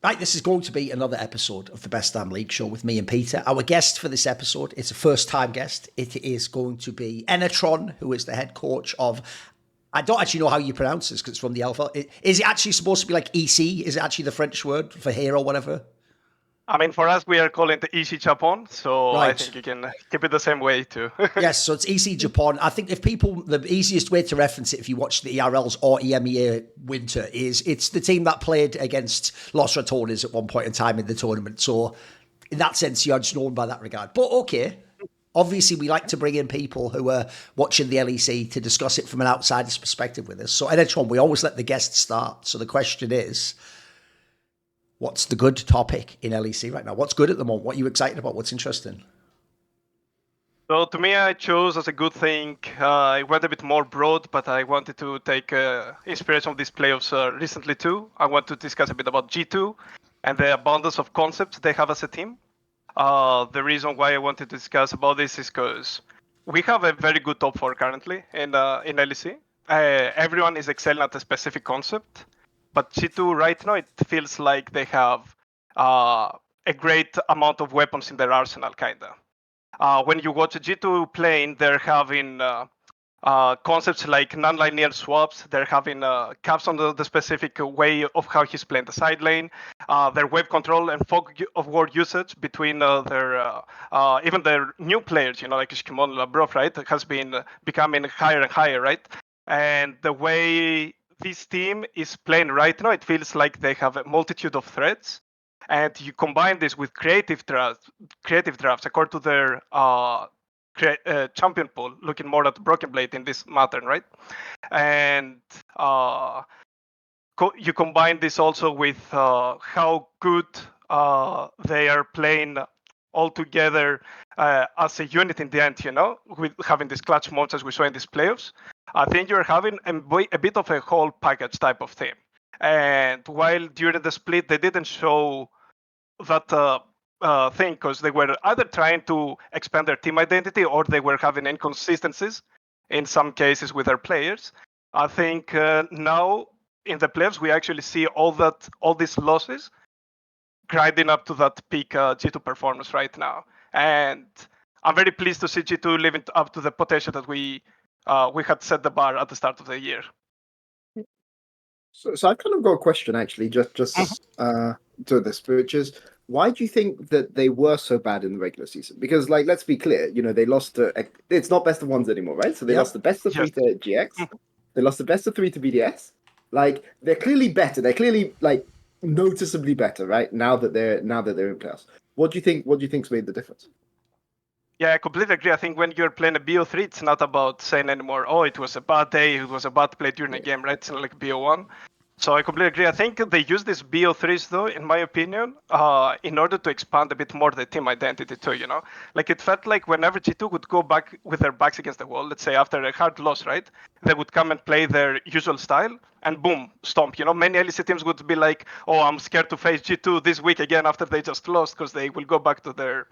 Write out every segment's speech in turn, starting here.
Right, this is going to be another episode of the Best Damn League show with me and Peter. Our guest for this episode is a first-time guest. It is going to be Enatron, who is the head coach of... I don't actually know how you pronounce this because it's from the alpha. Is it actually supposed to be like Ici? Is it actually the French word for hero, whatever? I mean, for us, we are calling it Ici Japon, so right. I think you can keep it the same way too. Yes, so it's Ici Japon. I think the easiest way to reference it if you watch the ERLs or EMEA Winter is it's the team that played against Los Ratones at one point in time in the tournament. So in that sense, you're just known by that regard. But okay, obviously we like to bring in people who are watching the LEC to discuss it from an outsider's perspective with us. So Enatron, we always let the guests start. So the question is, what's the good topic in LEC right now? What's good at the moment? What are you excited about? What's interesting? So to me, I chose as a good thing. I went a bit more broad, but I wanted to take inspiration of these playoffs recently too. I want to discuss a bit about G2 and the abundance of concepts they have as a team. The reason why I wanted to discuss about this is because we have a very good top 4 currently in LEC. Everyone is excelling at a specific concept. But G2 right now, it feels like they have a great amount of weapons in their arsenal, kind of. When you watch G2 playing, they're having concepts like non-linear swaps. They're having caps on the specific way of how he's playing the side lane. Their wave control and fog of war usage between even their new players, like Shimon Labrov, right, has been becoming higher and higher, right? And the way this team is playing right now, it feels like they have a multitude of threats, and you combine this with creative drafts according to their champion pool, looking more at Broken Blade in this matter, right? And you combine this also with how good they are playing all together as a unit in the end, with having these clutch monsters we saw in these playoffs. I think you're having a bit of a whole package type of thing. And while during the split, they didn't show that thing because they were either trying to expand their team identity or they were having inconsistencies in some cases with their players. I think now in the playoffs, we actually see all these losses grinding up to that peak G2 performance right now. And I'm very pleased to see G2 living up to the potential that we had set the bar at the start of the year. So I've kind of got a question actually, just to this, which is, why do you think that they were so bad in the regular season? Because, let's be clear, they lost to... It's not best of ones anymore, right? So they lost the best of 3 to GX. They lost the best of 3 to BDS. They're clearly better. They're clearly, noticeably better, right? Now that they're in playoffs. What do you think's made the difference? Yeah, I completely agree. I think when you're playing a BO3, it's not about saying anymore, oh, it was a bad day, it was a bad play during a game, right? It's not like BO1. So I completely agree. I think they use these BO3s, though, in my opinion, in order to expand a bit more the team identity, too, It felt like whenever G2 would go back with their backs against the wall, let's say after a hard loss, right? They would come and play their usual style and boom, stomp. Many LEC teams would be like, oh, I'm scared to face G2 this week again after they just lost because they will go back to their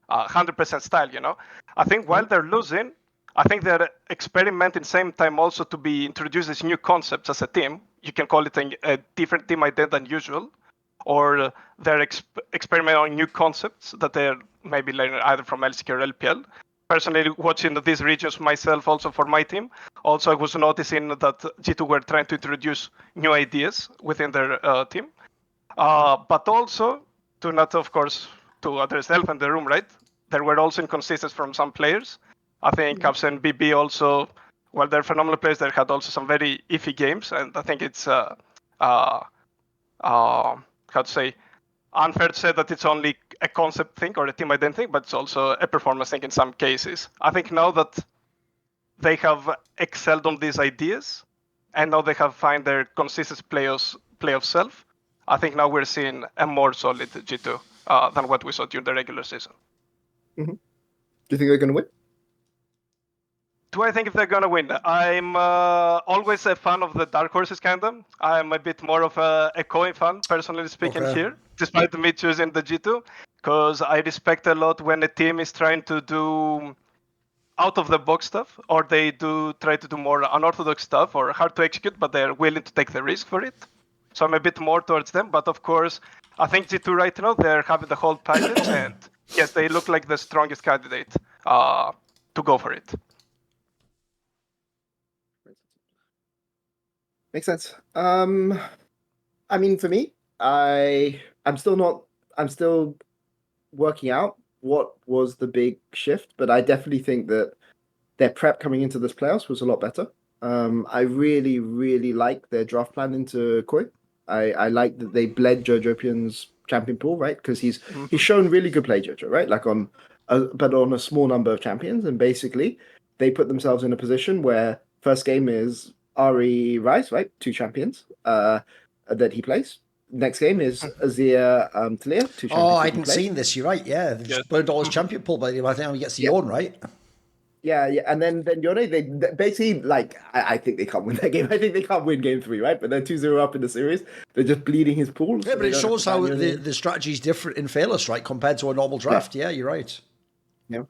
100% style, I think while they're losing, I think they're experimenting same time also to be introduced as new concepts as a team. You can call it a different team identity than usual, or they're experimenting on new concepts that they're maybe learning either from LCK or LPL. Personally, watching these regions myself also for my team, also I was noticing that G2 were trying to introduce new ideas within their team. But also, to not, of course, to address the elephant in the room, right? There were also inconsistencies from some players. I think Caps and BB also, while they're phenomenal players, they had also some very iffy games. And I think it's, how to say, unfair to say that it's only a concept thing or a team identity, but it's also a performance thing in some cases. I think now that they have excelled on these ideas, and now they have found their consistent playoff self, I think now we're seeing a more solid G2 than what we saw during the regular season. Mm-hmm. Do you think they're going to win? Do I think if they're going to win? I'm always a fan of the dark horses, kind of. I'm a bit more of a coin fan, personally speaking, here, despite me choosing the G2, because I respect a lot when a team is trying to do out-of-the-box stuff, or they do try to do more unorthodox stuff or hard to execute, but they're willing to take the risk for it. So I'm a bit more towards them. But of course, I think G2 right now, they're having the whole package. And yes, they look like the strongest candidate to go for it. Makes sense. I mean, for me, I'm still working out what was the big shift, but I definitely think that their prep coming into this playoffs was a lot better. I really, really like their draft plan into Koi. I like that they bled Jojopian's champion pool, right? Because he's shown really good play, Jojo, right? Like but on a small number of champions, and basically they put themselves in a position where first game is Ari Rice, right? 2 champions that he plays. Next game is Azir Talia. 2 champions. Oh, I hadn't seen this. You're right. Yeah, they've just burned all his champion pool by the time he gets the Yorn, right? Yeah, and then Yone, they basically, like, I think they can't win that game. I think they can't win game 3, right? But they're 2-0 up in the series. They're just bleeding his pool. Yeah, but it shows how the strategy is different in Fearless, right, compared to a normal draft. Yeah, you're right. Yeah.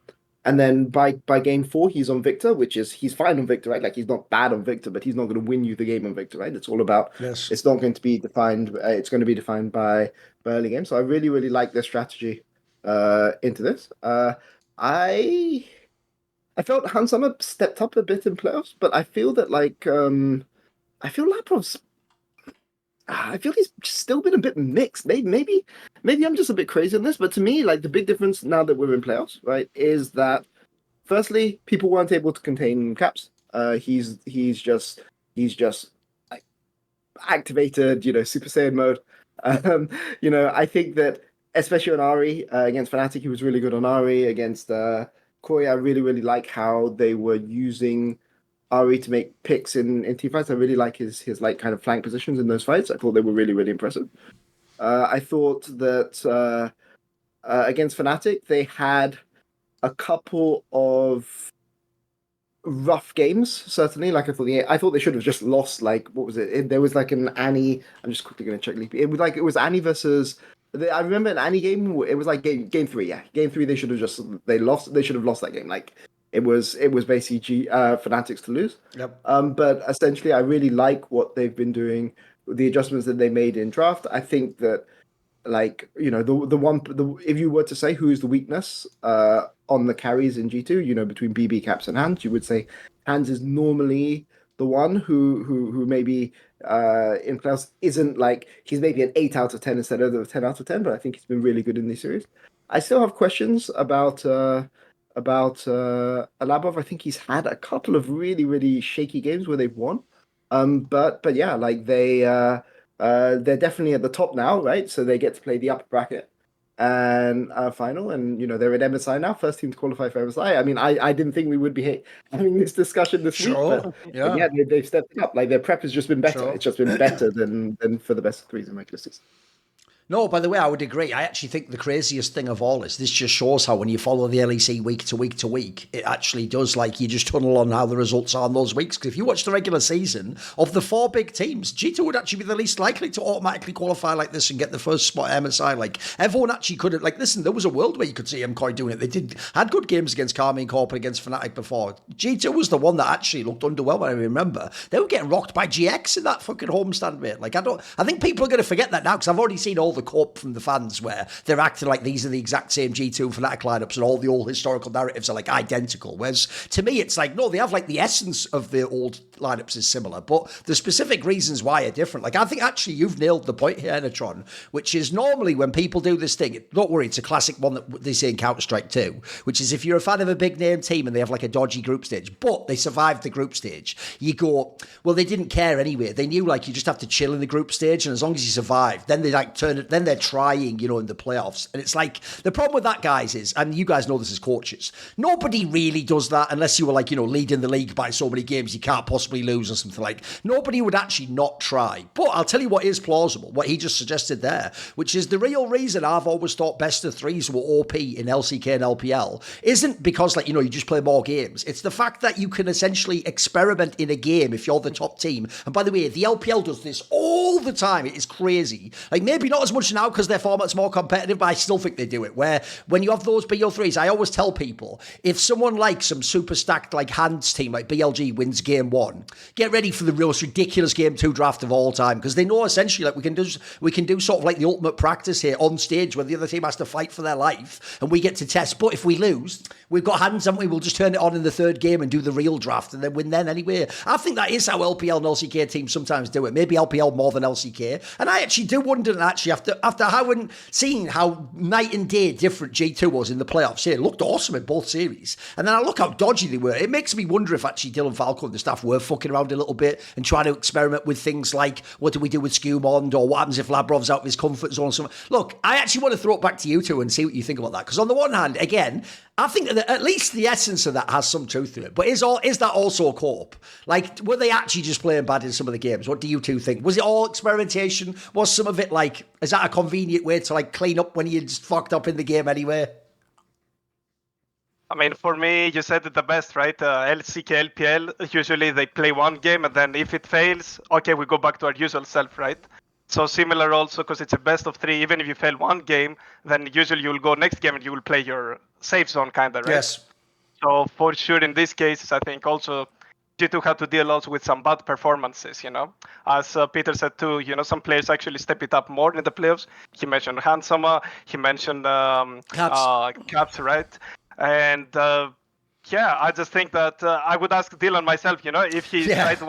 And then by game 4, he's on Victor, which is, he's fine on Victor, right? Like, he's not bad on Victor, but he's not going to win you the game on Victor, right? It's all about, it's not going to be defined, it's going to be defined by early game. So I really, really like their strategy into this. I felt Hansama stepped up a bit in playoffs, but I feel that, like, I feel Laprov's, I feel he's still been a bit mixed. Maybe I'm just a bit crazy on this, but to me, like, the big difference now that we're in playoffs, right, is that firstly, people weren't able to contain Caps. He's just like activated, Super Saiyan mode. I think that especially on Ari against Fnatic, he was really good on Ari against. Koi, I really, really like how they were using Ari to make picks in team fights. I really like his like kind of flank positions in those fights. I thought they were really, really impressive. I thought that against Fnatic, they had a couple of rough games, certainly. Like, I thought they should have just lost, like, what was it? There was like an Annie, I'm just quickly going to check. It was Annie versus... I remember an Annie game. It was like game 3. Yeah, game 3. They should have lost. They should have lost that game. Like, it was basically Fnatic's to lose. Yep. But essentially, I really like what they've been doing, the adjustments that they made in draft. I think that, like, if you were to say who is the weakness on the carries in G2, between BB, Caps, and Hans, you would say Hans is normally the one who maybe in playoffs isn't, like, he's maybe an 8 out of 10 instead of a 10 out of 10, but I think he's been really good in this series. I still have questions about Alabov. I think he's had a couple of really, really shaky games where they've won. But yeah, like, they're definitely at the top now, right? So they get to play the upper bracket and final, and they're at MSI now, first team to qualify for MSI. I mean, I didn't think we would be having this discussion this week, but yeah, they've stepped up. Like, their prep has just been better. It's just been better than for the best of 3s in regular season. No, by the way, I would agree. I actually think the craziest thing of all is this just shows how when you follow the LEC week to week to week, it actually does, like, you just tunnel on how the results are in those weeks. Because if you watch the regular season, of the 4 big teams, G2 would actually be the least likely to automatically qualify like this and get the first spot at MSI. Like, everyone actually could have, like, listen, there was a world where you could see MCOY doing it. They had good games against Carmine Corp and against Fnatic before. G2 was the one that actually looked underwhelming, I remember. They were getting rocked by GX in that fucking homestand, mate. Like, I think people are going to forget that now, because I've already seen all the Corp from the fans where they're acting like these are the exact same G2 Fnatic lineups and all the old historical narratives are, like, identical. Whereas to me, it's like, no, they have, like, the essence of the old lineups is similar, but the specific reasons why are different. Like, I think actually you've nailed the point here, Enatron, which is normally when people do this thing, don't worry, it's a classic one that they say in Counter-Strike 2, which is if you're a fan of a big name team and they have, like, a dodgy group stage, but they survived the group stage, you go, well, they didn't care anyway. They knew, like, you just have to chill in the group stage, and as long as you survive, then they, like, turn it, then they're trying, in the playoffs. And it's like, the problem with that, guys, is, and you guys know this as coaches, nobody really does that unless you were, like, leading the league by so many games you can't possibly lose or something. Like, nobody would actually not try. But I'll tell you what is plausible, what he just suggested there, which is the real reason I've always thought best of 3s were OP in LCK and LPL isn't because, like, you just play more games. It's the fact that you can essentially experiment in a game if you're the top team. And by the way, the LPL does this all the time. It is crazy. Like, maybe not as as much now because their format's more competitive, but I still think they do it. Where when you have those BO3s, I always tell people, if someone like some super stacked like hands team like BLG wins game 1, get ready for the most ridiculous game 2 draft of all time, because they know essentially like we can do sort of like the ultimate practice here on stage where the other team has to fight for their life and we get to test. But if we lose, we've got hands, and we'll just turn it on in the 3rd game and do the real draft and then win then anyway. I think that is how LPL and LCK teams sometimes do it. Maybe LPL more than LCK. And I actually do wonder, actually, after having seen how night and day different G2 was in the playoffs here, it looked awesome in both series. And then I look how dodgy they were. It makes me wonder if actually Dylan Falco and the staff were fucking around a little bit and trying to experiment with things like, what do we do with Skumond, or what happens if Labrov's out of his comfort zone or something. Look, I actually want to throw it back to you two and see what you think about that. Because on the one hand, again, I think that at least the essence of that has some truth to it. But is that also Corp? Like, were they actually just playing bad in some of the games? What do you two think? Was it all experimentation? Was some of it like, is that a convenient way to like clean up when you just fucked up in the game anyway? I mean, for me, you said it the best, right? LCK, LPL, usually they play one game, and then if it fails, okay, we go back to our usual self, right? So similar also, because it's a best of 3, even if you fail one game, then usually you'll go next game and you will play your safe zone kind of, right? Yes. So for sure, in this case, I think also G2 had to deal also with some bad performances, As Peter said too, some players actually step it up more in the playoffs. He mentioned Hansama, he mentioned Caps, right? And I just think that I would ask Dylan myself, if he tried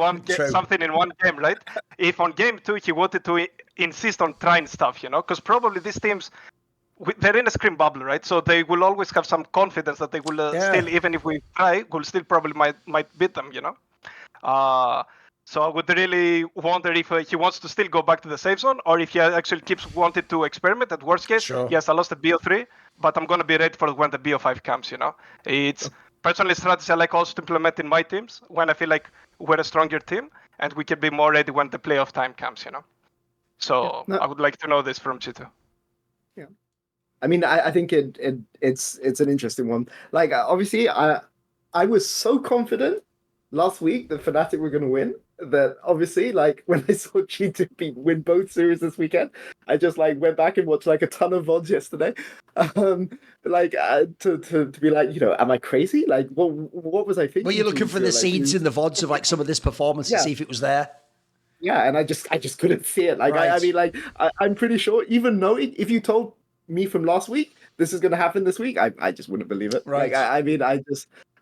something in one game, right? If on game 2 he wanted to insist on trying stuff, because probably these teams, they're in a scrim bubble, right? So they will always have some confidence that they will still, even if we try, will still probably might beat them, So I would really wonder if he wants to still go back to the safe zone, or if he actually keeps wanting to experiment. At worst case, yes, I lost the BO3, but I'm going to be ready for when the BO5 comes, It's personally strategy I like also to implement in my teams when I feel like we're a stronger team and we can be more ready when the playoff time comes, So I would like to know this from G2. Yeah. I mean, I think it's an interesting one. Like, obviously, I was so confident last week that Fnatic were going to win that obviously, like, when I saw G2 win both series this weekend, I just like went back and watched like a ton of VODs yesterday, to be like, am I crazy? Like, what was I thinking? Were you looking for the seeds in the VODs of like some of this performance to see if it was there? Yeah, and I just couldn't see it. Like, I mean, like, I'm pretty sure, even knowing, if you told me from last week this is going to happen this week, I just wouldn't believe it. Right. Like,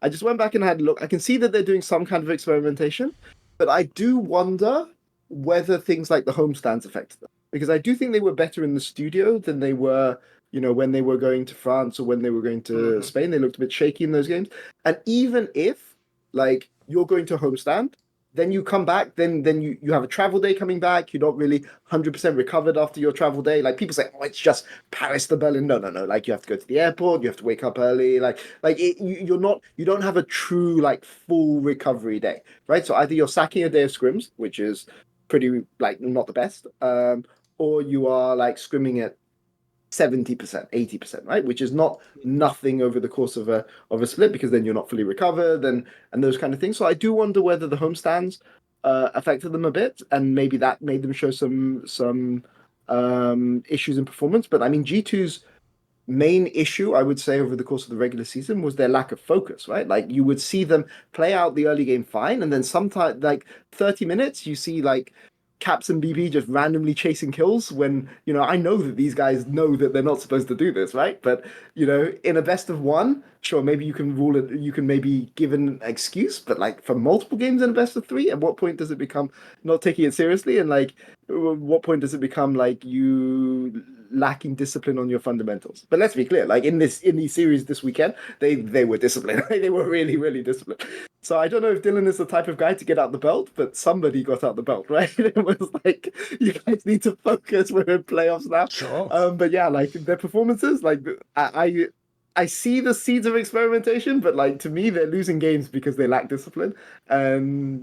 I just went back and had a look. I can see that they're doing some kind of experimentation, but I do wonder whether things like the homestands affect them, because I do think they were better in the studio than they were, when they were going to France or when they were going to Spain. They looked a bit shaky in those games. And even if, like, you're going to homestand, then you come back, then you have a travel day coming back. You're not really 100% recovered after your travel day. Like, people say, oh, it's just Paris to Berlin. No. Like, you have to go to the airport. You have to wake up early. You don't have a true, like, full recovery day, right? So either you're sacking a day of scrims, which is pretty, like, not the best, or you are, like, scrimming at 70%, 80%, right? Which is not nothing over the course of a split, because then you're not fully recovered and those kind of things. So I do wonder whether the homestands affected them a bit, and maybe that made them show some issues in performance. But I mean, G2's main issue, I would say, over the course of the regular season was their lack of focus, right? Like, you would see them play out the early game fine, and then sometimes, like 30 minutes, you see like Caps and BB just randomly chasing kills when, I know that these guys know that they're not supposed to do this, right? But, in a best of 1, sure, maybe you can rule it, you can maybe give an excuse, but like for multiple games in a best of 3, at what point does it become not taking it seriously? And like, what point does it become like you lacking discipline on your fundamentals? But let's be clear, like in these series this weekend, they were disciplined. They were really, really disciplined. So I don't know if Dylan is the type of guy to get out the belt, but somebody got out the belt, right? It was like, you guys need to focus. We're in playoffs now. Sure. But yeah, like their performances, like I see the seeds of experimentation, but like to me, they're losing games because they lack discipline, and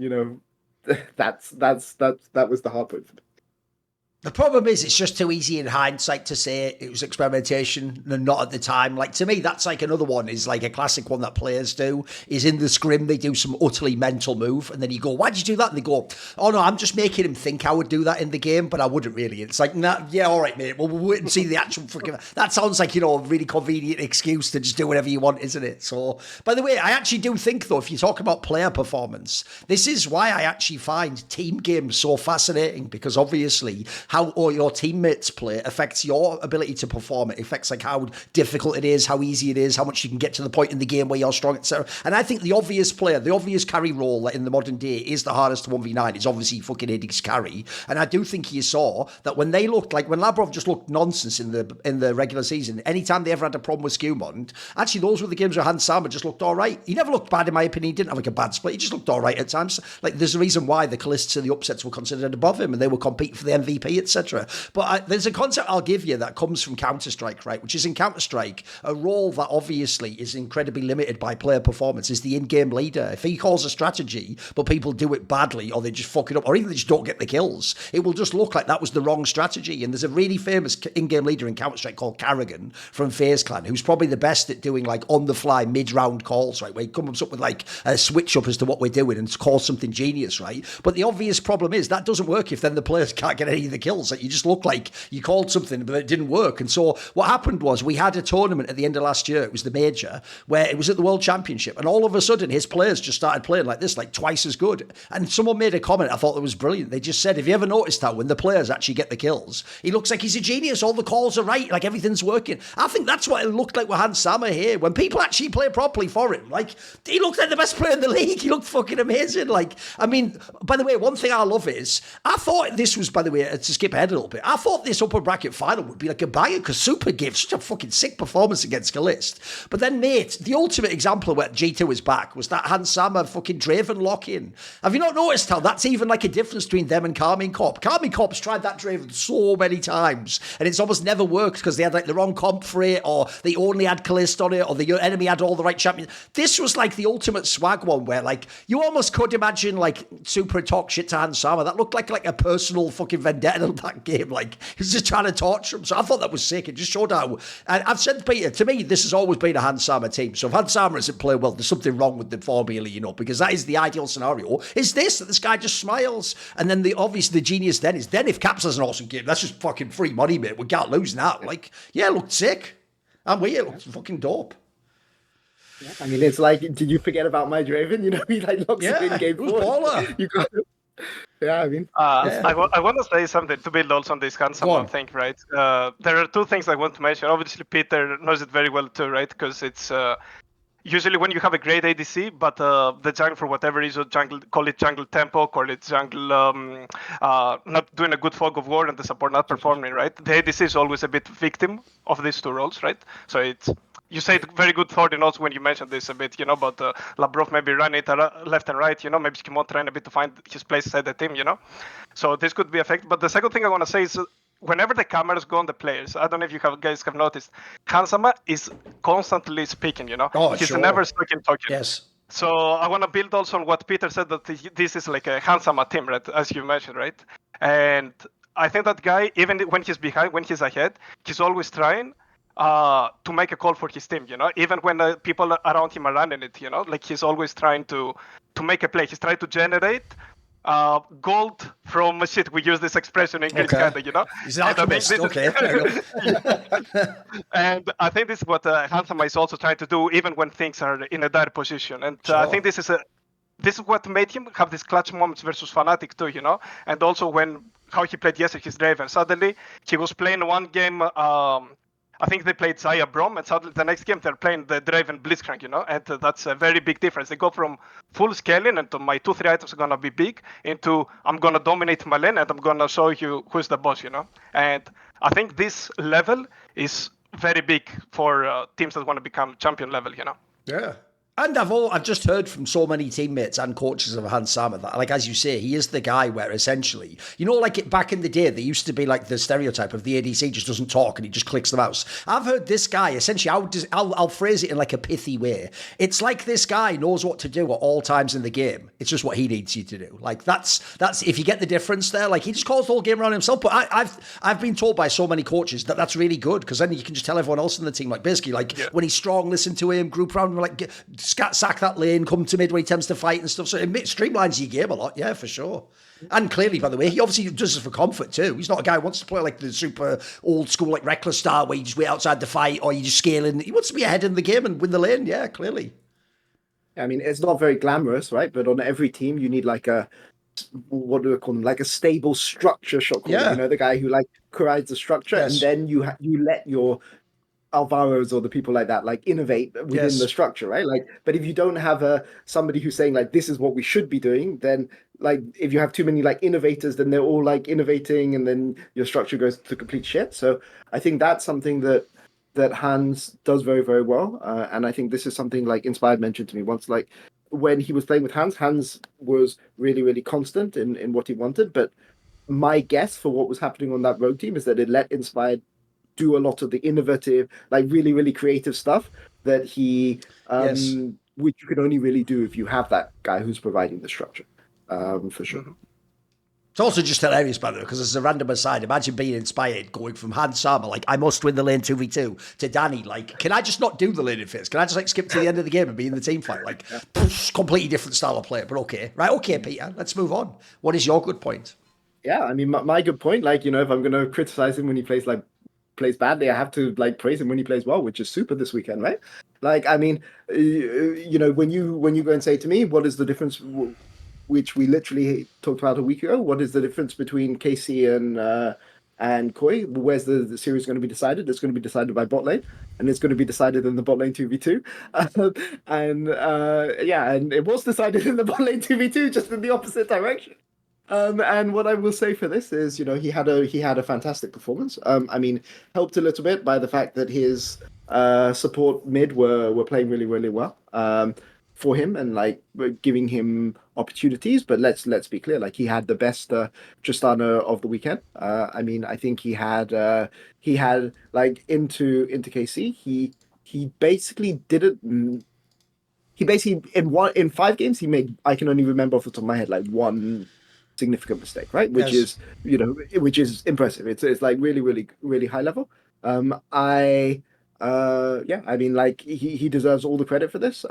that was the hard point for me. The problem is it's just too easy in hindsight to say it was experimentation and not at the time. Like, to me, that's like another one, is like a classic one that players do, is in the scrim, they do some utterly mental move, and then you go, why'd you do that? And they go, oh no, I'm just making him think I would do that in the game, but I wouldn't really. It's like, nah, yeah, all right, mate, well, we'll wait and see the actual freaking... That sounds like, a really convenient excuse to just do whatever you want, isn't it? So, by the way, I actually do think, though, if you talk about player performance, this is why I actually find team games so fascinating, because obviously how all your teammates play affects your ability to perform. It affects like how difficult it is, how easy it is, how much you can get to the point in the game where you're strong, etc. And I think the obvious player, the obvious carry role in the modern day is the hardest to 1v9 is obviously fucking Hades carry. And I do think you saw that when they looked like, when Labrov just looked nonsense in the regular season, anytime they ever had a problem with Skewmond, actually those were the games where Hans Sama just looked all right. He never looked bad in my opinion. He didn't have like a bad split. He just looked all right at times. Like, there's a reason why the Callists and the upsets were considered above him and they were competing for the MVP, etc. But there's a concept I'll give you that comes from Counter-Strike, right? Which is in Counter-Strike, a role that obviously is incredibly limited by player performance is the in-game leader. If he calls a strategy, but people do it badly, or they just fuck it up, or even they just don't get the kills, it will just look like that was the wrong strategy. And there's a really famous in-game leader in Counter-Strike called Carrigan from FaZe Clan, who's probably the best at doing like on-the-fly mid-round calls, right? Where he comes up with like a switch-up as to what we're doing and calls something genius, right? But the obvious problem is that doesn't work if then the players can't get any of the kills. Like, you just look like you called something, but it didn't work. And so what happened was we had a tournament at the end of last year. It was the major, where it was at the World Championship. And all of a sudden, his players just started playing like this, like twice as good. And someone made a comment I thought that was brilliant. They just said, have you ever noticed how when the players actually get the kills, he looks like he's a genius. All the calls are right. Like, everything's working. I think that's what it looked like with Hans Sama here. When people actually play properly for him, like, he looked like the best player in the league. He looked fucking amazing. Like, I mean, by the way, one thing I love is, I thought this was, by the way, to skip ahead a little bit, I thought this upper bracket final would be like a banger because Supa gave such a fucking sick performance against Calist. But then, mate, the ultimate example of where G2 is back was that Hans Sama fucking Draven lock-in. Have you not noticed how that's even like a difference between them and Carmine Corp? Carmine Corp's tried that Draven so many times and it's almost never worked because they had like the wrong comp for it, or they only had Calist on it, or the enemy had all the right champions. This was like the ultimate swag one where like you almost could imagine like Supa talk shit to Hans Sama. That looked like a personal fucking vendetta in that game. Like, he was just trying to torture him. So I thought that was sick. It just showed how, and I've said, Peter, to me, this has always been a Hans Sama team. So if Hans Sama isn't playing well, there's something wrong with the formula, because that is the ideal scenario. Is this, that this guy just smiles? And then the genius then is, then if Caps has an awesome game, that's just fucking free money, mate. We can't lose now. Like, yeah, it looked sick. And it looked fucking dope. Yeah, I mean, it's like, did you forget about my Draven? He like locks it in game 4. You got it. Yeah, I mean, I want to say something to build also on this Hans Sama thing, right? There are two things I want to mention. Obviously, Peter knows it very well too, right? Because it's usually when you have a great ADC, but the jungle, for whatever reason, call it jungle tempo, call it jungle not doing a good fog of war, and the support not performing, right? The ADC is always a bit victim of these two roles, right? So it's, you said very good Thorin also when you mentioned this a bit, about Labrov maybe running it left and right, maybe Skimon trying a bit to find his place inside the team, So this could be affected. But the second thing I want to say is, whenever the cameras go on the players, I don't know if you guys have noticed, Hans Sama is constantly speaking, He's never talking. Yes. So I want to build also on what Peter said, that this is like a Hans Sama team, right? As you mentioned, right? And I think that guy, even when he's behind, when he's ahead, he's always trying to make a call for his team, even when people around him are running it, like he's always trying to make a play. He's trying to generate gold from shit. We use this expression in Greece, kind of, He's an alchemist. And I think this is what Hans Sama is also trying to do, even when things are in a dire position. And I think this is what made him have these clutch moments versus Fnatic too, and also how he played yesterday, his Draven. Suddenly, he was playing one game, I think they played Xayah Brom, and suddenly the next game they're playing the Draven Blitzcrank, and that's a very big difference. They go from full scaling and my 2-3 items are going to be big into I'm going to dominate my lane and I'm going to show you who's the boss, And I think this level is very big for teams that want to become champion level, Yeah. And I've just heard from so many teammates and coaches of Hans Sama that, like, as you say, he is the guy where essentially, back in the day, there used to be like the stereotype of the ADC just doesn't talk and he just clicks the mouse. I've heard this guy, essentially, I'll phrase it in like a pithy way. It's like this guy knows what to do at all times in the game. It's just what he needs you to do. Like, that's if you get the difference there, like, he just calls the whole game around himself. But I've been told by so many coaches that that's really good, because then you can just tell everyone else in the team, like, basically, like, when he's strong, listen to him, group around him, like, sack that lane, come to mid when he tends to fight and stuff. So it streamlines your game a lot, yeah, for sure. And clearly, by the way, he obviously does it for comfort too. He's not a guy who wants to play like the super old school, like reckless style where you just wait outside the fight or you just scale in. He wants to be ahead in the game and win the lane, yeah, clearly. I mean, it's not very glamorous, right? But on every team, you need like what do we call them? Like a stable structure shot caller. Yeah. You know, the guy who like creates the structure, Yes. and then you let your Alvaros or the people like that like innovate within the structure, right? Like, but if you don't have somebody who's saying like this is what we should be doing, then like if you have too many like innovators, then they're all like innovating, and then your structure goes to complete shit. So I think that's something that Hans does very, very well, and I think this is something like Inspired mentioned to me once. Like when he was playing with Hans was really, really constant in what he wanted. But my guess for what was happening on that rogue team is that it let Inspired do a lot of the innovative, like really, really creative stuff that he, which you can only really do if you have that guy who's providing the structure, for sure. Mm-hmm. It's also just hilarious, by the way, because as a random aside, imagine being Inspired, going from Hans Sama, like, I must win the lane 2v2, to Danny, like, can I just not do the lane in phase? Can I just, like, skip to the end of the game and be in the team fight? Like, completely different style of play, but okay. Right, okay, Peter, let's move on. What is your good point? Yeah, I mean, my good point, like, you know, if I'm going to criticize him when he plays badly, I have to like praise him when he plays well, which is Supa this weekend, right? Like, I mean, you know, when you go and say to me, what is the difference, which we literally talked about a week ago, what is the difference between KC and Koi? Where's the series going to be decided? It's going to be decided by bot lane, and it's going to be decided in the bot lane 2v2. And it was decided in the bot lane 2v2, just in the opposite direction. And what I will say for this is, you know, he had a fantastic performance. I mean, helped a little bit by the fact that his support mid were playing really, really well for him, and like giving him opportunities. But let's be clear, like he had the best Tristana of the weekend. I mean, I think he had like into KC. He basically didn't. He basically in 5 games he made, I can only remember off the top of my head, like one significant mistake, right? Which is, you know, which is impressive. It's like really, really, really high level. I mean, like he deserves all the credit for this.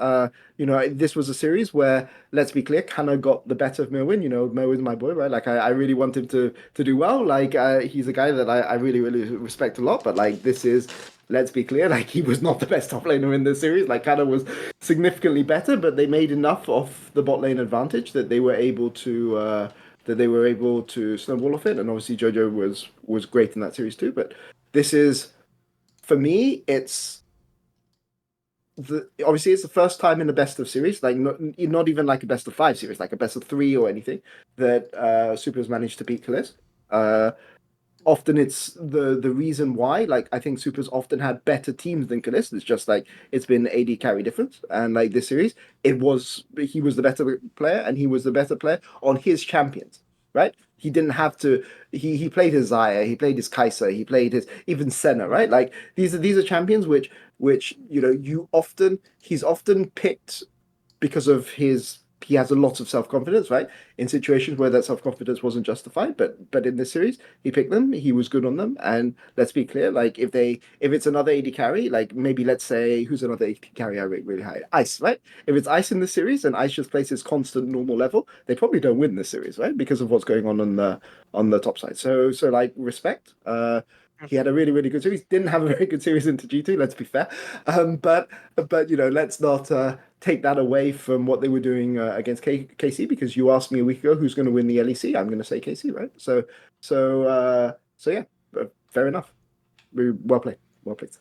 You know, this was a series where, let's be clear, Kana got the better of Merwin. You know, Merwin's my boy, right? Like I really want him to do well. Like he's a guy that I really, really respect a lot. But like this is, let's be clear, like he was not the best top laner in this series. Like Kana was significantly better, but they made enough of the bot lane advantage that they were able to snowball off it. And obviously Jojo was great in that series too. But this is, for me, it's obviously it's the first time in a best of series, like not even like a best of 5 series, like a best of 3 or anything, that Supa has managed to beat Kalist. Often it's the reason why, like I think Supa's often had better teams than Kalist. It's just like it's been AD carry difference, and like this series, he was the better player, and he was the better player on his champions, right? He didn't have to. He played his Xayah, he played his Kai'Sa, he played his even Senna, right? Like these are champions which you know he's often picked because of he has a lot of self-confidence, right? In situations where that self-confidence wasn't justified, but in this series, he picked them, he was good on them, and let's be clear, like if it's another AD carry, like maybe let's say, who's another AD carry I rate really high? Ice, right? If it's Ice in this series and Ice just plays his constant normal level, they probably don't win this series, right? Because of what's going on the top side. So like respect. He had a really, really good series. Didn't have a very good series into G2, let's be fair. But you know, let's not take that away from what they were doing against KC, because you asked me a week ago who's going to win the LEC. I'm going to say KC, right? So yeah, fair enough. Well played. Well played.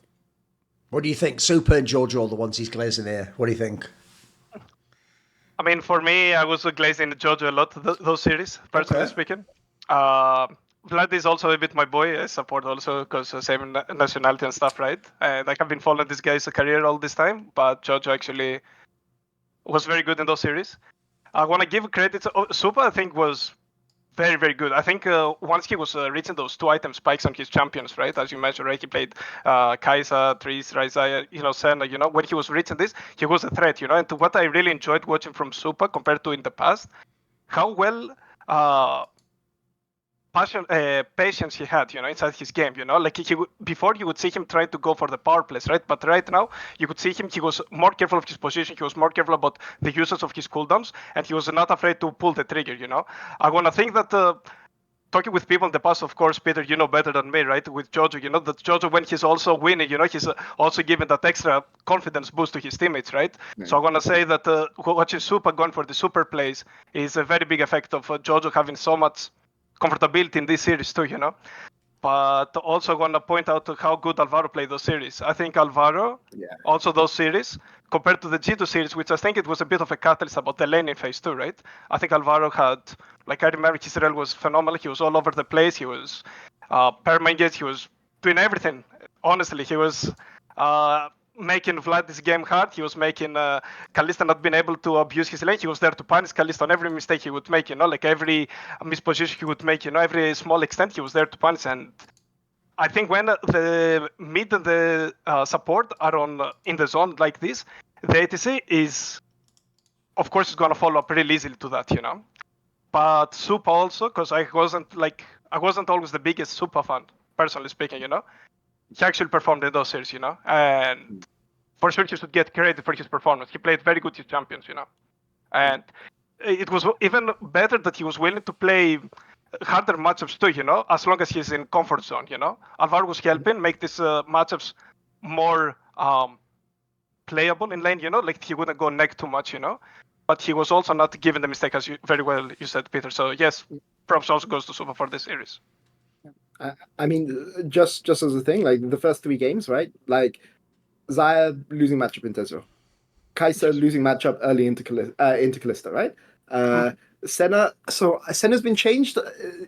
What do you think? Supa and Jojo are the ones he's glazing here. What do you think? I mean, for me, I was glazing Jojo a lot those series, personally speaking. Vlad is also a bit my boy. I support also because same nationality and stuff, right? Like I've been following this guy's career all this time, but Jojo actually was very good in those series. I want to give credit to Supa, I think, was very, very good. I think once he was reaching those 2-item spikes on his champions, right? As you mentioned, right? He played Kai'Sa, Triss, Rai'Zaya, Senna, when he was reaching this, he was a threat, And what I really enjoyed watching from Supa compared to in the past, how well patience he had, inside his game, like before you would see him try to go for the power plays, right? But right now you could see him, he was more careful of his position, he was more careful about the usage of his cooldowns, and he was not afraid to pull the trigger, I want to think that talking with people in the past, of course, Peter, you know better than me, right? With Jojo, that Jojo, when he's also winning, he's also giving that extra confidence boost to his teammates, right? So I want to say that watching Supa going for the super plays is a very big effect of Jojo having so much comfortability in this series too, But also want to point out how good Alvaro played those series. I think Alvaro, also those series, compared to the G2 series, which I think it was a bit of a catalyst about the laning phase too, right? I think Alvaro had, I remember his rel was phenomenal. He was all over the place. He was perma-engaged. He was doing everything. Honestly, he was making Vlad's game hard. He was making Kalista not being able to abuse his lane. He was there to punish Kalista on every mistake he would make, every misposition he would make, every small extent he was there to punish. And I think when the mid and the support are in the zone like this, the ATC is, of course, is going to follow up really easily to that, But Supa also, because I wasn't always the biggest Supa fan, personally speaking, He actually performed in those series, and for sure he should get credit for his performance. He played very good with champions, and it was even better that he was willing to play harder matchups too, as long as he's in comfort zone, Alvaro was helping make these matchups more playable in lane, like he wouldn't go neck too much, but he was also not giving the mistake, as you very well you said, Peter. So yes, props also goes to Supa for this series. I mean, just as a thing, like the first 3 games, right? Like Xayah losing matchup in Tezzero, Kai'Sa losing matchup early into Kalista, right? Senna. So Senna's been changed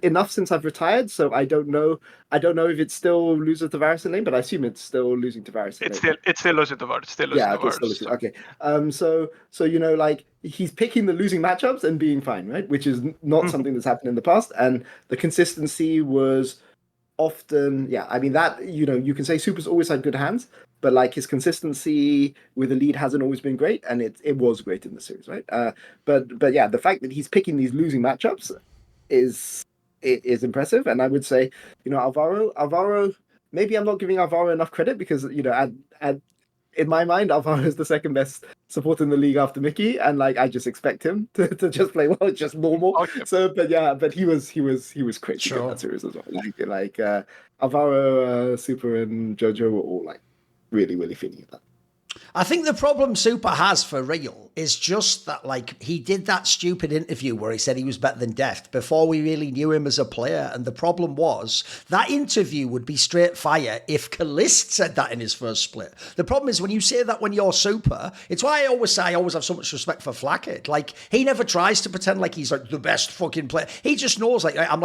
enough since I've retired, so I don't know if it's still losing to Varus in lane, but I assume it's still losing to Varus. It's still losing to Varus. Still losing. Okay. So like he's picking the losing matchups and being fine, right? Which is not something that's happened in the past, and the consistency was often, I mean that you can say Supa's always had good hands, but like his consistency with the lead hasn't always been great, and it was great in the series, right? But yeah, the fact that he's picking these losing matchups is impressive, and I would say Alvaro. Maybe I'm not giving Alvaro enough credit because in my mind, Alvaro is the second best support in the league after Mickey, and like I just expect him to just play well, just normal. Okay. So, but he was crazy in that series as well. Like Alvaro, Supa, and Jojo were all like really, really feeling that. I think the problem Supa has for real is just that, like, he did that stupid interview where he said he was better than Deft before we really knew him as a player. And the problem was that interview would be straight fire if Kalist said that in his first split. The problem is when you say that when you're Supa, it's why I always say I always have so much respect for Flackett. Like, he never tries to pretend like he's like the best fucking player. He just knows, like, I'm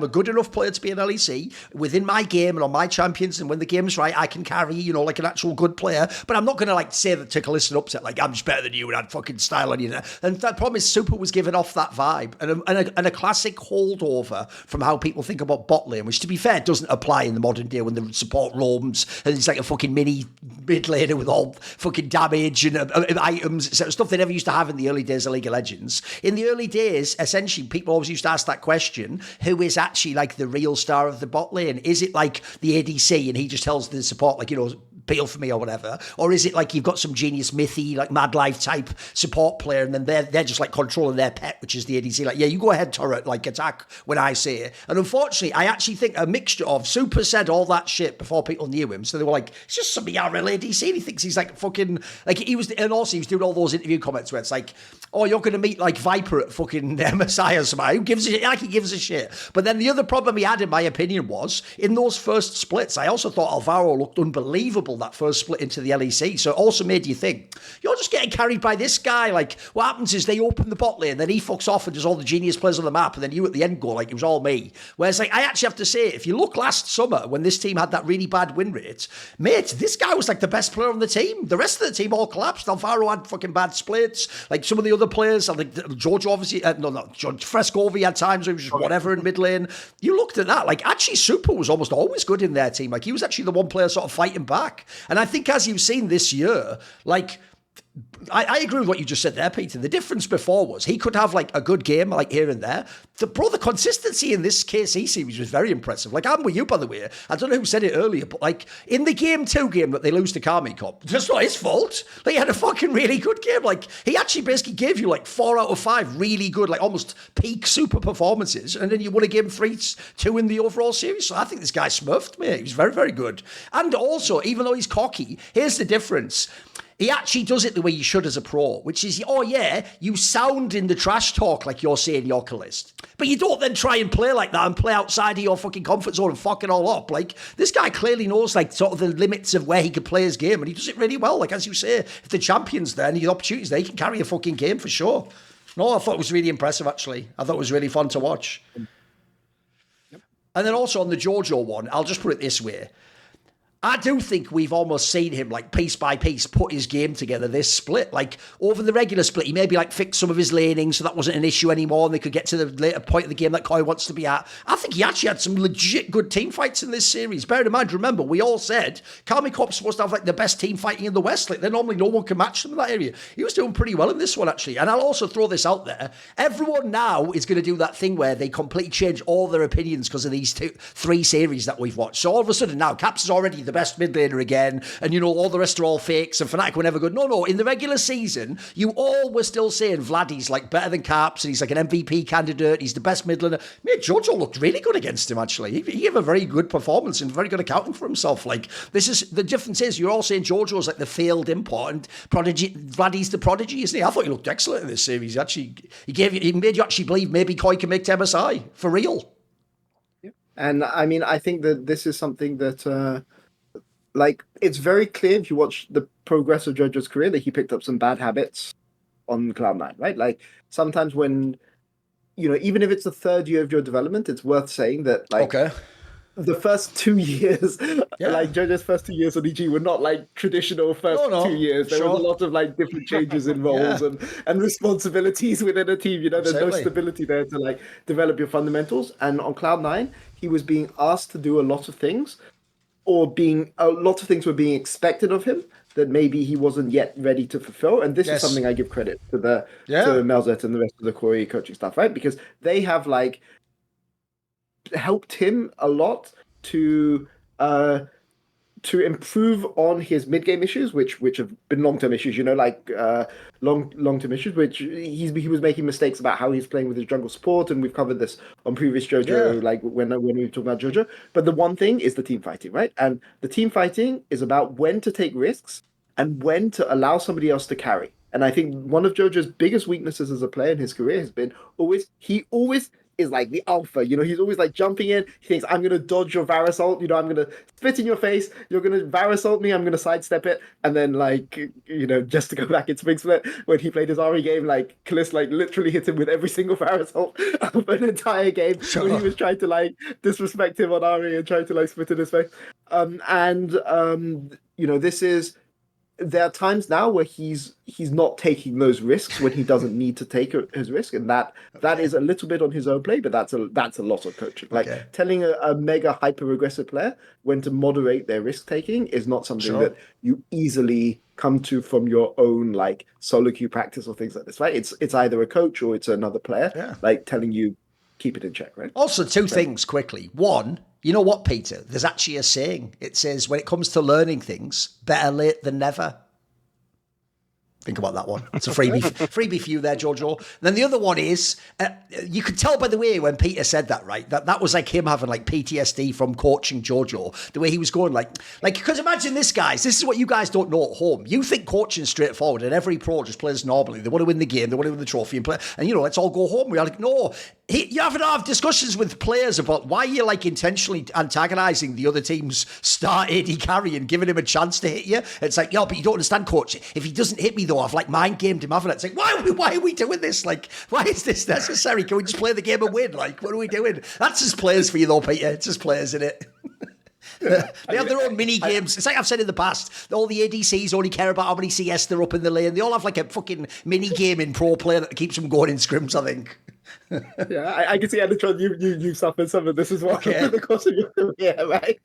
a good enough player to be an LEC within my game and on my champions. And when the game's right, I can carry, like an actual good player. But I'm not going to like say that to Kalist and upset, like, I'm just better than you and I'd fucking style on you. And that problem is Supa was giving off that vibe and a classic holdover from how people think about bot lane, which to be fair doesn't apply in the modern day when the support roams and it's like a fucking mini mid laner with all fucking damage and items, etc. Stuff they never used to have in the early days of League of Legends. In the early days, essentially, people always used to ask that question, who is actually like the real star of the bot lane? Is it like the ADC and he just tells the support, like, peel for me or whatever? Or is it like you've got some genius mythy, like Mad Life type support player and then they're just like controlling their pet, which is the ADC, like, yeah, you go ahead, turret, like attack when I say it. And unfortunately, I actually think a mixture of Supa said all that shit before people knew him, so they were like, it's just some real ADC and he thinks he's like fucking, like he was, and also he was doing all those interview comments where it's like, oh, you're going to meet like Viper at fucking MSI or something. Who gives a shit? Like he gives a shit. But then the other problem he had, in my opinion, was in those first splits, I also thought Alvaro looked unbelievable tackled that first split into the LEC. So it also made you think, you're just getting carried by this guy. Like, what happens is they open the bot lane, then he fucks off and does all the genius plays on the map, and then you at the end go like, it was all me. Whereas, like, I actually have to say, if you look last summer when this team had that really bad win rate, mate, this guy was like the best player on the team. The rest of the team all collapsed. Alvaro had fucking bad splits. Like, some of the other players, I think George obviously, Frescovi had times where he was just whatever in mid lane. You looked at that, like, actually Supa was almost always good in their team. Like, he was actually the one player sort of fighting back. And I think as you've seen this year, like, I agree with what you just said there, Peter. The difference before was he could have like a good game like here and there. The consistency in this KC series was very impressive. Like, I'm with you, by the way. I don't know who said it earlier, but like in the game that they lose to Kami Cup, that's not his fault. Like, he had a fucking really good game. Like, he actually basically gave you like 4 out of 5 really good, like almost peak Supa performances. And then you won a game 3-2 in the overall series. So I think this guy smurfed, mate. He was very, very good. And also, even though he's cocky, here's the difference. He actually does it the way you should as a pro, which is, oh yeah, you sound in the trash talk like you're saying you're Calist. But you don't then try and play like that and play outside of your fucking comfort zone and fuck it all up. Like, this guy clearly knows like sort of the limits of where he could play his game, and he does it really well. Like, as you say, if the champion's there and the opportunities there, he can carry a fucking game for sure. No, I thought it was really impressive, actually. I thought it was really fun to watch. Yep. And then also on the JoJo one, I'll just put it this way. I do think we've almost seen him, like, piece by piece, put his game together this split. Like, over the regular split, he maybe, like, fixed some of his laning so that wasn't an issue anymore and they could get to the later point of the game that Koi wants to be at. I think he actually had some legit good team fights in this series. Bear in mind, remember, we all said Kami Corp's supposed to have, like, the best team fighting in the West. Like, normally no one can match them in that area. He was doing pretty well in this one, actually. And I'll also throw this out there. Everyone now is going to do that thing where they completely change all their opinions because of these 3 series that we've watched. So all of a sudden now, Caps is already the best mid laner again, and you know all the rest are all fakes, and Fnatic were never good. No, in the regular season, you all were still saying Vladdy's like better than Caps, and he's like an MVP candidate, he's the best mid laner. Mate, JoJo looked really good against him, actually. He gave a very good performance and very good accounting for himself. Like, this is, the difference is, you're all saying JoJo's like the failed import, and Vladdy's the prodigy, isn't he? I thought he looked excellent in this series. Actually, he made you actually believe maybe Koi can make to MSI, for real. Yeah. And I mean, I think that this is something that, like, it's very clear if you watch the progress of JoJo's career that he picked up some bad habits on Cloud9, right? Like, sometimes when, you know, even if it's the 3rd year of your development, it's worth saying that, like, the first 2 years, like, JoJo's first 2 years on EG were not, like, traditional first 2 years. There was a lot of, like, different changes in roles and responsibilities within a team. You know, there's no stability there to, like, develop your fundamentals. And on Cloud9, he was being asked to do a lot of things, or a lot of things were being expected of him that maybe he wasn't yet ready to fulfill. And this is something I give credit to to Melzet and the rest of the Corey coaching staff, right? Because they have, like, helped him a lot to improve on his mid-game issues, which have been long-term issues, you know, like long-term issues, which he was making mistakes about how he's playing with his jungle support, and we've covered this on previous JoJo, like when we were talking about JoJo. But the one thing is the team fighting, right? And the team fighting is about when to take risks and when to allow somebody else to carry. And I think one of JoJo's biggest weaknesses as a player in his career has been he always is like the alpha, you know, he's always like jumping in. He thinks, I'm going to dodge your Varus ult, you know, I'm going to spit in your face, you're going to Varus ult me, I'm going to sidestep it. And then, like, you know, just to go back in Spring Split, when he played his Ari game, like, Calist, like, literally hit him with every single Varus ult of an entire game when he was trying to, like, disrespect him on Ari and trying to, like, spit in his face. You know, there are times now where he's not taking those risks when he doesn't need to take his risk, and that is a little bit on his own play, but that's a lot of coaching. Like, telling a mega hyper aggressive player when to moderate their risk taking is not something that you easily come to from your own, like, solo queue practice or things like this, right? It's either a coach or it's another player like telling you keep it in check, right? Also, two things quickly. One, you know what, Peter? There's actually a saying. It says, when it comes to learning things, better late than never. Think about that one. It's a freebie for you there, Jojo. And then the other one is, you could tell by the way when Peter said that, right? That was like him having like PTSD from coaching Jojo. The way he was going like, because imagine this, guys. This is what you guys don't know at home. You think coaching is straightforward and every pro just plays normally. They want to win the game. They want to win the trophy and play. And, let's all go home. We're like, no. You have to have discussions with players about why you're like intentionally antagonising the other team's star AD carry and giving him a chance to hit you. It's like, but you don't understand, coach. If he doesn't hit me though, I've like mind gamed him, haven't I? It's like, why are we doing this? Like, why is this necessary? Can we just play the game and win? Like, what are we doing? That's just players for you though, Peter. It's just players, isn't it? They have their own mini games. It's like I've said in the past, all the ADCs only care about how many CS they're up in the lane. They all have like a fucking mini game in pro play that keeps them going in scrims, I think. Yeah, I can see, Enatron, you suffered some of this as well over the course of your career, right?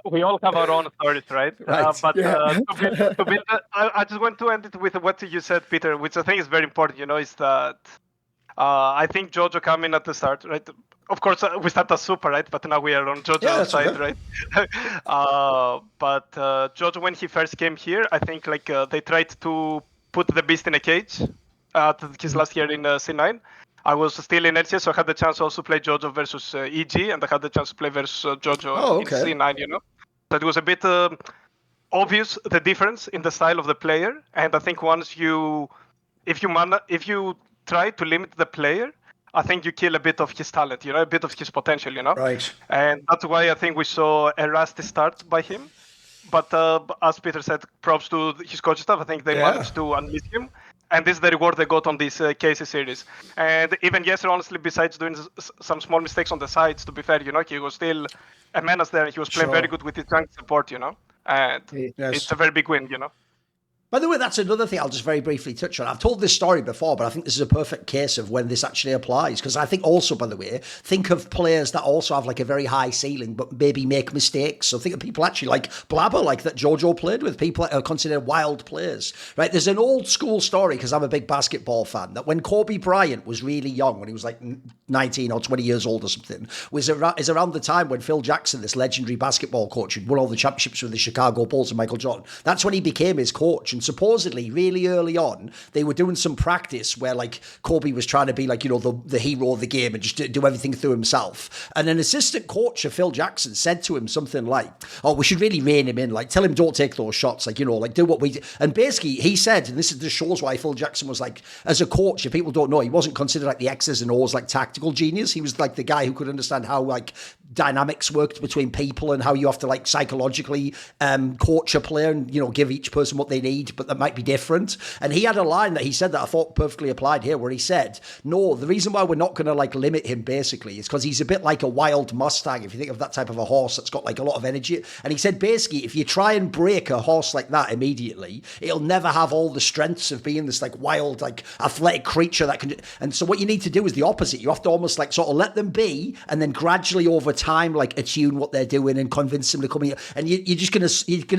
We all have our own stories, right? I just want to end it with what you said, Peter, which I think is very important, is that I think Jojo came in at the start, right? Of course, we start as Supa, right? But now we are on Jojo's side, right? But Jojo, when he first came here, I think they tried to put the beast in a cage at his last year in C9. I was still in LCS, so I had the chance also to play Jojo versus EG, and I had the chance to play versus Jojo in C9, So it was a bit obvious, the difference in the style of the player. And I think once if you try to limit the player, I think you kill a bit of his talent, a bit of his potential, Right. And that's why I think we saw a rusty start by him. But as Peter said, props to his coaching staff. I think they managed to unleash him. And this is the reward they got on this KC series. And even yesterday, honestly, besides doing some small mistakes on the sides, to be fair, he was still a menace there. He was playing very good with his tank support, And it's a very big win, By the way, that's another thing I'll just very briefly touch on. I've told this story before, but I think this is a perfect case of when this actually applies. Because I think also, by the way, think of players that also have like a very high ceiling, but maybe make mistakes. So think of people actually like Blabber, like that Jojo played with, people that are considered wild players, right? There's an old school story, because I'm a big basketball fan, that when Kobe Bryant was really young, when he was like 19 or 20 years old or something, is around the time when Phil Jackson, this legendary basketball coach, who won all the championships with the Chicago Bulls and Michael Jordan, that's when he became his coach. And supposedly, really early on, they were doing some practice where, like, Kobe was trying to be, like, the hero of the game and just do everything through himself. And an assistant coach of Phil Jackson said to him something like, "Oh, we should really rein him in. Like, tell him don't take those shots. Like, do what we do." And basically, he said, and this shows why Phil Jackson was like, as a coach, if people don't know, he wasn't considered like the X's and O's, like tactical genius. He was like the guy who could understand how like dynamics worked between people and how you have to like psychologically coach a player and give each person what they need, but that might be different. And he had a line that he said that I thought perfectly applied here, where he said, "No, the reason why we're not going to like limit him basically is because he's a bit like a wild Mustang, if you think of that type of a horse that's got like a lot of energy." And he said basically, if you try and break a horse like that immediately, it'll never have all the strengths of being this like wild, like athletic creature that can. And so what you need to do is the opposite. You have to almost like sort of let them be, and then gradually over time like attune what they're doing and convince them to come here. And you're gonna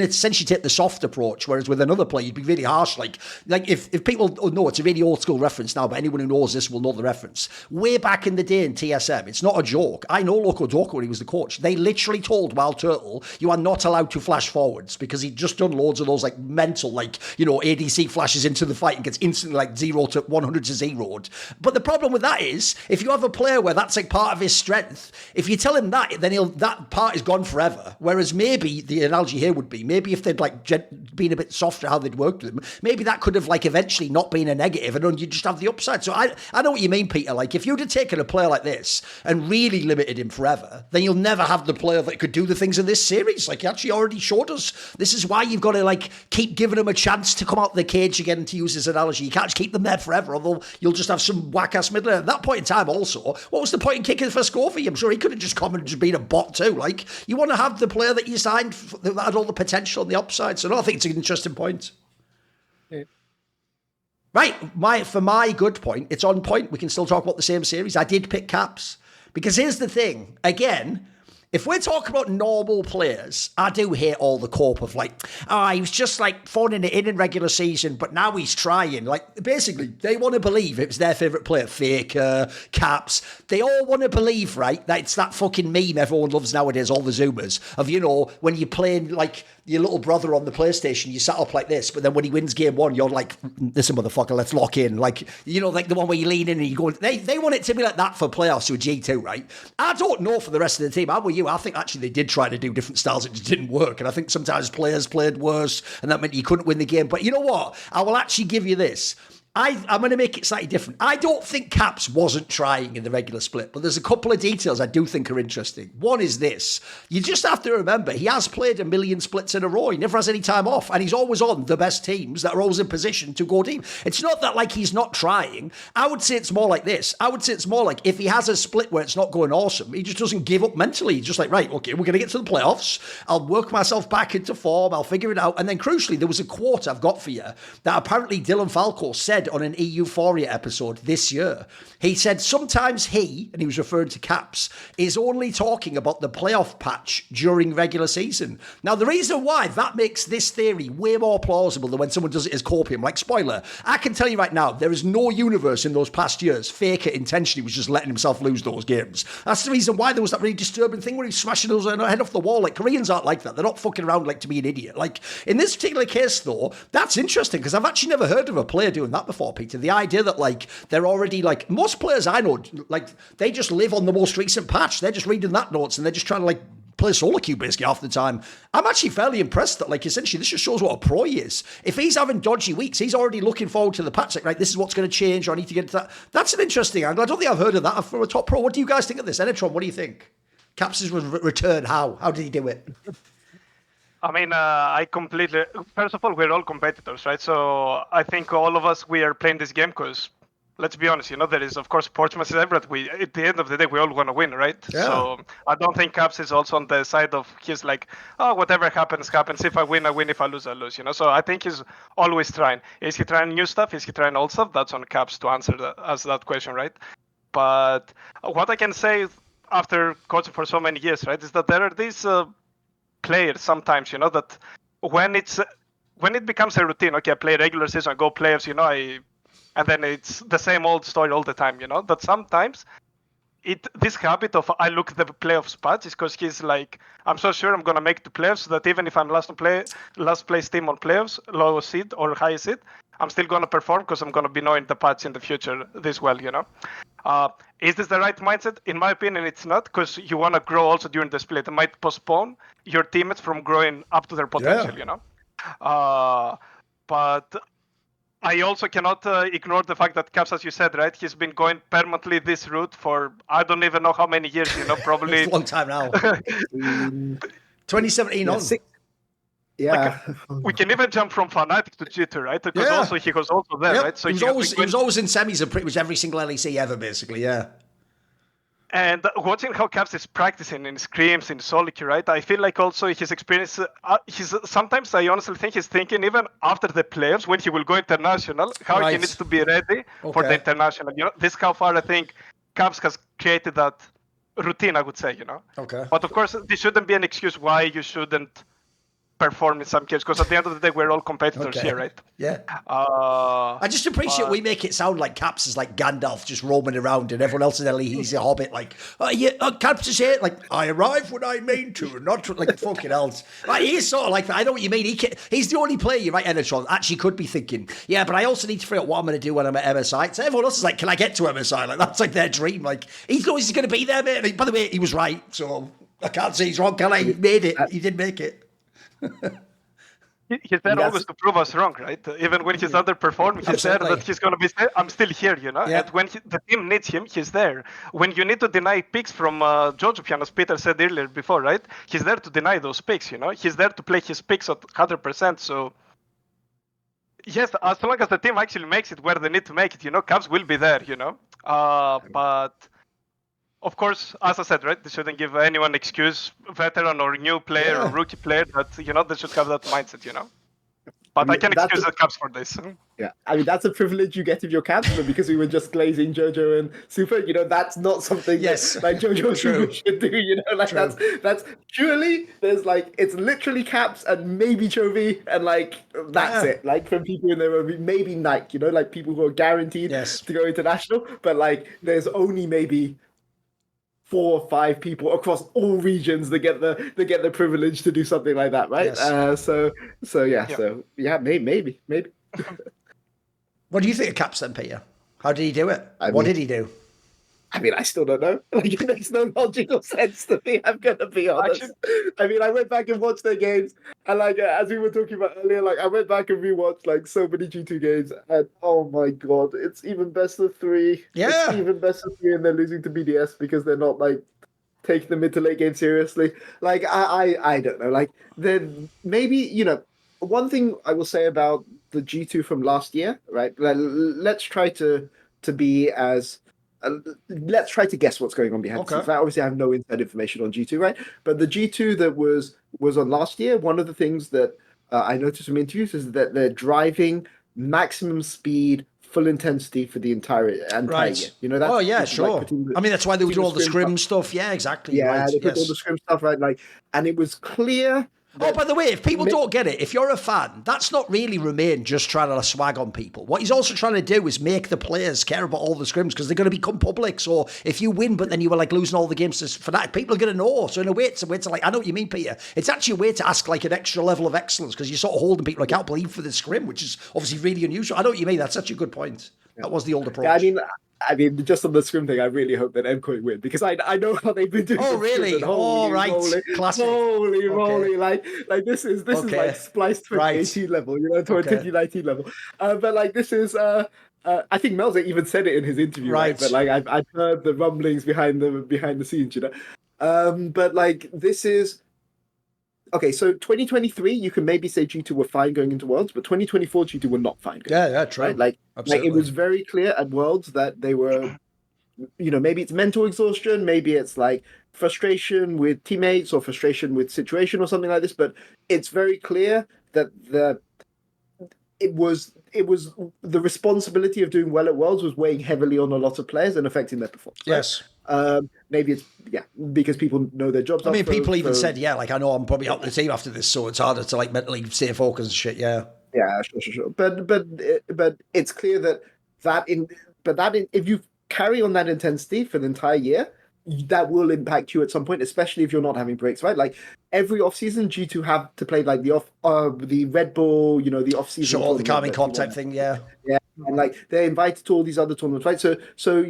essentially take the soft approach, whereas with another player you'd be really harsh. Like if people know, it's a really old school reference now, but anyone who knows this will know the reference. Way back in the day in TSM, it's not a joke. I know Loco Doko when he was the coach. They literally told Wild Turtle, "You are not allowed to flash forwards," because he'd just done loads of those like mental ADC flashes into the fight and gets instantly like 0 to 100 to 0'd. But the problem with that is, if you have a player where that's like part of his strength, if you tell him that, then that part is gone forever. Whereas maybe the analogy here would be, maybe if they'd like been a bit softer how they'd worked with him, maybe that could have like eventually not been a negative, and then you just have the upside. So I know what you mean, Peter. Like if you'd have taken a player like this and really limited him forever, then you'll never have the player that could do the things in this series. Like he actually already showed us. This is why you've got to like keep giving him a chance to come out of the cage again, to use this analogy. You can't just keep them there forever, although you'll just have some whack-ass middle. At that point in time also, what was the point in kicking for Scovey? I'm sure he could have just come and just been a bot too. Like, you want to have the player that you signed that had all the potential on the upside. So no, I think it's an interesting point. Yeah. Right, for my good point, it's on point. We can still talk about the same series. I did pick Caps. Because here's the thing. Again, If we're talking about normal players, I do hate all the corp of like, he was just like phoning it in regular season, but now he's trying. Like, basically, they want to believe it was their favourite player, Faker, Caps. They all want to believe, right, that it's that fucking meme everyone loves nowadays, all the Zoomers, of, you know, when you're playing like your little brother on the PlayStation, you sat up like this, but then when he wins game one, you're like, this motherfucker, let's lock in. Like, you know, like the one where you lean in and you go, they want it to be like that for playoffs with G2, right? I don't know for the rest of the team. How were you? I think actually they did try to do different styles. It just didn't work. And I think sometimes players played worse and that meant you couldn't win the game. But you know what? I will actually give you this. I'm going to make it slightly different. I don't think Caps wasn't trying in the regular split, but there's a couple of details I do think are interesting. One is this. You just have to remember, he has played a million splits in a row. He never has any time off, and he's always on the best teams that are always in position to go deep. It's not that like he's not trying. I would say it's more like this. I would say it's more like if he has a split where it's not going awesome, he just doesn't give up mentally. He's just like, right, okay, we're going to get to the playoffs. I'll work myself back into form. I'll figure it out. And then crucially, there was a quote I've got for you that apparently Dylan Falco said on an Euphoria episode this year. He said sometimes he, and he was referring to Caps, is only talking about the playoff patch during regular season. Now, the reason why that makes this theory way more plausible than when someone does it as Corpium, like spoiler, I can tell you right now, there is no universe in those past years. Faker intentionally was just letting himself lose those games. That's the reason why there was that really disturbing thing where he was smashing those head off the wall. Like, Koreans aren't like that. They're not fucking around like to be an idiot. Like, in this particular case, though, that's interesting because I've actually never heard of a player doing that before, Peter. The idea that, like, they're already, like, most players I know, like, they just live on the most recent patch. They're just reading that notes and they're just trying to, like, play solo queue basically half the time. I'm actually fairly impressed that, like, essentially this just shows what a pro he is. If he's having dodgy weeks, he's already looking forward to the patch, like, right, this is what's going to change, or I need to get to that. That's an interesting angle. I don't think I've heard of that from a top pro. What do you guys think of this? Enatron, what do you think? Caps' return, how? How did he do it? I mean, I completely... First of all, we're all competitors, right? So I think all of us, we are playing this game because, let's be honest, you know, there is, of course, sportsmanship everywhere. At the end of the day, we all want to win, right? Yeah. So I don't think Caps is also on the side of, he's like, oh, whatever happens, happens. If I win, I win. If I lose, I lose, you know? So I think he's always trying. Is he trying new stuff? Is he trying old stuff? That's on Caps to answer that question, right? But what I can say after coaching for so many years, right, is that there are these... players sometimes, you know, that when it becomes a routine, okay, I play regular season, I go playoffs, you know, and then it's the same old story all the time, you know, that sometimes this habit of I look at the playoffs patch is because he's like, I'm so sure I'm gonna make the playoffs so that even if I'm last place team on playoffs, low seed or high seed, I'm still gonna perform because I'm gonna be knowing the patch in the future this well, you know. Is this the right mindset? In my opinion, it's not, because you want to grow also during the split. It might postpone your teammates from growing up to their potential, you know. But I also cannot ignore the fact that Caps, as you said, right, he's been going permanently this route for I don't even know how many years, you know, probably... It's a long time now. 2017 on. Yeah. Like, we can even jump from Fnatic to G2, right? Because also he was also there, right? So he was always in semis of pretty much every single LEC ever, basically, yeah. And watching how Caps is practicing in scrims, in solo queue, right? I feel like also his experience, sometimes I honestly think he's thinking even after the playoffs, when he will go international, how he needs to be ready for the international. You know, this is how far I think Caps has created that routine, I would say, you know. Okay. But of course, this shouldn't be an excuse why you shouldn't perform in some cases, because at the end of the day, we're all competitors here, right? Yeah. I just appreciate we make it sound like Caps is like Gandalf just roaming around and everyone else in LE, he's a hobbit, like, Caps is here, like, I arrive when I mean to, not like fucking else. Like, he's sort of like that. I know what you mean. He's the only player, you're right, Enatron, actually could be thinking, yeah, but I also need to figure out what I'm going to do when I'm at MSI. So everyone else is like, can I get to MSI? Like, that's like their dream. Like, he knows he's going to be there, mate. By the way, he was right, so I can't say he's wrong, can I? He made it. He did make it. He's there always to prove us wrong, right? Even when he's underperforming, he's there that he's going to be, I'm still here, you know? Yeah. And when the team needs him, he's there. When you need to deny picks from Jojo, as Peter said earlier before, right? He's there to deny those picks, you know? He's there to play his picks at 100%. So, yes, as long as the team actually makes it where they need to make it, you know, Caps will be there, you know? But... Of course, as I said, right, they shouldn't give anyone excuse, veteran or new player or rookie player, that, you know, they should have that mindset, you know. But I can excuse the Caps for this. Yeah, I mean that's a privilege you get if you're Caps, but because we were just glazing Jojo and Supa, that's not something Yes. that, like Jojo Supa should do. Like that's purely there's like it's literally Caps and maybe Chovy and like that's it. Like from people in there, maybe Nike, like people who are guaranteed to go international, but like there's only maybe 4 or 5 people across all regions that get the privilege to do something like that, right? Yes. So maybe. What do you think of Caps then, Peter? How did he do it? What did he do? I mean, I still don't know. Like, it makes no logical sense to me. I'm gonna be honest. I mean, I went back and watched their games, and like as we were talking about earlier, like I went back and rewatched like so many G2 games, and oh my god, it's even best of 3. Yeah, it's even best of 3, and they're losing to BDS because they're not like taking the mid to late game seriously. Like I don't know. Like then maybe one thing I will say about the G2 from last year, right? Let's try to be as let's try to guess what's going on behind the scenes. Obviously, I have no inside information on G2, right? But the G2 that was on last year, one of the things that I noticed from interviews is that they're driving maximum speed, full intensity for the entire year. That's, oh yeah, sure. I mean, that's why they would do all the scrim stuff. Yeah, exactly. Yeah, they put all the scrim stuff, right? Like, and it was clear. Oh, by the way, if people don't get it, if you're a fan, that's not really Romain just trying to swag on people. What he's also trying to do is make the players care about all the scrims because they're going to become public. So if you win, but then you were like losing all the games to Fnatic, people are going to know. So in a way, it's a way to like, I know what you mean, Peter. It's actually a way to ask like an extra level of excellence because you're sort of holding people like, I can't believe for the scrim, which is obviously really unusual. I know what you mean. That's such a good point. That was the old approach. Yeah, I mean, just on the scrim thing, I really hope that MCoy win because I know how they've been doing. Oh, really? Oh, right. Moly. Classic. Holy moly! Like this is like Splice 2018 level, 2019 level. But like this is, I think Melzer even said it in his interview, right? But like I've heard the rumblings behind the scenes, But like this is. Okay, so 2023, you can maybe say G2 were fine going into Worlds, but 2024 G2 were not fine. Yeah, true. Right? Like it was very clear at Worlds that they were, maybe it's mental exhaustion, maybe it's like frustration with teammates or frustration with situation or something like this, but it's very clear that it was the responsibility of doing well at Worlds was weighing heavily on a lot of players and affecting their performance. Yes. Right? Maybe it's because people know their jobs. I mean, people even said, like I know I'm probably out the team after this, so it's harder to like mentally stay focused and shit. Yeah. Yeah, sure. But it's clear that if you carry on that intensity for the entire year, that will impact you at some point, especially if you're not having breaks, right? Like every off season, G2 have to play like the Red Bull, the off season, sure, the Carmine Corp type thing, yeah, and like they're invited to all these other tournaments, right? So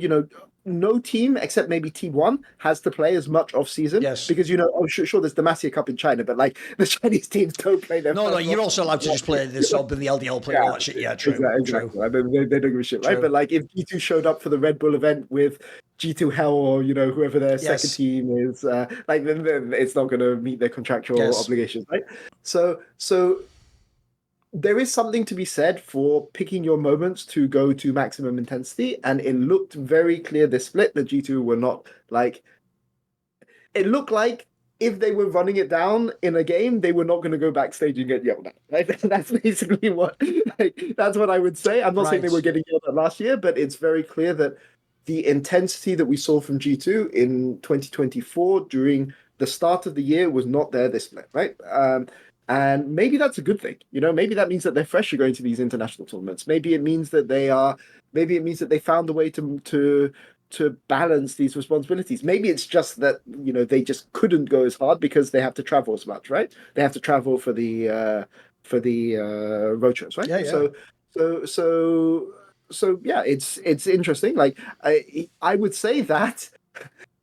no team except maybe T1 has to play as much off season, because sure, there's the Demacia Cup in China, but like the Chinese teams don't play them. No, you're also allowed to just play the sub and the LDL play all that shit. Yeah, true. Exactly. I mean, they don't give a shit, right? But like if G2 showed up for the Red Bull event with G2 Hell or whoever their second team is, like then it's not going to meet their contractual obligations, right? So there is something to be said for picking your moments to go to maximum intensity, and it looked very clear this split that G2 were not like. It looked like if they were running it down in a game, they were not going to go backstage and get yelled at. Right? That's basically that's what I would say. I'm not saying they were getting yelled at last year, but it's very clear that the intensity that we saw from G2 in 2024 during the start of the year was not there this split, right? And maybe that's a good thing. Maybe that means that they're fresher going to these international tournaments. Maybe it means that they found a way to balance these responsibilities. Maybe it's just that, they just couldn't go as hard because they have to travel as much, right? They have to travel for the road shows, right? Yeah. So yeah, it's interesting. Like I would say that,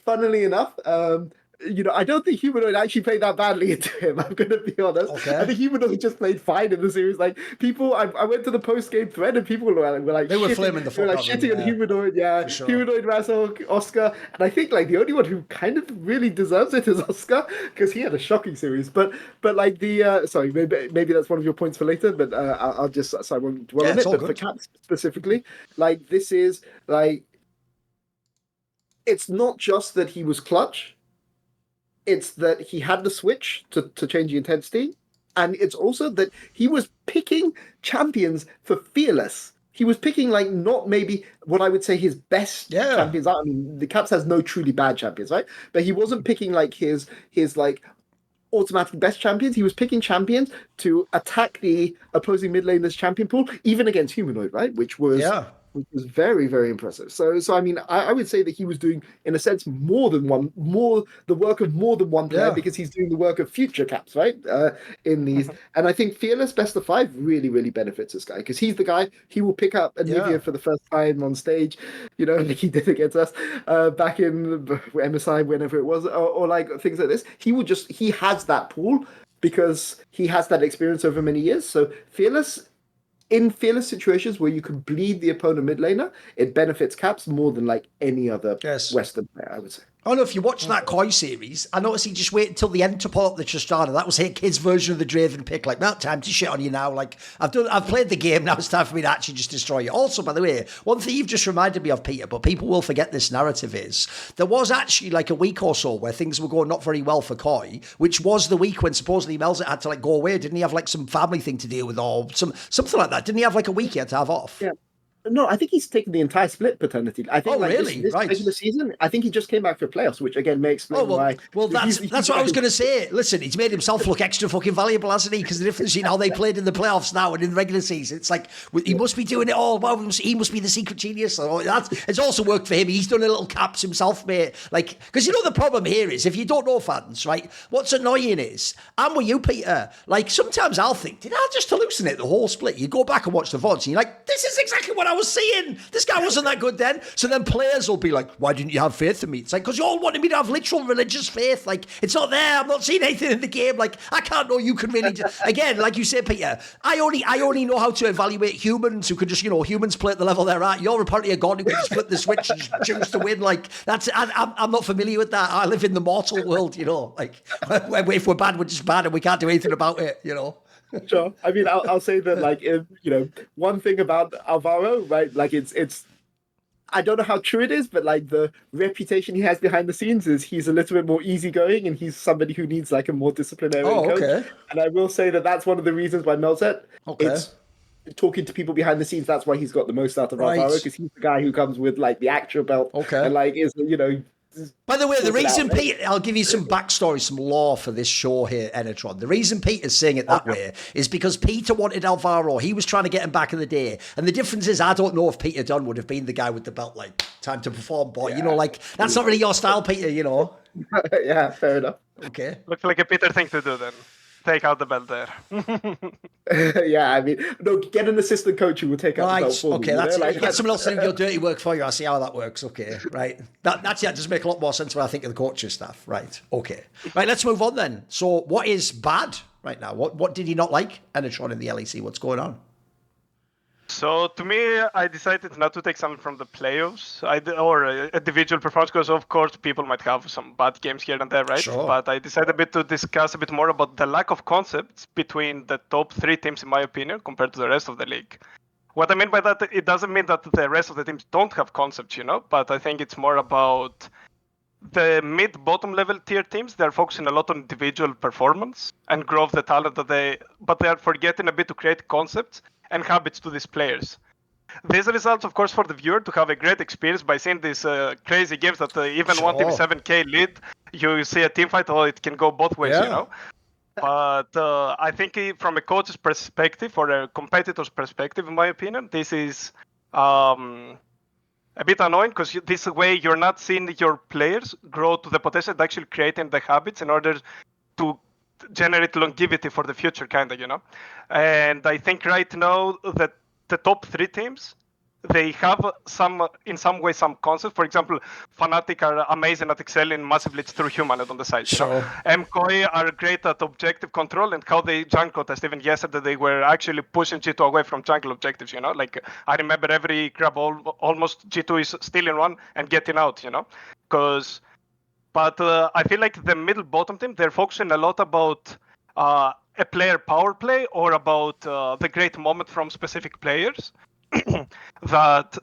funnily enough, I don't think Humanoid actually played that badly into him. I'm going to be honest. Okay. I think Humanoid just played fine in the series. Like people, I went to the post-game thread and people were like, they were flaming the fuck out of him. Shitting on Humanoid, sure. Humanoid, Razor, Oscar, and I think like the only one who kind of really deserves it is Oscar because he had a shocking series. But like the sorry, maybe that's one of your points for later. But I'll just so I won't dwell on it. But for Caps specifically, like this is like it's not just that he was clutch. It's that he had the switch to change the intensity, and it's also that he was picking champions for Fearless. He was picking like not maybe what I would say his best champions are. I mean, the Caps has no truly bad champions, right? But he wasn't picking like his like automatic best champions. He was picking champions to attack the opposing mid laner's champion pool, even against Humanoid, right? Which was very, very impressive. So I mean, I would say that he was doing, in a sense, the work of more than one player, because he's doing the work of future Caps, right? In these, and I think Fearless Best of 5 really, really benefits this guy, because he's the guy. He will pick up Anivia for the first time on stage, like he did against us back in MSI, whenever it was, or like things like this. He has that pool because he has that experience over many years. So in Fearless situations where you can bleed the opponent mid laner, it benefits Caps more than like any other Western player, I would say. I don't know if you watched that Koi series. I noticed he just waited until the end to pull up the Tristana. That was kid's version of the Draven pick. Like, well, time to shit on you now. Like, I've played the game. Now it's time for me to actually just destroy you. Also, by the way, one thing you've just reminded me of, Peter, but people will forget this narrative is there was actually like a week or so where things were going not very well for Koi, which was the week when supposedly Melzit had to like go away. Didn't he have like some family thing to deal with or something like that? Didn't he have like a week he had to have off? Yeah. No, I think he's taken the entire split paternity. I think this regular season, I think he just came back for playoffs, which again may explain why. Well, that's what I was going to say. Listen, he's made himself look extra fucking valuable, hasn't he? Because the difference between how they played in the playoffs now and in the regular season, it's like he must be doing it all. Well, he must be the secret genius. It's also worked for him. He's done a little Caps himself, mate. Like, because the problem here is, if you don't know fans, right? What's annoying is, I'm with you, Peter. Like, sometimes I'll think, did I just hallucinate the whole split? You go back and watch the VODs, and you're like, this is exactly what I was seeing. This guy wasn't that good then. So then players will be like, why didn't you have faith in me? It's like, because you all wanted me to have literal religious faith. Like, it's not there. I'm not seeing anything in the game. Like, I can't know you can really again, like you said, Peter, I only know how to evaluate humans who can just, humans play at the level they're at. You're apparently a god who can just flip the switch and just choose to win. Like, I'm not familiar with that. I live in the mortal world, like, if we're bad, we're just bad and we can't do anything about it, Sure. I mean, I'll say that, like, one thing about Alvaro, right? Like, it's I don't know how true it is, but like the reputation he has behind the scenes is he's a little bit more easygoing, and he's somebody who needs like a more disciplinarian coach. Okay. And I will say that that's one of the reasons why Melzet, it's talking to people behind the scenes. That's why he's got the most out of Alvaro, because he's the guy who comes with like the actual belt, and like is By the way, the reason Pete, I'll give you some backstory, some lore for this show here, Enatron. The reason Peter's saying it that way is because Peter wanted Alvaro. He was trying to get him back in the day. And the difference is, I don't know if Peter Dun would have been the guy with the belt, like, time to perform, boy. Like, that's not really your style, Peter, Yeah, fair enough. Okay. Looks like a Peter thing to do then. Take out the belt there. Yeah, I mean, no, get an assistant coach who will take out the belt for me. That's it. Get someone else to do your dirty work for you. I see how that works. Okay, right. That does make a lot more sense when I think of the coaching staff. Right. Okay. Right. Let's move on then. So, what is bad right now? What did he not like, Enatron, in the LEC? What's going on? So to me, I decided not to take something from the playoffs or individual performance, because of course people might have some bad games here and there, right? Sure. But I decided a bit to discuss a bit more about the lack of concepts between the top 3 teams, in my opinion, compared to the rest of the league. What I mean by that, it doesn't mean that the rest of the teams don't have concepts, but I think it's more about the mid-bottom level tier teams. They're focusing a lot on individual performance and grow of the talent but they are forgetting a bit to create concepts and habits to these players. This results, of course, for the viewer to have a great experience by seeing these crazy games that even one team 7k lead, you see a team fight, it can go both ways, But I think from a coach's perspective or a competitor's perspective, in my opinion, this is a bit annoying, because this way you're not seeing your players grow to the potential of actually creating the habits in order to generate longevity for the future, And I think right now that the top 3 teams, they have in some way some concept. For example, Fnatic are amazing at excelling massively through humanoid on the side. Sure. MKOI are great at objective control and how they jungle test. Even yesterday they were actually pushing G2 away from jungle objectives. Like I remember every grab almost G2 is stealing one and getting out. But I feel like the middle bottom team, they're focusing a lot about a player power play or about the great moment from specific players that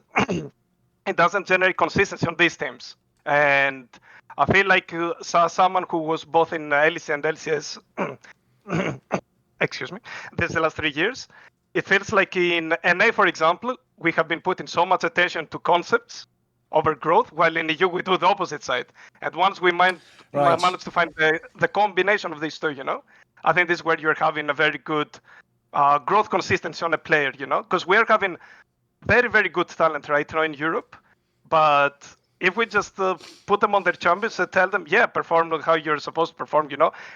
it doesn't generate consistency on these teams. And I feel like someone who was both in LEC and LCS the last 3 years. It feels like in NA, for example, we have been putting so much attention to concepts over growth, while in EU we do the opposite side. And once we manage to find the combination of these two, I think this is where you're having a very good growth consistency on a player, because we're having very, very good talent right now in Europe. But if we just put them on their champions and tell them, perform how you're supposed to perform,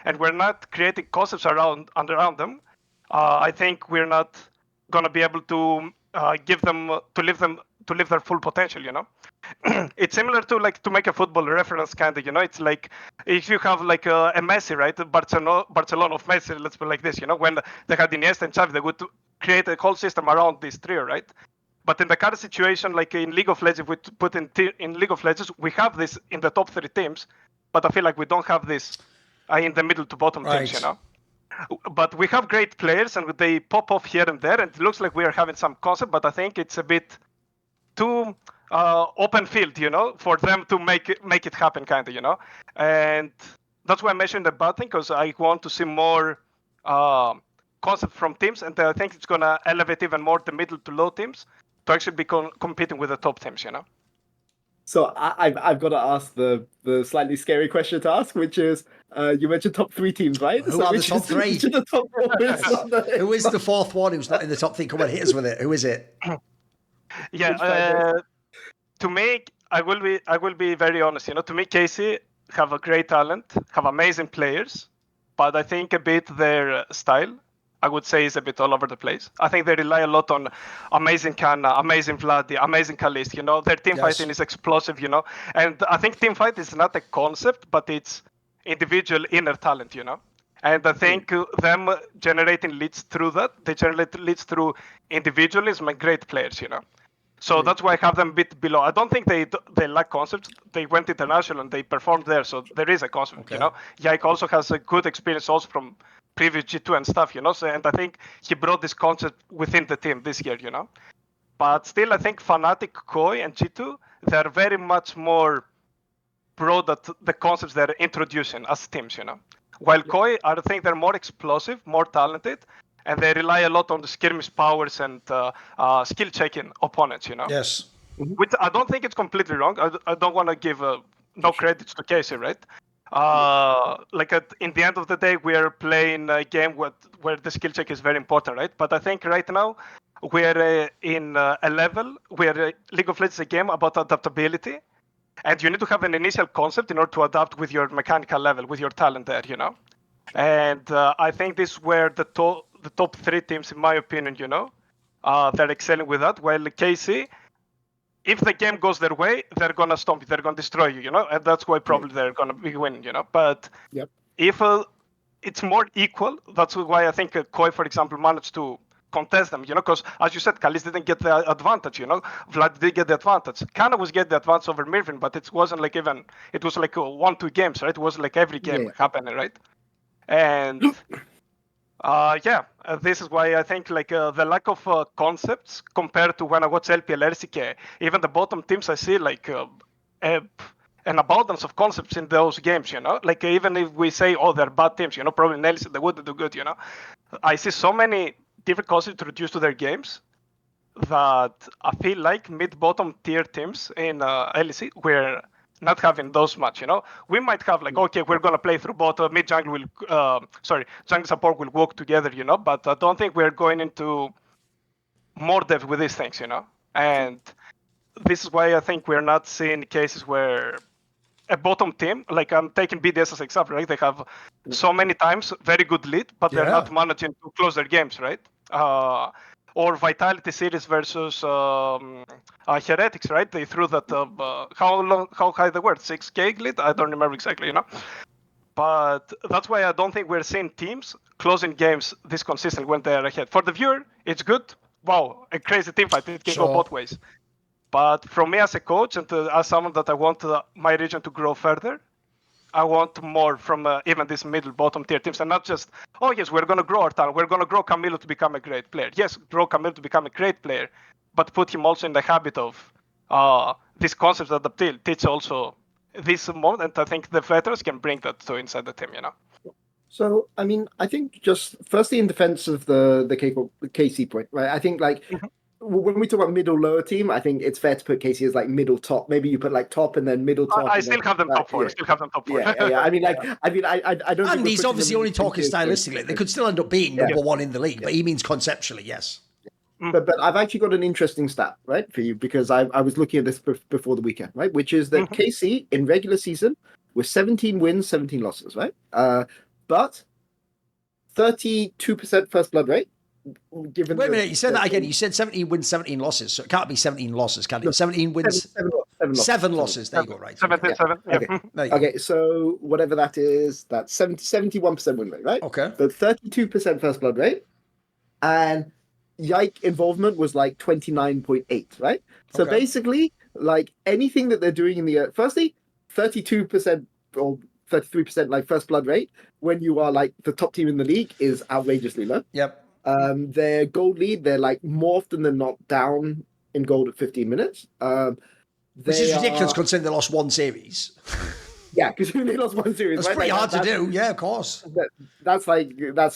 and we're not creating concepts around them, I think we're not gonna be able to give them to live their full potential. It's similar to make a football reference, kind of. It's like if you have like a Messi, right? Barcelona of Messi. Let's put it like this. When they had Iniesta and Xavi, they would create a whole system around this trio, right? But in the current situation, like in League of Legends, if we put in League of Legends, we have this in the top 3 teams, but I feel like we don't have this in the middle to bottom teams, But we have great players, and they pop off here and there, and it looks like we are having some concept, but I think it's a bit too open field, for them to make it happen, kind of, And that's why I mentioned the bad thing, because I want to see more concept from teams, and I think it's going to elevate even more the middle to low teams to actually be competing with the top teams, So I've got to ask the slightly scary question to ask, which is, you mentioned top 3 teams, right? Who are the top 3? Which are the top 4? Who is the 4th one who's not in the top 3? Come on, hit us with it. Who is it? To me, I will be very honest. To me, KC have a great talent, have amazing players, but I think a bit their style, I would say, is a bit all over the place. I think they rely a lot on amazing Kana, amazing Vladi, amazing Kalist. Their team fighting is explosive. And I think team fight is not a concept, but it's individual inner talent. And I think them generating leads through that, they generate leads through individualism and great players. So that's why I have them a bit below. I don't think they lack concepts. They went international and they performed there, so there is a concept. Yike also has a good experience also from previous G2 and stuff, So, and I think he brought this concept within the team this year, But still, I think Fnatic, Koi, and G2, they're very much more broad at the concepts they're introducing as teams, While Koi, I think they're more explosive, more talented, and they rely a lot on the skirmish powers and skill checking opponents, Yes. Which I don't think it's completely wrong. I don't want to give no credits to Casey, right? In the end of the day, we are playing a game where the skill check is very important, right? But I think right now we're in a level where League of Legends is a game about adaptability, and you need to have an initial concept in order to adapt with your mechanical level, with your talent there, And I think this is where the top 3 teams, in my opinion, they're excelling with that. While KC, if the game goes their way, they're gonna stomp you, they're gonna destroy you, and that's why probably they're gonna be winning, But if it's more equal, that's why I think Koi, for example, managed to contest them, because as you said, Kalist didn't get the advantage, Vlad did get the advantage. Kana was getting the advantage over Mirvin, but it wasn't like even, it was like 1-2 games, right? It was like every game happening, right? And this is why I think like the lack of concepts compared to when I watch LPL, LCK, even the bottom teams, I see like an abundance of concepts in those games, Like even if we say, they're bad teams, probably in LCK they wouldn't do good, I see so many different concepts introduced to their games that I feel like mid-bottom tier teams in LEC we're not having those much, We might have like, okay, we're gonna play through bot, mid jungle will, jungle support will work together, But I don't think we're going into more depth with these things, And this is why I think we're not seeing cases where a bottom team, like I'm taking BDS as example, right? They have so many times very good lead, but they're not managing to close their games, right? Or Vitality series versus Heretics, right? They threw that how high they were, 6K lead? I don't remember exactly, But that's why I don't think we're seeing teams closing games this consistent when they're ahead. For the viewer, it's good. Wow, a crazy team fight. It can go both ways. But from me as a coach and as someone that I want my region to grow further, I want more from even these middle bottom tier teams, and not just, yes, we're going to grow our talent. We're going to grow Camilo to become a great player. Yes, grow Camilo to become a great player, but put him also in the habit of these concepts that the teach also this moment. And I think the veterans can bring that to inside the team, So, I mean, I think just firstly in defense of the KC point, right? I think like when we talk about middle lower team, I think it's fair to put KC as like middle top. Maybe you put like top and then middle top. I and still then, have them top four. yeah. Still have them top four. Yeah. I mean, like, I don't. And think we're he's putting obviously them only in talking tiers, stylistically. They could still end up being number one in the league, but he means conceptually, yes. But I've actually got an interesting stat, right, for you, because I was looking at this before the weekend, right, which is that KC in regular season was 17 wins, 17 losses, right? But 32% first blood rate. Wait a minute, you said that again. You said 17 wins, 17 losses. So it can't be 17 losses, can it? No, 17 wins, seven losses. There you go, right. 7. Okay, so whatever that is, that's 71% win rate, right? Okay. But 32% first blood rate. And Yike involvement was like 29.8, right? So basically, like anything that they're doing in the firstly, 32% or 33% like first blood rate when you are like the top team in the league is outrageously low. Yep. Their gold lead, they're like more often than not down in gold at 15 minutes. Which is ridiculous considering they lost one series. Yeah, because they lost one series. That's right? pretty hard to do. Yeah, of course. That's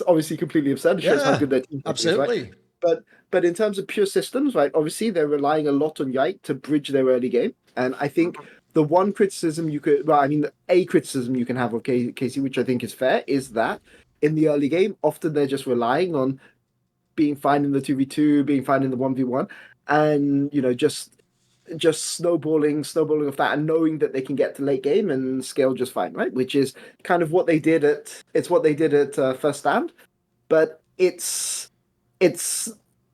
obviously completely absurd. It shows how good their team absolutely. is, right? But in terms of pure systems, right? Obviously, they're relying a lot on Yike to bridge their early game, and I think the one criticism a criticism you can have of KC, which I think is fair, is that in the early game, often they're just relying on being fine in the 2v2, being fine in the 1v1, and just snowballing off that and knowing that they can get to late game and scale just fine, right? Which is kind of what they did at First Stand, but it's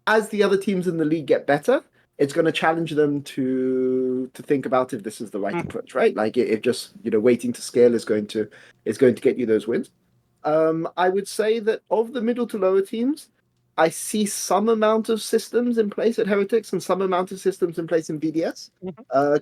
as the other teams in the league get better, it's going to challenge them to think about if this is the right approach, right? Like it just waiting to scale is going to get you those wins. I would say that of the middle to lower teams, I see some amount of systems in place at Heretics and some amount of systems in place in BDS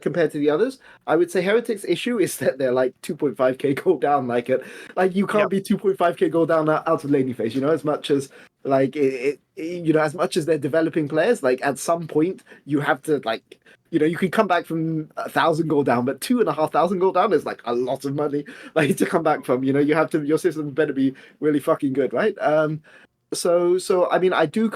compared to the others. I would say Heretics' issue is that they're like 2.5k gold down. Like you can't be 2.5k gold down out of laning phase. As much as like as much as they're developing players, like at some point you have to like. You can come back from 1,000 gold down, but 2,500 gold down is like a lot of money, like to come back from. Your systems better be really fucking good, right? So I mean, I do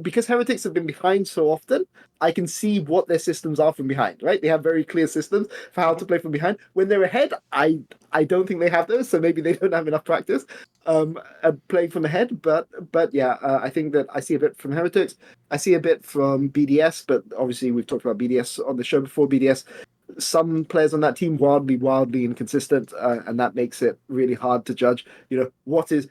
because Heretics have been behind so often. I can see what their systems are from behind, right? They have very clear systems for how to play from behind. When they're ahead, I don't think they have those, so maybe they don't have enough practice playing from ahead. But yeah, I think that I see a bit from Heretics. I see a bit from BDS, but obviously we've talked about BDS on the show before. BDS, some players on that team wildly inconsistent, and that makes it really hard to judge. What is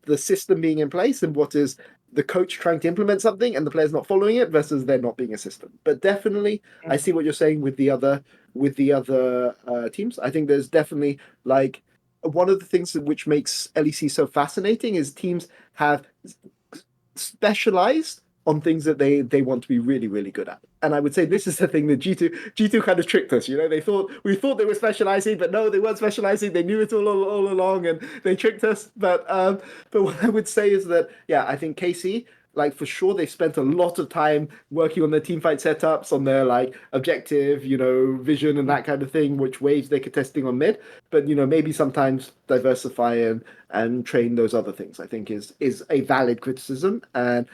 the system being in place, and what is the coach trying to implement something, and the players not following it versus there not being a system. But definitely, I see what you're saying with the other teams. I think there's definitely like one of the things which makes LEC so fascinating is teams have specialized on things that they want to be really, really good at. And I would say this is the thing that G2 kind of tricked us. We thought they were specializing, but no, they weren't specializing. They knew it all along, and they tricked us. But what I would say is that, yeah, I think KC, like for sure, they've spent a lot of time working on their teamfight setups, on their like objective, vision and that kind of thing, which waves they're contesting on mid. But maybe sometimes diversify and train those other things, I think is a valid criticism. And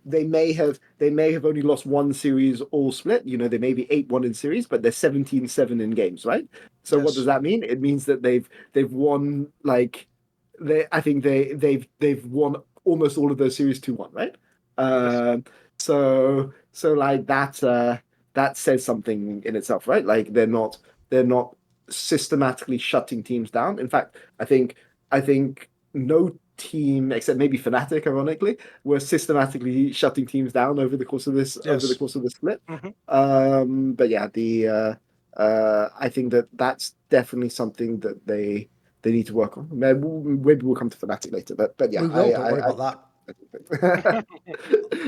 they may have only lost one series all split. They may be 8-1 in series, but they're 17-7 in games, right? So What does that mean? It means that they've won like they've won almost all of those series 2-1, right? So like that says something in itself, right? Like they're not systematically shutting teams down. In fact, I think no team except maybe Fnatic, ironically, were systematically shutting teams down over the course of this split. But yeah, I think that's definitely something that they need to work on. Maybe we'll come to Fnatic later, but yeah, we will. Don't worry about that.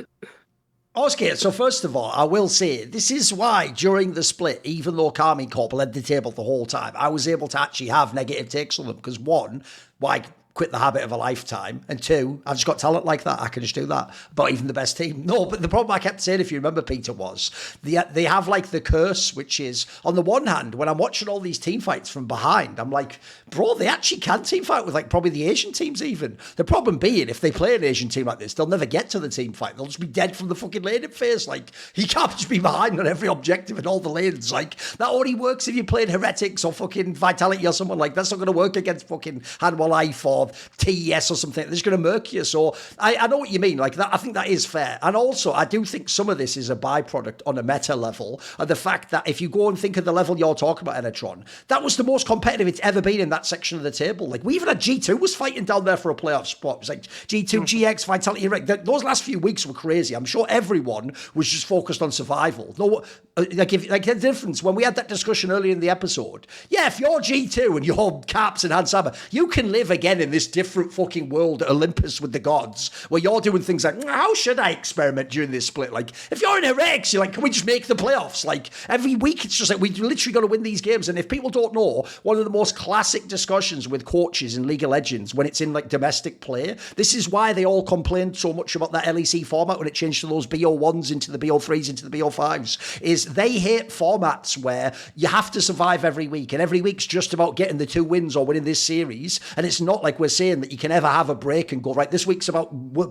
Oscar, so first of all, I will say this is why during the split, even though Carmine Corp led the table the whole time, I was able to actually have negative takes on them because one, why quit the habit of a lifetime. And 2, I've just got talent like that. I can just do that. But even the best team. No, but the problem I kept saying, if you remember, Peter, was they have like the curse, which is, on the one hand, when I'm watching all these team fights from behind, I'm like, bro, they actually can team fight with like probably the Asian teams even. The problem being, if they play an Asian team like this, they'll never get to the team fight. They'll just be dead from the fucking laning phase. Like, he can't just be behind on every objective in all the lanes. Like, that only works if you played Heretics or fucking Vitality or someone. Like, that's not going to work against fucking Hanwha Life or TES or something. They're just going to murk you. So I know what you mean. Like, that, I think that is fair. And also, I do think some of this is a byproduct on a meta level of the fact that if you go and think of the level you're talking about, Enatron, that was the most competitive it's ever been in that section of the table. Like, we even had G2 was fighting down there for a playoff spot. It was like G2, GX, Vitality. Those last few weeks were crazy. I'm sure everyone was just focused on survival. No, like the difference when we had that discussion earlier in the episode. Yeah, if you're G2 and you're Caps and Hansama, you can live again in this different fucking world, Olympus with the gods, where you're doing things like, how should I experiment during this split? Like, if you're in Heretics, you're like, can we just make the playoffs? Like, every week it's just like, we literally got to win these games. And if people don't know, one of the most classic discussions with coaches in League of Legends when it's in like domestic play, this is why they all complained so much about that LEC format when it changed to those BO1s into the BO3s into the BO5s, is they hate formats where you have to survive every week, and every week's just about getting the 2 wins or winning this series. And it's not like we're saying that you can ever have a break and go, right, this week's about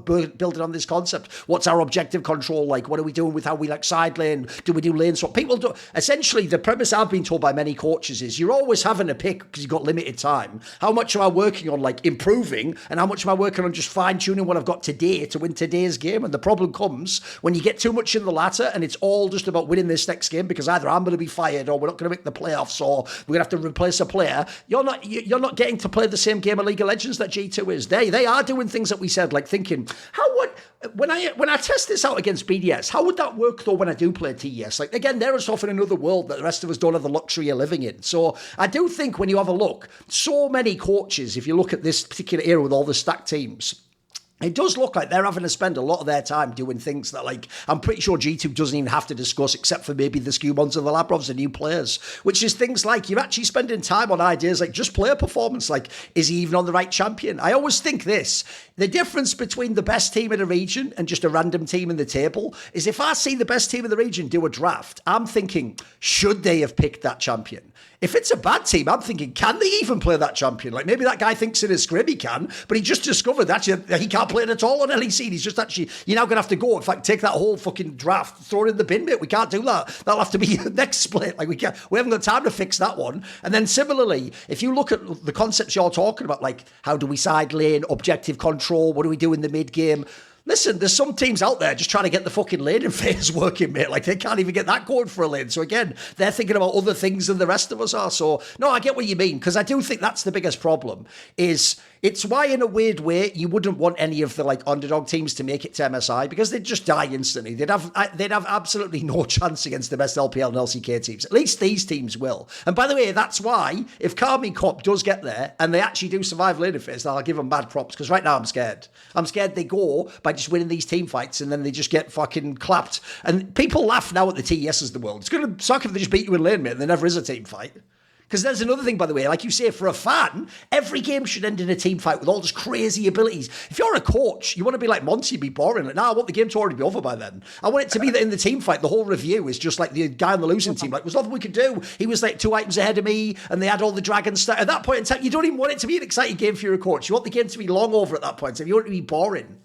building on this concept. What's our objective control like? What are we doing with how we like side lane? Do we do lane swap? People do. Essentially, the premise I've been told by many coaches is you're always having to pick, because you've got limited time, how much am I working on like improving and how much am I working on just fine tuning what I've got today to win today's game. And the problem comes when you get too much in the latter and it's all just about winning this next game, because either I'm going to be fired or we're not going to make the playoffs or we're going to have to replace a player. You're not getting to play the same game of League of Legends that G2 is. They are doing things that we said, like thinking, when I test this out against BDS, how would that work though when I do play TES? Like, again, they're just off in another world that the rest of us don't have the luxury of living in. So I do think when you have a look, so many coaches, if you look at this particular era with all the stacked teams, it does look like they're having to spend a lot of their time doing things that, like, I'm pretty sure G2 doesn't even have to discuss, except for maybe the Skewmons and the Labrovs, the new players, which is things like you're actually spending time on ideas like just player performance, like, is he even on the right champion? I always think this, the difference between the best team in a region and just a random team in the table is if I see the best team in the region do a draft, I'm thinking, should they have picked that champion? If it's a bad team, I'm thinking, can they even play that champion? Like, maybe that guy thinks in his scrim he can, but he just discovered that he can't play it at all on LEC. He's just actually, you're now going to have to go, in fact, take that whole fucking draft, throw it in the bin, mate. We can't do that. That'll have to be next split. Like, we haven't got time to fix that one. And then similarly, if you look at the concepts you're talking about, like, how do we side lane, objective control, what do we do in the mid game? Listen, there's some teams out there just trying to get the fucking laning phase working, mate. Like, they can't even get that going for a lane. So again, they're thinking about other things than the rest of us are. So, no, I get what you mean, because I do think that's the biggest problem, is it's why, in a weird way, you wouldn't want any of the, like, underdog teams to make it to MSI, because they'd just die instantly. They'd have absolutely no chance against the best LPL and LCK teams. At least these teams will. And by the way, that's why, if Karmine Corp does get there, and they actually do survive laning phase, I'll give them mad props, because right now I'm scared. I'm scared they go by just winning these team fights and then they just get fucking clapped. And people laugh now at the TESs of the world. It's going to suck if they just beat you in lane, mate, and there never is a team fight. Because there's another thing, by the way, like you say, for a fan, every game should end in a team fight with all this crazy abilities. If you're a coach, you want to be like Monty and be boring. Like, I want the game to already be over by then. I want it to be that in the team fight, the whole review is just like the guy on the losing team. Like, there's nothing we could do. He was like 2 items ahead of me, and they had all the dragons. At that point in time, you don't even want it to be an exciting game for your coach. You want the game to be long over at that point. So you want it to be boring.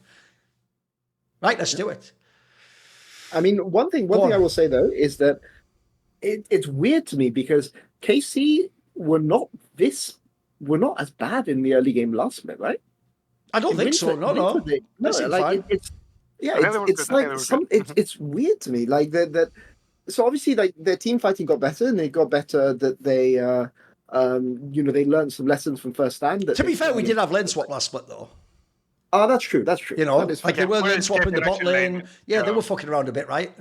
Right, let's do it. I mean, one thing I will say, though, is that it's weird to me because KC were not as bad in the early game last minute, right? I don't think so. No. Like it's weird to me. Like that. So obviously, like their team fighting got better, and they got better. That they, they learned some lessons from first stand. To be fair, we did have lane swap last split though. Oh, that's true. You know, like they were lane swapping the bot lane. Yeah, they were fucking around a bit, right?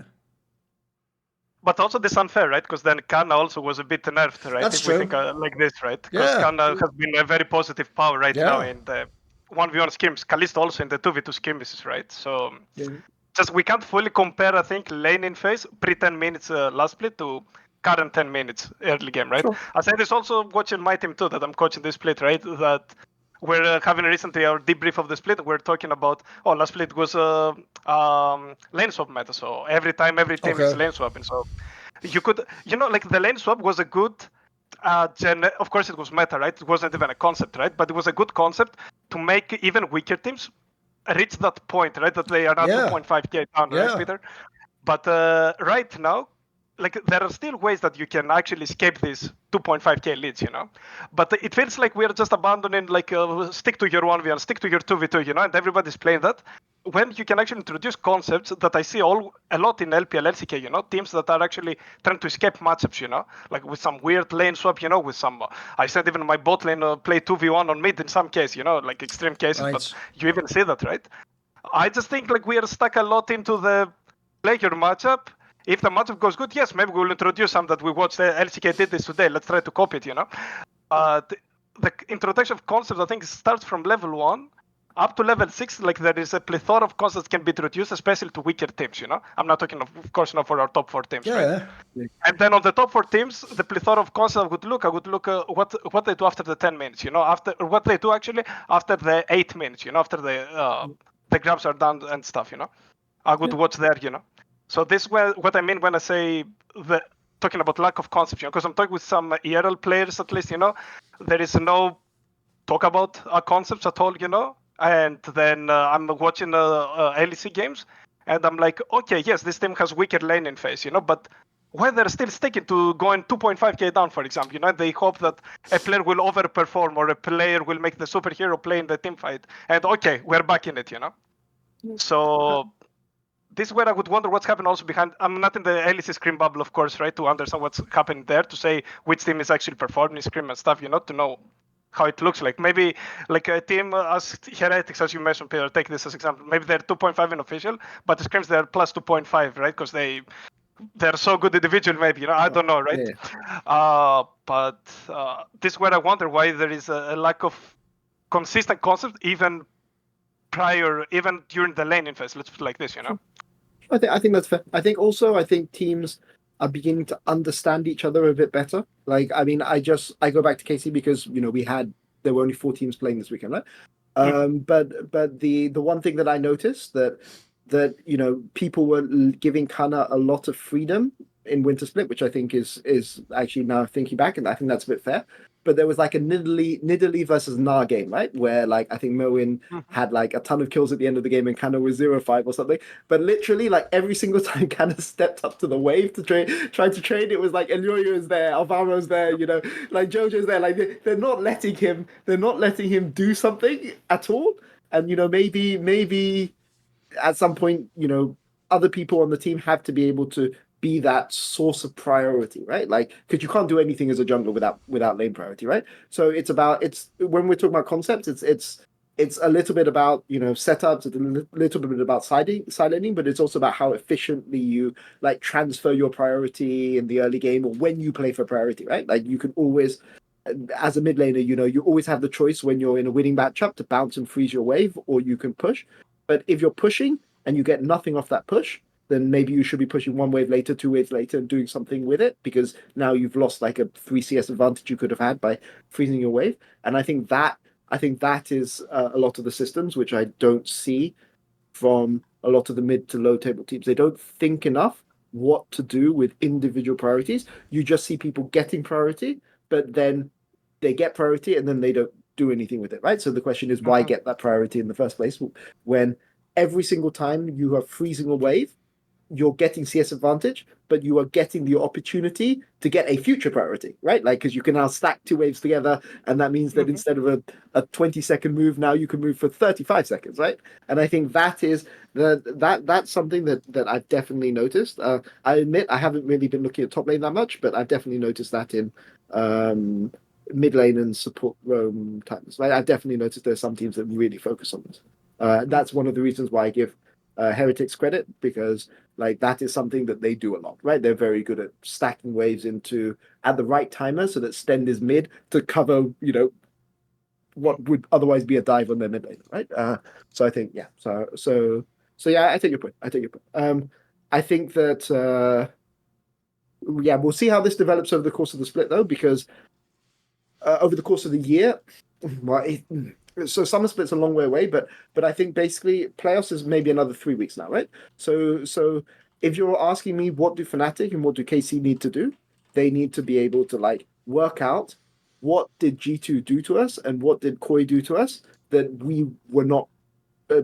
But also this unfair, right? Because then Kana also was a bit nerfed, right? That's true. We think like this, right? Because Kana has been a very positive power right now in the 1v1 schemes. Kalista also in the 2v2 schemes, right? So just we can't fully compare, I think, lane in phase, pre-10 minutes last split to current 10 minutes early game, right? Sure. I say this also watching my team too, that I'm coaching this split, right? That we're having recently our debrief of the split. We're talking about last split was lane swap meta. So every time every team is lane swapping. So you could, like the lane swap was a good. Of course, it was meta, right? It wasn't even a concept, right? But it was a good concept to make even weaker teams reach that point, right? That they are not 2.5k down, right, Peter? But right now, like there are still ways that you can actually escape these 2.5k leads, But it feels like we're just abandoning like stick to your 1v1, stick to your 2v2, and everybody's playing that. When you can actually introduce concepts that I see a lot in LPL, LCK, teams that are actually trying to escape matchups, like with some weird lane swap, with some, I said even my bot lane play 2v1 on mid in some case, like extreme cases, but you even see that, right? I just think like we are stuck a lot into the play your matchup. If the matchup goes good, yes, maybe we'll introduce some that we watched. LCK did this today. Let's try to copy it, The introduction of concepts, I think, starts from level 1 up to level 6. Like there is a plethora of concepts that can be introduced, especially to weaker teams, I'm not talking, of course, not for our top 4 teams, right? And then on the top 4 teams, the plethora of concepts I would look what they do after the 10 minutes, after what they do actually after the 8 minutes, after the grabs are done and stuff, I would watch there, So this is what I mean when I say talking about lack of concept, because I'm talking with some ERL players at least, there is no talk about concepts at all, and then I'm watching LEC games, and I'm like, okay, yes, this team has weaker laning phase, but why they're still sticking to going 2.5k down, for example, they hope that a player will overperform or a player will make the superhero play in the team fight, and okay, we're back in it, So this is where I would wonder what's happening also behind. I'm not in the LEC Scrim bubble, of course, right, to understand what's happening there, to say which team is actually performing Scrim and stuff, to know how it looks like. Maybe like a team as Heretics, as you mentioned, Peter, take this as example. Maybe they're 2.5 in official, but the Scrims they're plus 2.5, right? Because they're so good individual, maybe, I don't know, right? Yeah. But this is where I wonder why there is a lack of consistent concept even during the laning phase. Let's put it like this, I think that's fair. I think teams are beginning to understand each other a bit better. Like, I mean, I go back to KC because there were only 4 teams playing this weekend, right? But the one thing that I noticed that people were giving Kana a lot of freedom in Winter Split, which I think is actually, now thinking back, and I think that's a bit fair. But there was like a Nidalee versus Nar game, right? Where like I think Merwin had like a ton of kills at the end of the game and Kana was 0-5 or something. But literally like every single time Kana stepped up to the wave to try to trade, it was like Elioyo is there, Alvaro's there, like Jojo's there. Like they're not letting him do something at all. And maybe at some point, other people on the team have to be able to be that source of priority, right? Like, because you can't do anything as a jungler without lane priority, right? So it's when we're talking about concepts, it's a little bit about setups, it's a little bit about side laning, but it's also about how efficiently you like transfer your priority in the early game or when you play for priority, right? Like you can always, as a mid laner, you always have the choice when you're in a winning matchup to bounce and freeze your wave, or you can push. But if you're pushing and you get nothing off that push, then maybe you should be pushing 1 wave later, 2 waves later, and doing something with it, because now you've lost like a 3 CS advantage you could have had by freezing your wave. And I think that is a lot of the systems which I don't see from a lot of the mid to low table teams. They don't think enough what to do with individual priorities. You just see people getting priority, but then they get priority and then they don't do anything with it, right? So the question is, why get that priority in the first place when every single time you are freezing a wave, you're getting CS advantage, but you are getting the opportunity to get a future priority, right? Like, because you can now stack 2 waves together, and that means that instead of a 20-second move, now you can move for 35 seconds, right? And I think that's something that I've definitely noticed. I admit I haven't really been looking at top lane that much, but I've definitely noticed that in mid lane and support roam times. Like, I've definitely noticed there's some teams that really focus on this. That's one of the reasons why I give Heretics credit, because like that is something that they do a lot, right? They're very good at stacking waves into at the right timer so that Stend is mid to cover, what would otherwise be a dive on their mid lane, right? So I think, yeah. So yeah, I take your point. I think that we'll see how this develops over the course of the split though, because over the course of the year, well, so summer split's a long way away, but I think basically playoffs is maybe another 3 weeks now, right? So if you're asking me what do Fnatic and what do KC need to do, they need to be able to like work out what did G2 do to us and what did Koi do to us that we were not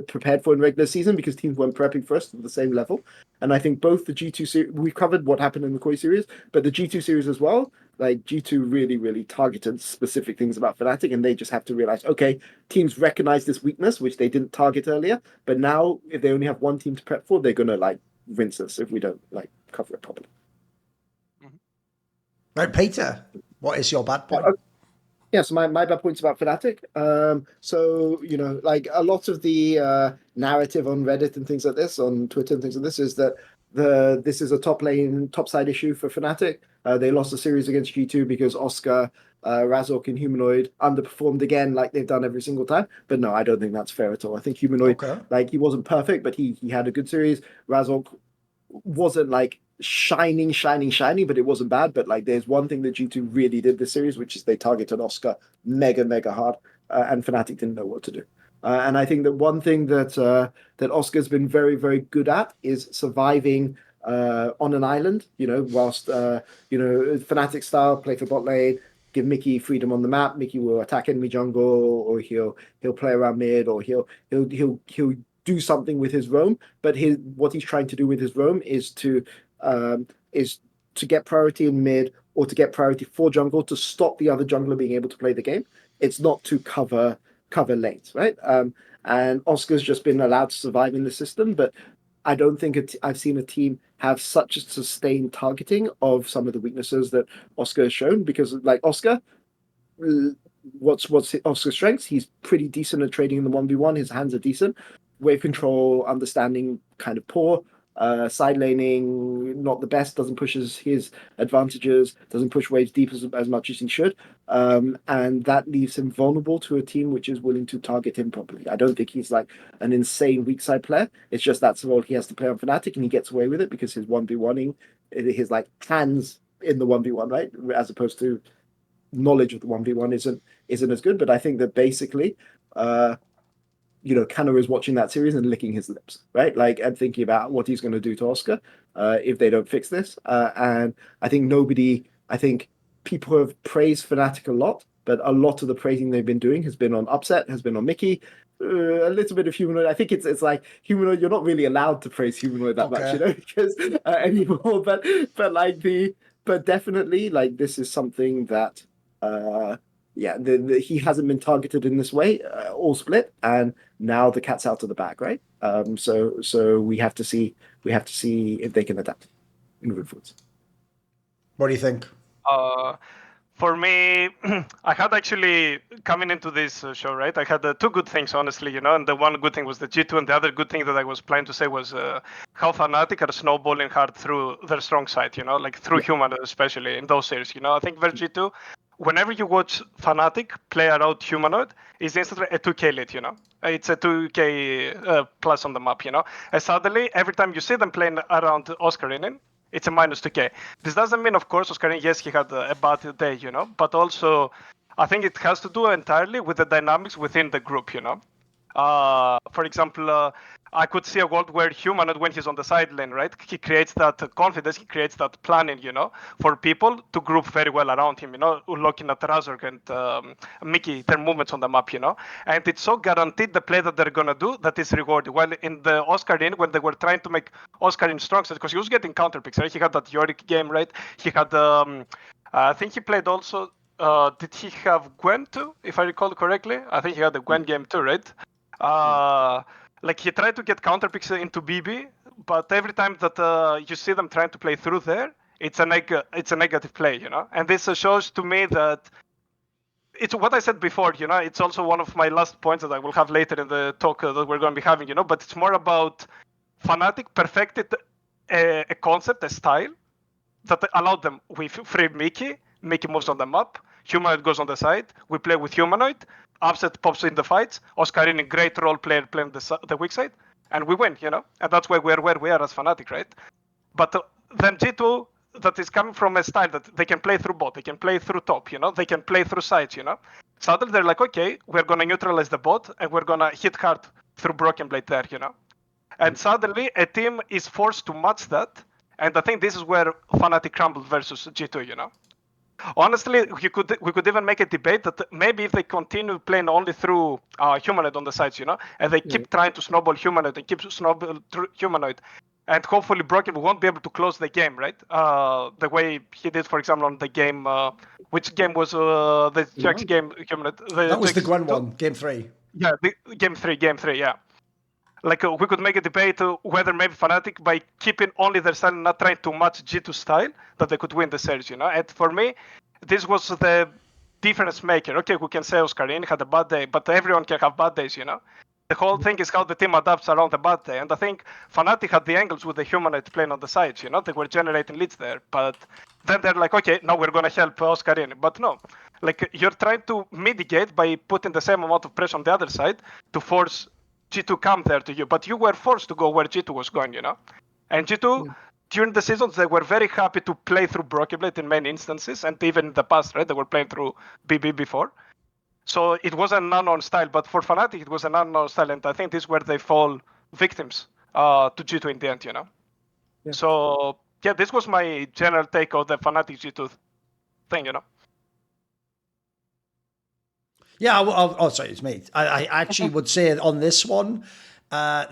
prepared for in regular season because teams weren't prepping for us at the same level. And I think both the G2 series, we covered what happened in the Koi series, but the G2 series as well, like G2 really, really targeted specific things about Fnatic, and they just have to realize, okay, teams recognize this weakness, which they didn't target earlier, but now if they only have one team to prep for, they're going to like rinse us if we don't like cover it properly. Right, Peter, what is your bad point? Yeah, so my bad point's about Fnatic. So, like a lot of the narrative on Reddit and things like this, on Twitter and things like this, is that this is a top side issue for Fnatic. They lost the series against G2 because Oscar, Razork, and Humanoid underperformed again, like they've done every single time. But no, I don't think that's fair at all. I think Humanoid, like he wasn't perfect, but he had a good series. Razork wasn't like shining, but it wasn't bad. But like, there's one thing that G2 really did this series, which is they targeted Oscar mega hard, and Fnatic didn't know what to do. And I think that one thing that Oscar's been very, very good at is surviving on an island. Whilst Fnatic style play for bot lane, give Mickey freedom on the map. Mickey will attack enemy jungle, or he'll play around mid, or he'll do something with his roam. But what he's trying to do with his roam is to get priority in mid or to get priority for jungle to stop the other jungler being able to play the game. It's not to cover lanes, right? And Oscar's just been allowed to survive in the system, but I don't think I've seen a team have such a sustained targeting of some of the weaknesses that Oscar has shown, because like Oscar, what's Oscar's strengths? He's pretty decent at trading in the 1v1. His hands are decent. Wave control, understanding kind of poor. Side laning, not the best, doesn't push his advantages, doesn't push waves deep as much as he should. And that leaves him vulnerable to a team which is willing to target him properly. I don't think he's like an insane weak side player. It's just that's the role he has to play on Fnatic, and he gets away with it because his 1v1ing, his like hands in the 1v1, right? As opposed to knowledge of the 1v1 isn't as good. But I think that basically Canner is watching that series and licking his lips, right? Like, and thinking about what he's going to do to Oscar if they don't fix this. And I think people have praised Fnatic a lot, but a lot of the praising they've been doing has been on Upset, has been on Mickey, a little bit of Humanoid. I think it's like Humanoid, you're not really allowed to praise Humanoid that much, because anymore. But definitely, like, this is something that he hasn't been targeted in this way all split, and now the cat's out of the bag, right? So we have to see if they can adapt moving forwards. What do you think? For me, I had actually, coming into this show, right, I had two good things, honestly, and the one good thing was the G2, and the other good thing that I was planning to say was how Fnatic are snowballing hard through their strong side, like through human, especially in those series, I think for G2, whenever you watch Fnatic play around Humanoid, it's instantly a 2k lead, It's a 2k plus on the map, And suddenly, every time you see them playing around Oscarinin, it's a minus 2k. This doesn't mean, of course, Oscarinin, yes, he had a bad day, but also I think it has to do entirely with the dynamics within the group, For example, I could see a world where Humanoid, when he's on the side lane, right, he creates that confidence, he creates that planning, for people to group very well around him, looking at Razork and Mickey, their movements on the map, And it's so guaranteed the play that they're going to do that is rewarded. While in the Oscarinin, when they were trying to make Oscarinin strong, because he was getting counter picks, right? He had that Yorick game, right? He had, I think he played also, did he have Gwen too, if I recall correctly? I think he had the Gwen game too, right? Like he tried to get counter picks into BB, but every time that you see them trying to play through there, it's a negative play, And this shows to me that it's what I said before, It's also one of my last points that I will have later in the talk that we're going to be having, But it's more about Fnatic perfected a concept, a style that allowed them with free Mickey. Mickey moves on the map. Humanoid goes on the side. We play with Humanoid. Upset pops in the fights. Oscarinin, a great role player playing the weak side. And we win, And that's why we're where we are as Fnatic, right? But then G2, that is coming from a style that they can play through bot. They can play through top, They can play through sides, Suddenly they're like, okay, we're gonna neutralize the bot and we're gonna hit hard through Broken Blade there, And suddenly a team is forced to match that, and I think this is where Fnatic crumbled versus G2, Honestly, we could even make a debate that maybe if they continue playing only through Humanoid on the sides, and they keep trying to snowball Humanoid and keep snowball through Humanoid, and hopefully Broken won't be able to close the game, right? The way he did, for example, on the game. Which game was the Jax game? Humanoid. That was the Gwen one, game 3. Yeah, game 3, yeah. Like we could make a debate whether maybe Fnatic, by keeping only their style and not trying to match G2 style, that they could win the series, And for me, this was the difference maker. Okay, we can say Oscarinin had a bad day, but everyone can have bad days, The whole thing is how the team adapts around the bad day. And I think Fnatic had the angles with the Humanoid playing on the sides, They were generating leads there. But then they're like, okay, now we're going to help Oscarinin. But no, like you're trying to mitigate by putting the same amount of pressure on the other side to force G2 come there to you, but you were forced to go where G2 was going, And G2, during the seasons, they were very happy to play through Broken Blade in many instances, and even in the past, right? They were playing through BB before. So it was an unknown style, but for Fnatic, it was an unknown style, and I think this is where they fall victims to G2 in the end, Yeah. So, yeah, this was my general take of the Fnatic G2 thing, Yeah, oh, sorry, it's me. I actually would say on this one,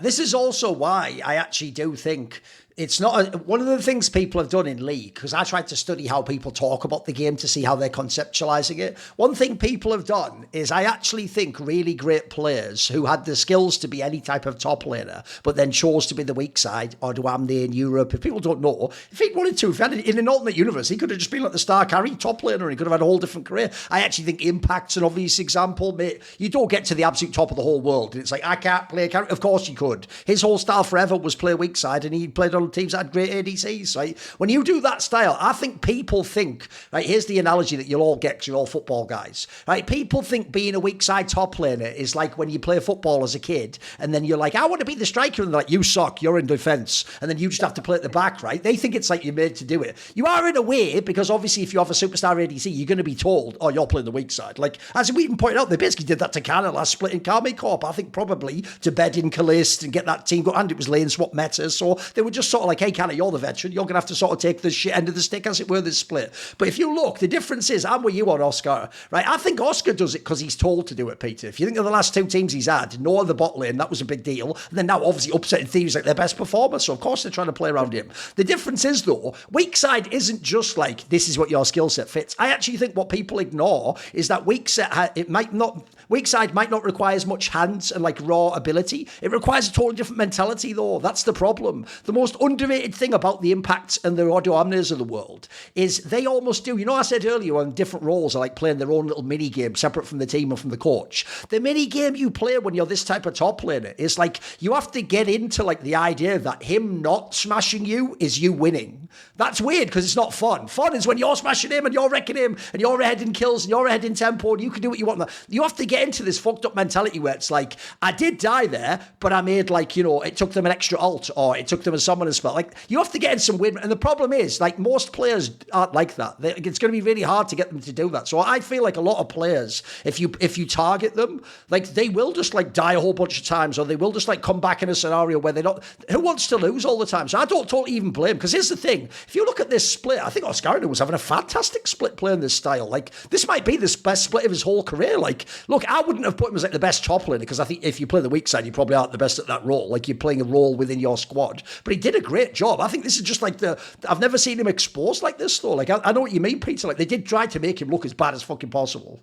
this is also why I actually do think it's not one of the things people have done in League, because I tried to study how people talk about the game to see how they're conceptualizing it. One thing people have done is I actually think really great players who had the skills to be any type of top laner, but then chose to be the weak side, or Duamne in Europe. If people don't know, if he wanted to, if he had in an alternate universe, he could have just been like the star carry top laner, and he could have had a whole different career. I actually think Impact's an obvious example, mate. You don't get to the absolute top of the whole world, and it's like, I can't play a character. Of course you could. His whole style forever was play weak side, and he played on teams that had great ADCs, right? When you do that style, I think people think, right, here's the analogy that you'll all get because you're all football guys, right? People think being a weak side top laner is like when you play football as a kid and then you're like, I want to be the striker, and they're like, you suck, you're in defense, and then you just have to play at the back, right? They think it's like you're made to do it. You are in a way, because obviously if you have a superstar ADC, you're going to be told, oh, you're playing the weak side. Like, as we even pointed out, they basically did that to Canada last split in Karma Corp, I think probably to bed in Caliste and get that team going, and it was lane swap meta, so they were just sort of like, hey, Canada, you're the veteran, you're going to have to sort of take the shit end of the stick, as it were, this split. But if you look, the difference is, I'm with you on Oscar, right? I think Oscar does it because he's told to do it, Peter. If you think of the last two teams he's had, no other bot lane, that was a big deal. And then now, obviously, upsetting Thieves like their best performer, so of course they're trying to play around him. The difference is, though, weak side isn't just like, this is what your skill set fits. I actually think what people ignore is that weak side might not require as much hands and like raw ability. It requires a totally different mentality, though. That's the problem. The most underrated thing about the Impacts and the Audio Omnis of the world is they almost do. I said earlier on different roles are like playing their own little mini game separate from the team or from the coach. The mini game you play when you're this type of top laner is like you have to get into like the idea that him not smashing you is you winning. That's weird because it's not fun. Fun is when you're smashing him and you're wrecking him and you're ahead in kills and you're ahead in tempo and you can do what you want. You have to get into this fucked up mentality where it's like, I did die there, but I made like, it took them an extra ult or it took them a summoner spell. Like you have to get in some win. And the problem is, like, most players aren't like that. It's going to be really hard to get them to do that. So I feel like a lot of players, if you target them, like, they will just, like, die a whole bunch of times, or they will just, like, come back in a scenario where they're not... Who wants to lose all the time? So I don't totally even blame, because here's the thing. If you look at this split, I think Oscarinin was having a fantastic split playing this style. Like, this might be the best split of his whole career. Like, look, I wouldn't have put him as, like, the best top laner, because I think if you play the weak side, you probably aren't the best at that role. Like, you're playing a role within your squad. But he did a great job. I think this is just, like, I've never seen him exposed like this, though. Like, I know what you mean, Peter. Like, they did try to make him look as bad as fucking possible.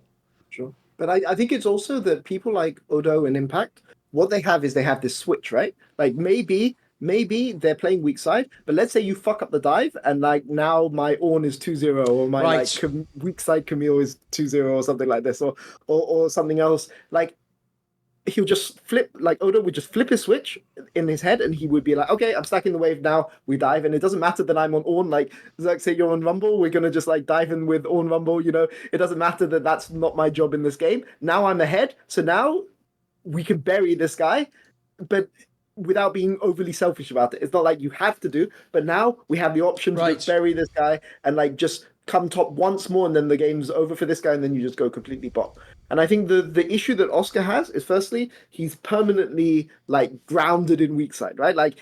Sure. But I think it's also that people like Odo and Impact, what they have is they have this switch, right? Like, maybe they're playing weak side, but let's say you fuck up the dive, and, like, now my Ornn is 2-0, or my right. Like, weak side Camille is 2-0, or something like this, or something else. Like, he'll just flip, like Odo would just flip his switch in his head and he would be like, okay, I'm stacking the wave now, we dive, and it doesn't matter that I'm on Ornn, like say you're on Rumble, we're going to just like dive in with Ornn Rumble, it doesn't matter that that's not my job in this game. Now I'm ahead, so now we can bury this guy, but without being overly selfish about it. It's not like you have to do, but now we have the option to bury this guy and like just come top once more, and then the game's over for this guy, and then you just go completely bot. And I think the issue that Oscar has is, firstly, he's permanently like grounded in weak side, right? Like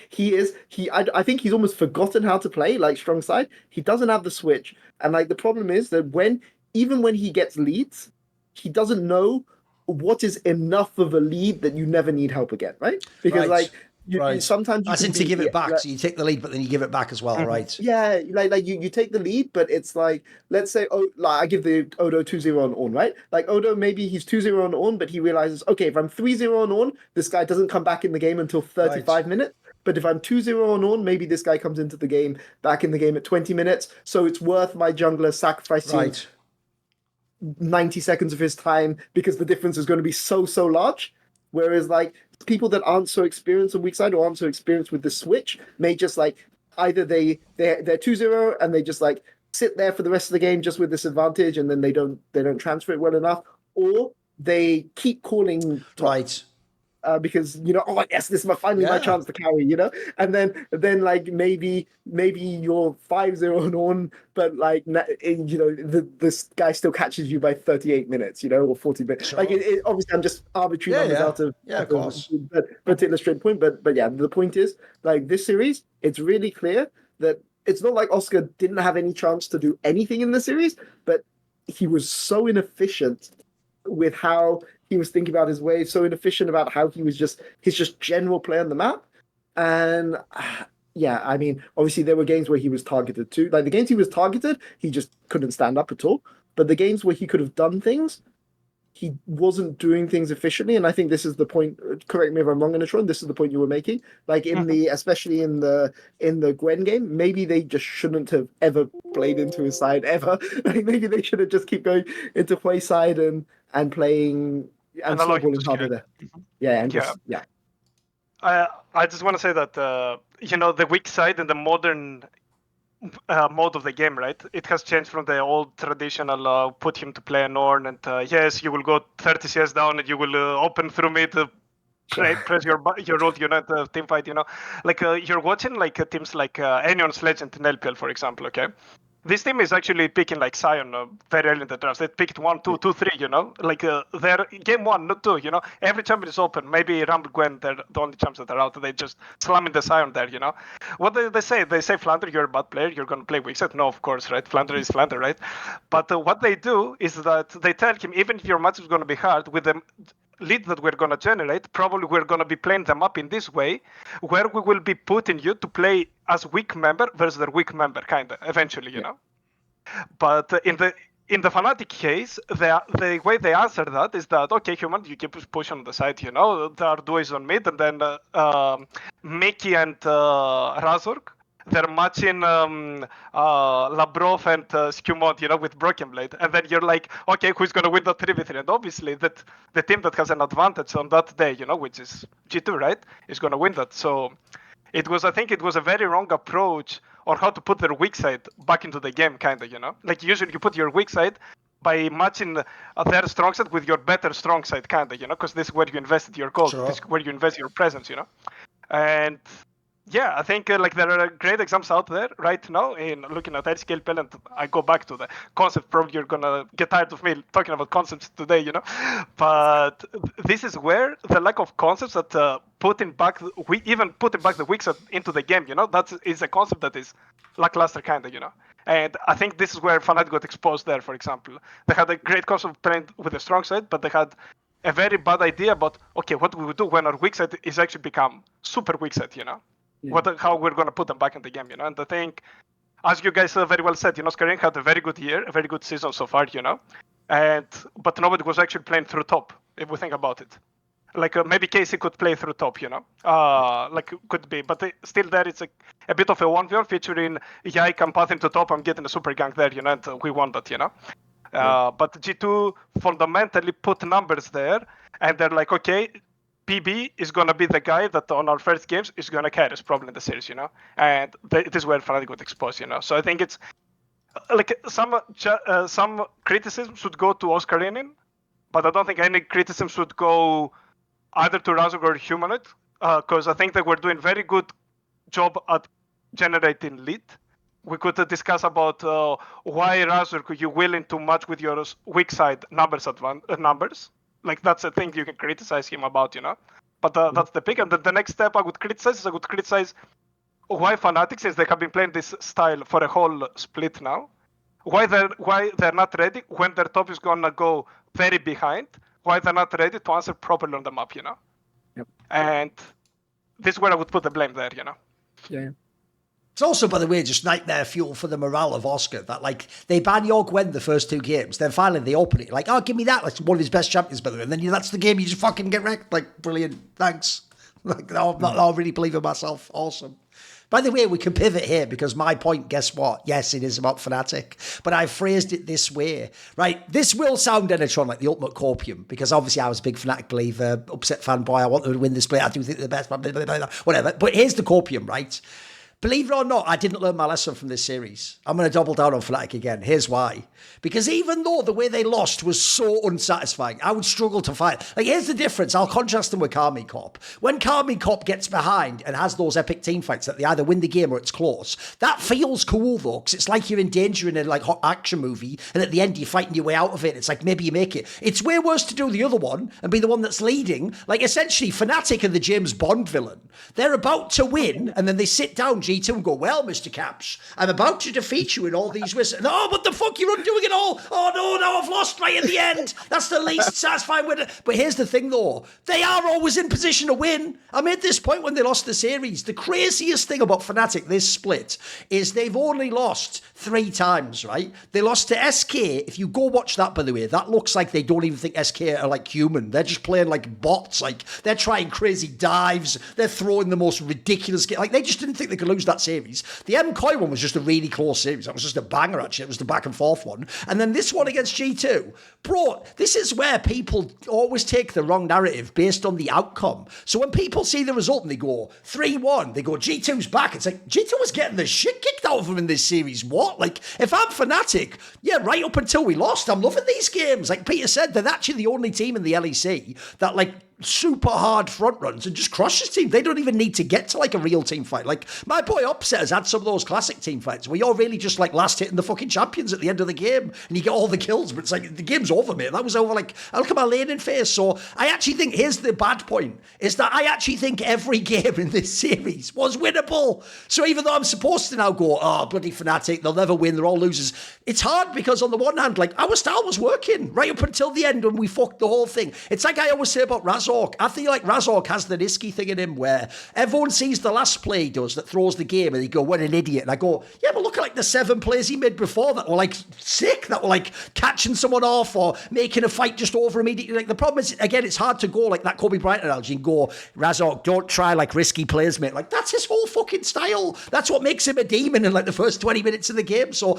I think he's almost forgotten how to play like strong side. He doesn't have the switch, and like the problem is that even when he gets leads, he doesn't know what is enough of a lead that you never need help again, right? Because Right. like you sometimes you As can in to give it back. like, So you take the lead, but then you give it back as well, right? yeah, like you take the lead, but it's like, let's say, like I give the Odo 2-0 on Ornn, right? Like Odo, maybe he's 2-0 on Ornn, but he realizes, okay, if I'm 3-0 on Ornn, this guy doesn't come back in the game until 35 minutes. But if I'm 2-0 on Ornn, maybe this guy comes into the game, back in the game at 20 minutes. So it's worth my jungler sacrificing 90 seconds of his time because the difference is going to be so large. Whereas like people that aren't so experienced on weak side or aren't so experienced with the switch may just like either they're 2-0 and they just like sit there for the rest of the game just with this advantage, and then they don't transfer it well enough, or they keep calling top, because oh yes, this is finally my chance to carry, and then like maybe you're 5-0 on, but like this guy still catches you by 38 minutes, or 40 minutes. Sure. Like obviously I'm just arbitrary numbers out of course. but to illustrate the point, but yeah, the point is like this series, it's really clear that it's not like Oscar didn't have any chance to do anything in the series, but he was so inefficient with how he was thinking about his wave, so inefficient about how his just general play on the map. And yeah, I mean, obviously there were games where he was targeted too. Like the games he was targeted, he just couldn't stand up at all. But the games where he could have done things, he wasn't doing things efficiently. And I think this is the point. Correct me if I'm wrong, Enatron. This is the point you were making. Like especially in the Gwen game, maybe they just shouldn't have ever played into his side ever. Like maybe they should have just keep going into play side and playing and snowballing harder there. Yeah, and just yeah. I just want to say that the weak side in the modern mode of the game, right? It has changed from the old traditional put him to play an Ornn, and yes, you will go 30 CS down and you will open through mid, press your ult, team fight, like you're watching like teams like Anion's Legend in LPL, for example, okay? This team is actually picking like Sion very early in the draft. They picked 1, 2, 2, 3, like they're game 1, not 2, every champion is open. Maybe Rumble Gwen, they're the only champs that are out. They just slamming the Sion there, What do they say? They say, Flander, you're a bad player, you're going to play weak side. No, of course, right? Flander is Flander, right? But what they do is that they tell him, even if your match is going to be hard, with the lead that we're going to generate, probably we're going to be playing them up in this way, where we will be putting you to play as weak member versus their weak member, kind of, eventually, But in the Fnatic case, the way they answer that is that, okay, human, you keep pushing on the side, the Ardu is on mid, and then Mickey and Razork, they're matching Labrov and Skewmont, with Broken Blade. And then you're like, okay, who's going to win that 3v3? And obviously, that the team that has an advantage on that day, which is G2, right, is going to win that. So I think it was a very wrong approach on how to put their weak side back into the game, kind of, Like usually you put your weak side by matching their strong side with your better strong side, kind of, because this is where you invested your gold. This is where you invest your presence, And yeah, I think like there are great examples out there right now in looking at edge scale play, and I go back to the concept. Probably you're gonna get tired of me talking about concepts today, But this is where the lack of concepts that putting back the weak side into the game, that is a concept that is lackluster, kind of, And I think this is where Fnatic got exposed there. For example, they had a great concept of playing with the strong side, but they had a very bad idea about, okay, what we would do when our weak side is actually become super weak side, how we're going to put them back in the game, And I think, as you guys very well said, Oscarinin had a very good year, a very good season so far, but nobody was actually playing through top, if we think about it. Like maybe Casey could play through top, like could be, but still there it's a bit of a 1v1 featuring Yike and pathing to top. I'm getting a super gank there, and we won that, But G2 fundamentally put numbers there, and they're like, okay, PB is going to be the guy that on our first games is going to carry us probably in the series, And it is where Fnatic got exposed, So I think it's like some criticism should go to Oscarinin, but I don't think any criticism should go either to Razork or Humanoid, because I think they were doing very good job at generating lead. we could discuss about why Razor you willing to match with your weak side numbers. Like that's a thing you can criticize him about, But that's the pick. And the next step I would criticize why Fnatic, since they have been playing this style for a whole split now, why they're not ready when their top is gonna go very behind. Why they're not ready to answer properly on the map, Yep. And this is where I would put the blame there, Yeah. It's also, by the way, just nightmare fuel for the morale of Oscar. That, like, they ban your Gwen the first 2 games, then finally they open it. Like, oh, give me that. Like, one of his best champions, by the way. And then that's the game you just fucking get wrecked. Like, brilliant. Thanks. Like, no, I'm not really believing myself. Awesome. By the way, we can pivot here because my point, guess what? Yes, it is about Fnatic, but I phrased it this way, right? This will sound Enatron like the ultimate corpium because obviously I was a big Fnatic believer, upset fanboy. I want them to win this split. I do think they're the best, blah, blah, blah, blah, whatever. But here's the corpium, right? Believe it or not, I didn't learn my lesson from this series. I'm going to double down on Fnatic again. Here's why. Because even though the way they lost was so unsatisfying, I would struggle to fight. Like, here's the difference. I'll contrast them with Karmine Corp. When Karmine Corp gets behind and has those epic team fights that they either win the game or it's close, that feels cool, though, because it's like you're in danger in a like hot action movie, and at the end you're fighting your way out of it. It's like, maybe you make it. It's way worse to do the other one and be the one that's leading. Like, essentially, Fnatic are the James Bond villain. They're about to win, and then they sit down, G2, and go, well, Mr. Caps, I'm about to defeat you in all these ways. No, what the fuck, you're undoing it all. Oh, no, now I've lost right at the end. That's the least satisfying way. But here's the thing, though. They are always in position to win. I made this point when they lost the series. The craziest thing about Fnatic this split is they've only lost 3 times, right? They lost to SK. If you go watch that, by the way, that looks like they don't even think SK are like human. They're just playing like bots. Like, they're trying crazy dives. They're throwing the most ridiculous game. Like, they just didn't think they could lose that series. The MKOI one was just a really close series. That was just a banger, actually. It was the back and forth one. And then this one against G2. Bro, this is where people always take the wrong narrative based on the outcome. So when people see the result and they go 3-1, they go, G2's back. It's like, G2 was getting the shit kicked out of them in this series. What? Like, if I'm Fnatic, yeah, right up until we lost, I'm loving these games. Like Peter said, they're actually the only team in the LEC that, like, super hard front runs and just crushes team. They don't even need to get to like a real team fight. Like, my boy Upset has had some of those classic team fights where you're really just like last hitting the fucking champions at the end of the game and you get all the kills, but it's like the game's over, mate. That was over. Like, I look at my laning face. So I actually think, here's the bad point, is that I actually think every game in this series was winnable. So even though I'm supposed to now go, oh, bloody Fnatic, they'll never win, they're all losers, it's hard because on the one hand, like, our style was working right up until the end when we fucked the whole thing. It's like I always say about Razork. I feel like Razork has the Nisky thing in him where everyone sees the last play he does that throws the game and they go, what an idiot. And I go, yeah, but look at like the 7 plays he made before that were like sick, that were like catching someone off or making a fight just over immediately. Like, the problem is, again, it's hard to go like that Kobe Bryant analogy and go, Razork, don't try like risky plays, mate. Like, that's his whole fucking style. That's what makes him a demon in like the first 20 minutes of the game. So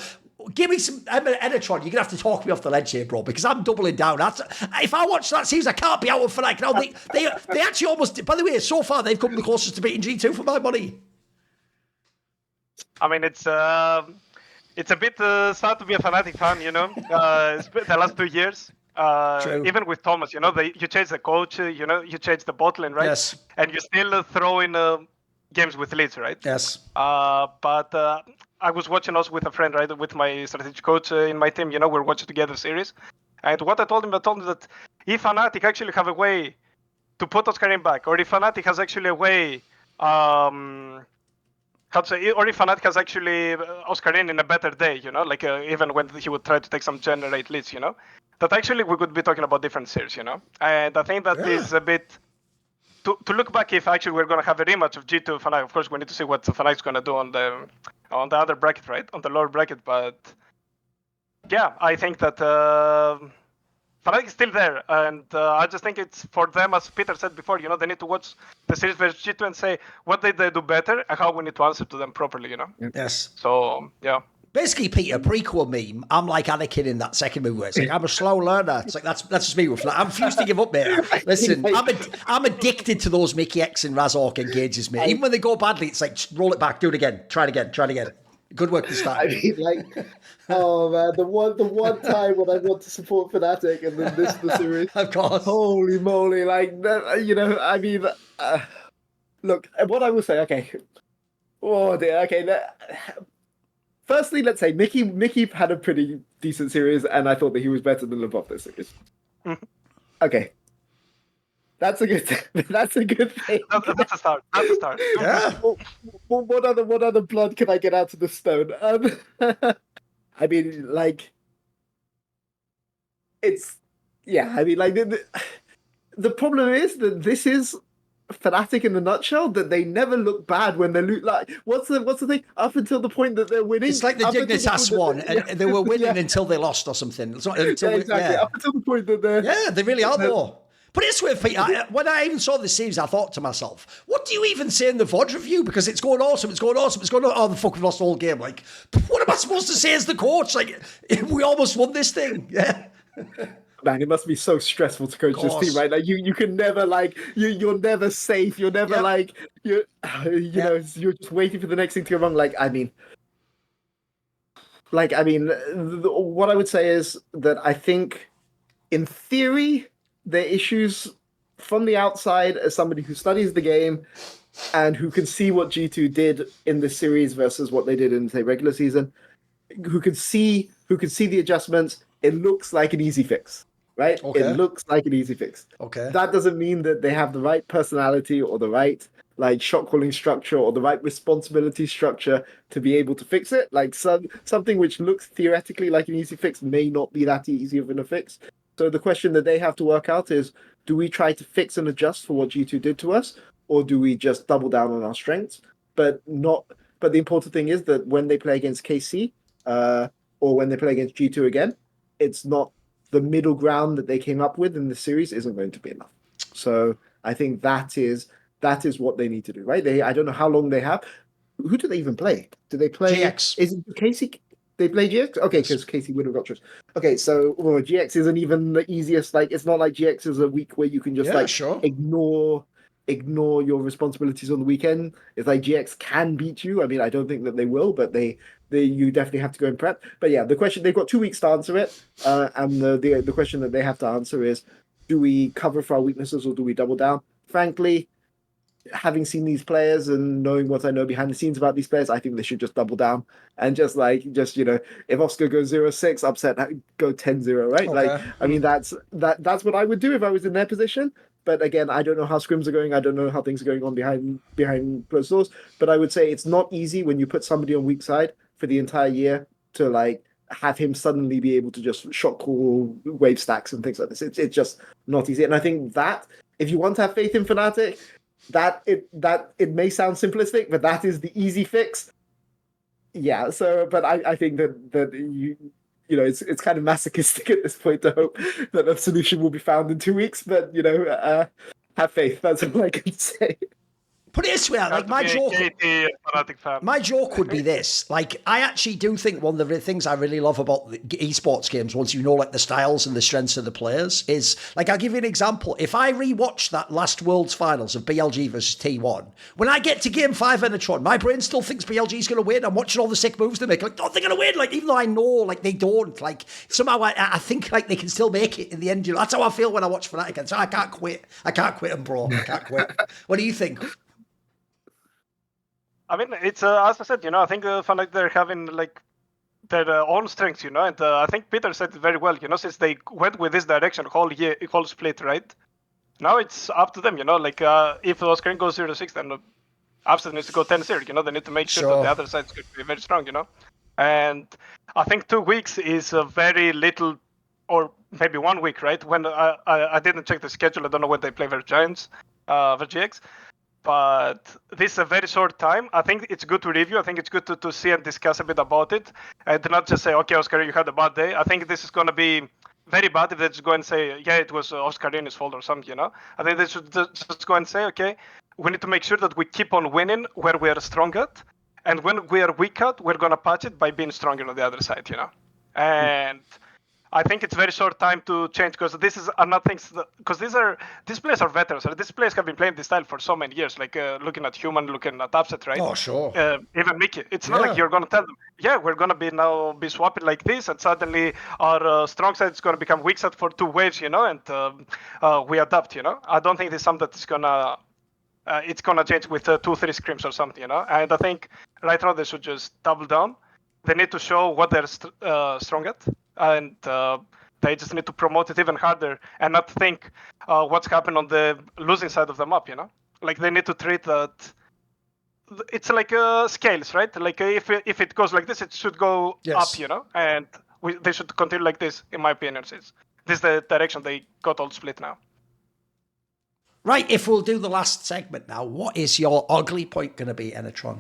give me some Enatron. You're gonna have to talk me off the ledge here, bro, because I'm doubling down. If I watch that series, I can't be out of Fnatic. Now they actually almost. By the way, so far they've come the closest to beating G2 for my money. I mean, it's a bit sad to be a Fnatic fan, It's been the last 2 years. Even with Thomas, you change the coach, you change the bot lane, right? Yes. And you still throw in games with leads, right? Yes. But I was watching also with a friend, right, with my strategic coach in my team. We're watching together series, and what I told him that if Fnatic actually have a way to put Oscarinin back, or if Fnatic has actually a way, or if Fnatic has actually Oscarinin in a better day, like even when he would try to take some generate leads, that actually we could be talking about different series, And I think that is a bit. To look back, if actually we're going to have a rematch of G2 Fnatic, of course we need to see what Fnatic's going to do on the other bracket, right? On the lower bracket, but yeah, I think that Fnatic is still there, and I just think it's for them, as Peter said before, they need to watch the series versus G2 and say what did they do better and how we need to answer to them properly, Yes. So, yeah. Basically, Peter, prequel meme, I'm like Anakin in that second movie where it's like, I'm a slow learner. It's like, that's just me with Fnatic. I'm refused to give up, mate. Listen, I'm addicted to those Mickey X and Razork engages, mate. Even when they go badly, it's like, roll it back, do it again, try it again. Good work this time. I mean, like, oh man, the one time when I want to support Fnatic and then this the series. Of course. Holy moly, like, I mean, look, what I will say, okay. Oh dear, okay. Firstly, let's say Mickey had a pretty decent series, and I thought that he was better than Lvov this series. Okay, that's a good. That's a good thing. That's a start. That's a start. Yeah. What other blood can I get out of the stone? I mean, like, it's I mean, like the problem is that this is Fnatic in a nutshell. That they never look bad when they loot. Like, what's the thing? Up until the point that they're winning, It's like the Dignitas one, and they were winning until they lost or something. It's not until exactly. Up until the point that they're they really are though. But it's weird, Peter. When I even saw this series, I thought to myself, what do you even say in the VOD review? Because it's going awesome, it's going awesome, it's going awesome. Oh, the fuck, we've lost the whole game. Like, what am I supposed to say as the coach? Like, we almost won this thing. Yeah. Man, it must be so stressful to coach this team, right? Like you can never you're never safe. You're never you know you're just waiting for the next thing to go wrong. What I would say is that I think, in theory, their issues from the outside, as somebody who studies the game and who can see what G2 did in this series versus what they did in, say, regular season, who can see the adjustments, it looks like an easy fix. Right? Okay. It looks like an easy fix. Okay. That doesn't mean that they have the right personality or the right shot calling structure or the right responsibility structure to be able to fix it. Like something which looks theoretically like an easy fix may not be that easy of a fix. So the question that they have to work out is, do we try to fix and adjust for what G2 did to us, or do we just double down on our strengths? But the important thing is that when they play against KC, or when they play against G2 again, it's not the middle ground that they came up with in the series isn't going to be enough. So I think that is what they need to do, right? I don't know how long they have. Who do they even play? Do they play GX? Is it Casey? They play GX? Okay, because Casey would have got trust. Okay, so GX isn't even the easiest. Like, it's not like GX is a week where you can just ignore your responsibilities on the weekend. It's like GX can beat you. I mean, I don't think that they will, but you definitely have to go and prep. But yeah, the question, they've got 2 weeks to answer it, and the question that they have to answer is, do we cover for our weaknesses or do we double down? Frankly, having seen these players and knowing what I know behind the scenes about these players, I think they should just double down and just if Oscar goes 0-6, upset, go 10-0, right? Okay. Like, I mean, that's what I would do if I was in their position. But again, I don't know how scrims are going. I don't know how things are going on behind closed doors. But I would say it's not easy when you put somebody on weak side for the entire year to have him suddenly be able to just shot call wave stacks and things like this. It's just not easy. And I think that if you want to have faith in Fnatic, that it may sound simplistic, but that is the easy fix. Yeah. So, but I think that you know, it's kind of masochistic at this point to hope that a solution will be found in 2 weeks. But have faith. That's all I can say. Put it this way, like my joke would be this. Like, I actually do think one of the things I really love about the esports games, once you know like the styles and the strengths of the players, is like, I'll give you an example. If I rewatch that last Worlds Finals of BLG versus T1, when I get to Game 5 Enatron, my brain still thinks BLG is going to win. I'm watching all the sick moves they make. Like, oh, they're going to win. Like, even though I know like they don't. Like, somehow I think like they can still make it in the end. You know, that's how I feel when I watch Fnatic. And so I can't quit. I can't quit them, bro. I can't quit. What do you think? I mean, it's as I said, I think Fnatic, they're having like their own strengths, and I think Peter said it very well, since they went with this direction whole split, right? Now it's up to them, like if Oscarinin goes 0-6, then Upset needs to go 10-0, they need to make sure that the other side is going to be very strong, And I think 2 weeks is a very little, or maybe 1 week, right? When I didn't check the schedule, I don't know when they play their Giants, their GX. But this is a very short time. I think it's good to review. I think it's good to see and discuss a bit about it, and to not just say, okay, Oscar, you had a bad day. I think this is going to be very bad if they just go and say, yeah, it was Oscarin's fault or something, I think they should just go and say, okay, we need to make sure that we keep on winning where we are strong at, and when we are weak at, we're going to patch it by being stronger on the other side, And I think it's very short time to change, because this is another thing. Because these players are veterans. These players have been playing this style for so many years. Like looking at Human, looking at Upset, right? Oh, sure. Even Mickey. It's not like you're gonna tell them, yeah, we're gonna be swapping like this, and suddenly our strong side is gonna become weak side for 2 waves, and we adapt. I don't think this is something that's gonna. It's gonna change with 2-3 scrims or something, And I think right now they should just double down. they need to show what they're strong at, and they just need to promote it even harder and not think what's happened on the losing side of the map. Like they need to treat that. It's like scales, right? Like if it goes like this, it should go Yes. up, and they should continue like this. In my opinion, this is the direction they got all split now. Right, if we'll do the last segment now, what is your ugly point going to be, Enatron?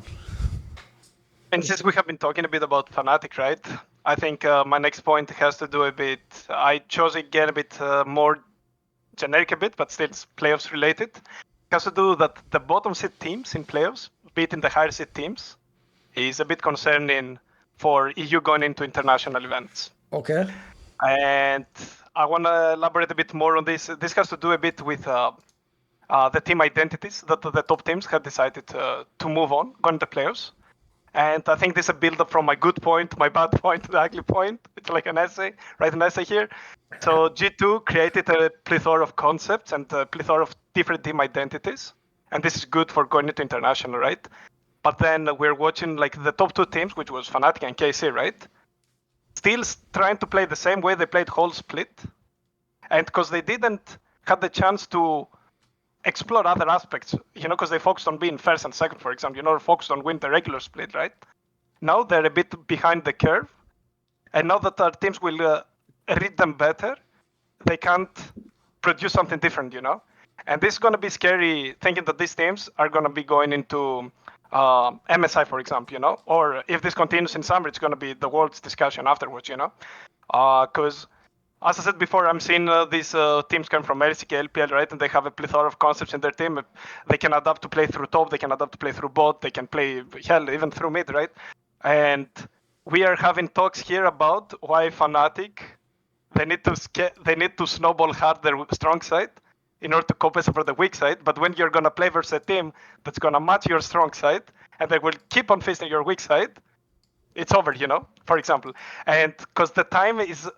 And since we have been talking a bit about Fnatic, right? I think my next point has to do a bit. I chose again a bit more generic a bit, but still it's playoffs related. It has to do that the bottom seed teams in playoffs beating the higher seed teams is a bit concerning for EU going into international events. Okay. And I want to elaborate a bit more on this. This has to do a bit with the team identities that the top teams have decided to move on, going to playoffs. And I think this is a build-up from my good point, my bad point, the ugly point. It's like an essay, write an essay here. So G2 created a plethora of concepts and a plethora of different team identities. And this is good for going into international, right? But then we're watching like the top two teams, which was Fnatic and KC, right? Still trying to play the same way they played whole split. And because they didn't have the chance to explore other aspects, because they focused on being first and second, for example, focused on win the regular split, right? Now they're a bit behind the curve. And now that our teams will read them better, they can't produce something different, And this is going to be scary, thinking that these teams are going to be going into MSI, for example, or if this continues in summer, it's going to be the world's discussion afterwards, because as I said before, I'm seeing these teams come from LEC, LPL, right? And they have a plethora of concepts in their team. They can adapt to play through top, they can adapt to play through bot, they can play, hell, even through mid, right? And we are having talks here about why Fnatic, they need to snowball hard their strong side in order to compensate for the weak side. But when you're going to play versus a team that's going to match your strong side, and they will keep on facing your weak side, it's over, for example. And because the time is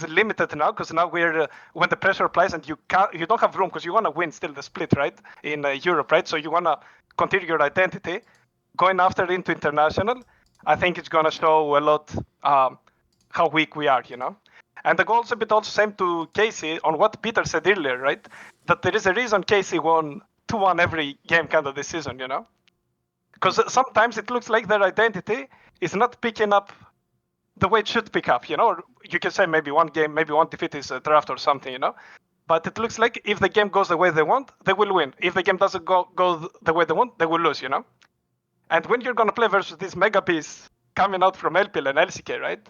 limited now, because now we're when the pressure applies and you don't have room because you want to win still the split, right, in Europe, right? So you want to continue your identity going after into international. I think it's going to show a lot how weak we are, And the goal is a bit also same to Casey on what Peter said earlier, right? That there is a reason Casey won 2-1 every game kind of this season, Because sometimes it looks like their identity is not picking up the way it should pick up, You can say maybe one game, maybe one defeat is a draft or something, But it looks like if the game goes the way they want, they will win. If the game doesn't go the way they want, they will lose, And when you're going to play versus this mega piece coming out from LPL and LCK, right?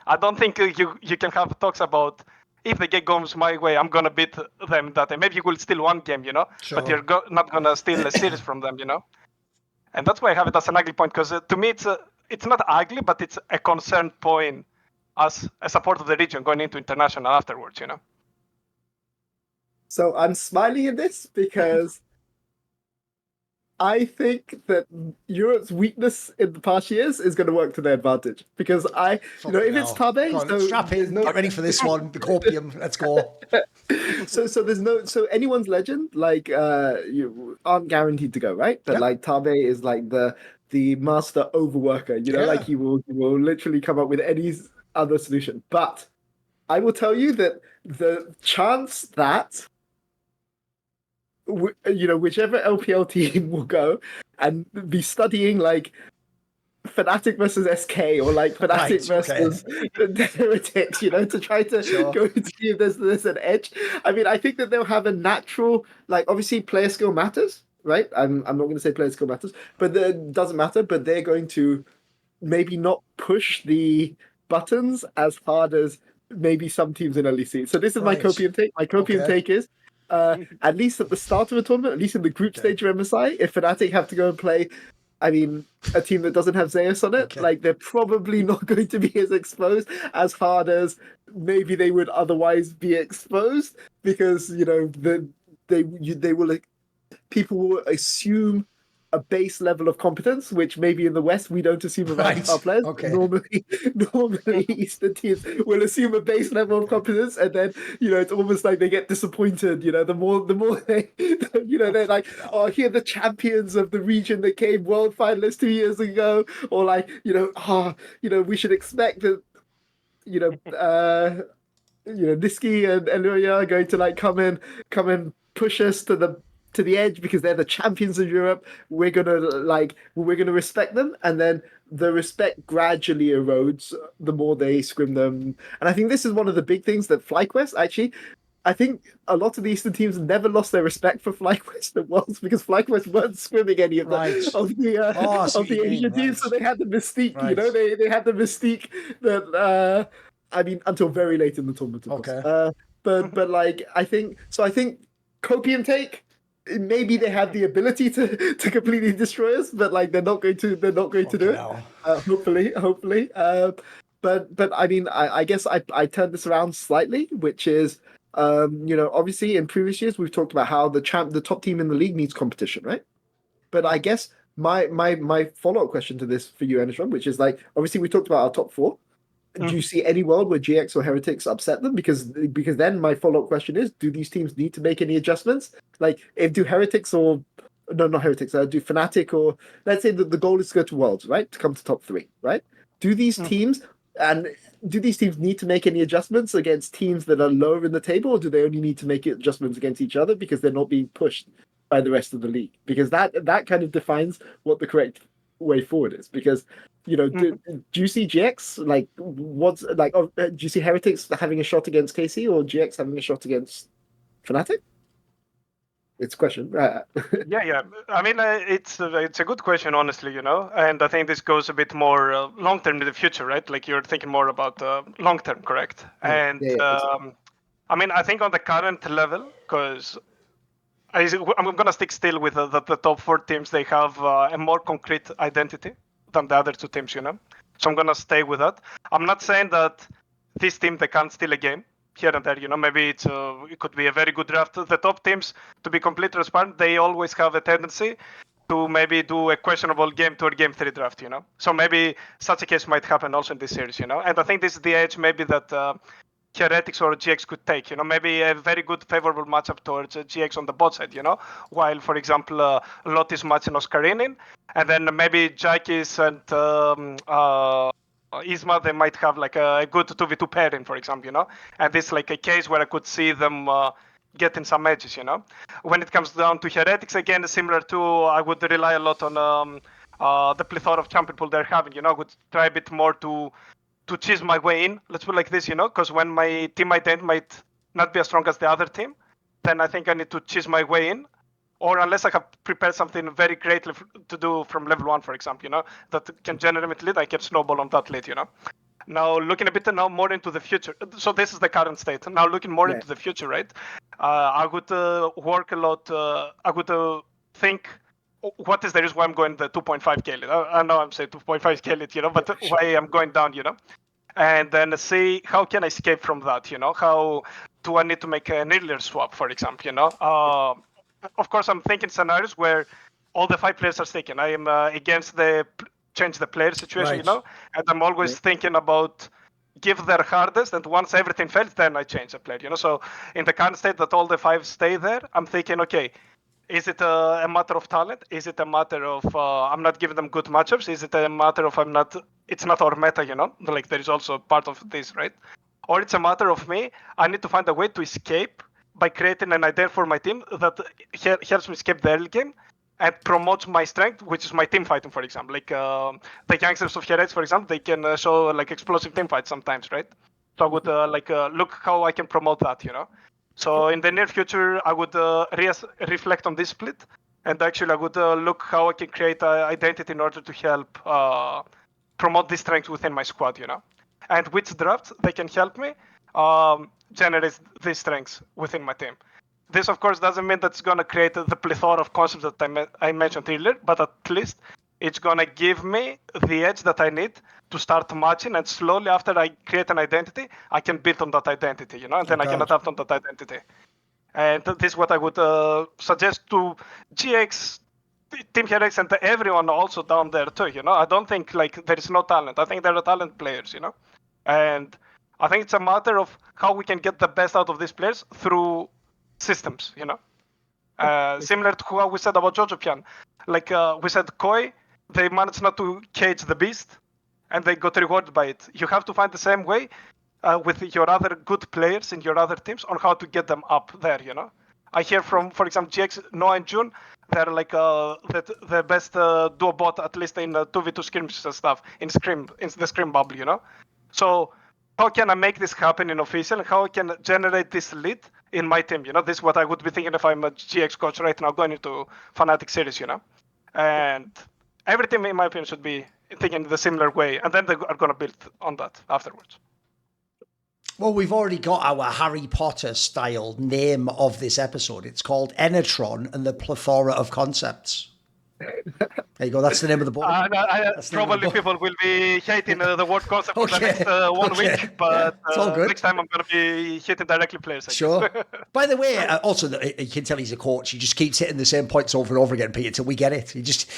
I don't think you can have talks about if the game goes my way, I'm going to beat them that day. Maybe you will steal one game, Sure. But you're not going to steal a series from them, And that's why I have it as an ugly point, because to me it's not ugly, but it's a concern point as a support of the region going into international afterwards, So I'm smiling at this because I think that Europe's weakness in the past years is going to work to their advantage. Because if it's Tabe, so strap in, get ready for this one, the Corpium, let's go. so there's anyone's legend you aren't guaranteed to go, right? But like Tabe is like the master overworker, like he will literally come up with any other solution. But I will tell you that the chance that whichever LPL team will go and be studying like Fnatic versus SK or like Fnatic versus the Heretics, to try to go and see if there's an edge. I mean, I think that they'll have a natural, obviously player skill matters, right? I'm not going to say player skill matters, but it doesn't matter. But they're going to maybe not push the buttons as hard as maybe some teams in LEC. So this is my copium take. My copium take is at least at the start of a tournament, at least in the group stage of MSI, if Fnatic have to go and play, I mean, a team that doesn't have Zeus on it, they're probably not going to be as exposed as hard as maybe they would otherwise be exposed, because they will people will assume a base level of competence, which maybe in the West we don't assume about our players. Okay. Normally Eastern teams will assume a base level of competence, and then it's almost like they get disappointed. The more they, they're like, oh, here are the champions of the region that came world finalists 2 years ago, or like, we should expect that, Niski and Eluya are going to like come and push us to the edge because they're the champions of Europe. We're gonna respect them, and then the respect gradually erodes the more they scrim them. And I think this is one of the big things that FlyQuest actually. I think a lot of the Eastern teams never lost their respect for FlyQuest at Worlds because FlyQuest weren't scrimming any of the Asian teams, so they had the mystique. Right. They had the mystique that. I mean, until very late in the tournament, of course. But like, I think Copium Take. Maybe they have the ability to completely destroy us, but like they're not going to do it. Hopefully. But I mean, I guess I turned this around slightly, which is, obviously in previous years we've talked about how the top team in the league needs competition, right? But I guess my follow-up question to this for you, Enatron, which is like, obviously we talked about our top four. Do you see any world where GX or Heretics upset them? Because then my follow-up question is, do these teams need to make any adjustments? Like, do Heretics or... No, not Heretics. Do Fnatic or... Let's say that the goal is to go to Worlds, right? To come to top 3, right? Do these teams need to make any adjustments against teams that are lower in the table, or do they only need to make adjustments against each other because they're not being pushed by the rest of the league? Because that kind of defines what the correct way forward is. Because... do you see GX do you see Heretics having a shot against KC or GX having a shot against Fnatic? It's a question. Yeah. I mean, it's a good question, honestly, and I think this goes a bit more long term in the future, right? Like you're thinking more about long term, correct? And I mean, I think on the current level, because I'm going to stick still with the top 4 teams. They have a more concrete identity than the other 2 teams, So I'm going to stay with that. I'm not saying that this team, they can't steal a game here and there, Maybe it could be a very good draft. The top teams, to be completely transparent, they always have a tendency to maybe do a questionable game 2 or game 3 draft, So maybe such a case might happen also in this series, And I think this is the edge maybe that Heretics or GX could take, maybe a very good favorable matchup towards GX on the bot side, while, for example, Lotis matching Oscarinin, and then maybe Jackis and Isma, they might have like a good 2v2 pairing, for example, and this like a case where I could see them getting some edges, When it comes down to Heretics, again, similar to, I would rely a lot on the plethora of champion pool they're having, I would try a bit more to cheese my way in, let's put it like this, because when my team identity might not be as strong as the other team, then I think I need to cheese my way in, or unless I have prepared something very great to do from level 1, for example, that can generate lead, I can snowball on that lead, Now, looking a bit more into the future, so this is the current state. Now, looking more into the future, right? I would work a lot, I would think, what is the reason why I'm going the 2.5k lead? I know I'm saying 2.5k lead, but why I'm going down, And then see how can I escape from that, How do I need to make an earlier swap, for example, Of course, I'm thinking scenarios where all the 5 players are taken. I am against the change the player situation, And I'm always thinking about give their hardest, and once everything fails, then I change the player, So in the current state that all the 5 stay there, I'm thinking, okay, is it a matter of talent? Is it a matter of I'm not giving them good matchups? Is it a matter of it's not our meta, Like there is also part of this, right? Or it's a matter of me, I need to find a way to escape by creating an idea for my team that helps me escape the early game and promotes my strength, which is my team fighting, for example. Like the youngsters of Heretics, for example, they can show like explosive team fights sometimes, right? So I would look how I can promote that, So in the near future, I would reflect on this split, and actually I would look how I can create an identity in order to help promote this strength within my squad, And which drafts they can help me generate these strengths within my team. This, of course, doesn't mean that it's going to create the plethora of concepts that I mentioned earlier, but at least it's going to give me the edge that I need to start matching, and slowly after I create an identity, I can build on that identity, and then I can adapt on that identity. And this is what I would suggest to GX. Team Heroics and everyone also down there too, I don't think like there is no talent. I think there are talent players, and I think it's a matter of how we can get the best out of these players through systems, similar to what we said about Jojopian. Like we said, Koi, they managed not to cage the beast, and they got rewarded by it. You have to find the same way with your other good players in your other teams on how to get them up there, I hear from, for example, GX, Noah and June, they're like the best duo bot, at least in 2v2 scrims and stuff, in the scrim bubble, So how can I make this happen in official? How I can generate this lead in my team? This is what I would be thinking if I'm a GX coach right now going into Fnatic series, And every team, in my opinion, should be thinking the similar way, and then they are going to build on that afterwards. Well, we've already got our Harry Potter style name of this episode. It's called Enatron and the Plethora of Concepts. There you go. That's the name of the book. Probably people will be hating the word concept for the next 1 week, but next time I'm going to be hitting directly players. Sure. By the way, also, you can tell he's a coach. He just keeps hitting the same points over and over again, Peter, until we get it.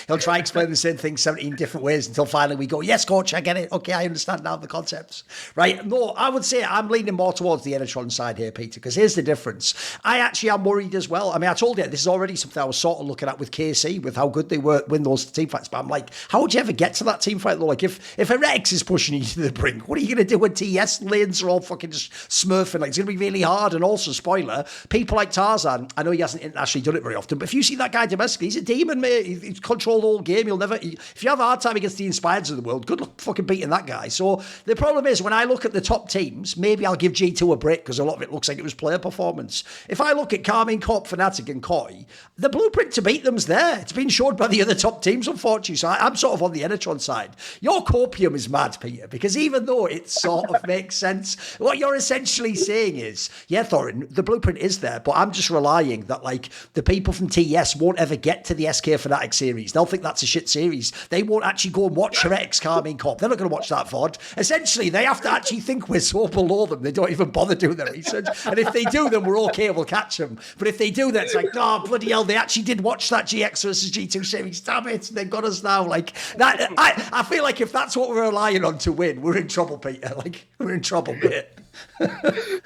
He'll try to explain the same thing 17 different ways until finally we go, yes, coach, I get it. Okay, I understand now the concepts. Right? No, I would say I'm leaning more towards the Enatron side here, Peter, because here's the difference. I actually am worried as well. I mean, I told you, this is already something I was sort of looking at with KC, with how good they were win those team fights, but I'm like, how would you ever get to that team fight though? Like if a Rex is pushing you to the brink, what are you going to do when TS lanes are all fucking just smurfing? Like it's going to be really hard. And also, spoiler, people like Tarzan, I know he hasn't internationally done it very often, but if you see that guy domestically, he's a demon, mate. He's controlled the whole game. If you have a hard time against the Inspireds of the world, good luck fucking beating that guy. So the problem is, when I look at the top teams, maybe I'll give G2 a break because a lot of it looks like it was player performance. If I look at Carmine Corp, Fnatic and Koi, the blueprint to beat them's there. It's been showed by the other top teams, unfortunately. So I'm sort of on the Enatron side. Your copium is mad, Peter, because even though it sort of makes sense, what you're essentially saying is, yeah, Thorin, the blueprint is there, but I'm just relying that like the people from TES won't ever get to the SK Fnatic series. They'll think that's a shit series. They won't actually go and watch Rex, Carmine Corp. They're not going to watch that VOD. Essentially, they have to actually think we're so below them. They don't even bother doing their research. And if they do, then we're okay. We'll catch them. But if they do, then it's like, oh, bloody hell, they actually did watch that GX versus G2 series. Damn it. They've got us now. Like that, I feel like if that's what we're relying on to win, we're in trouble, Peter. Like we're in trouble, mate.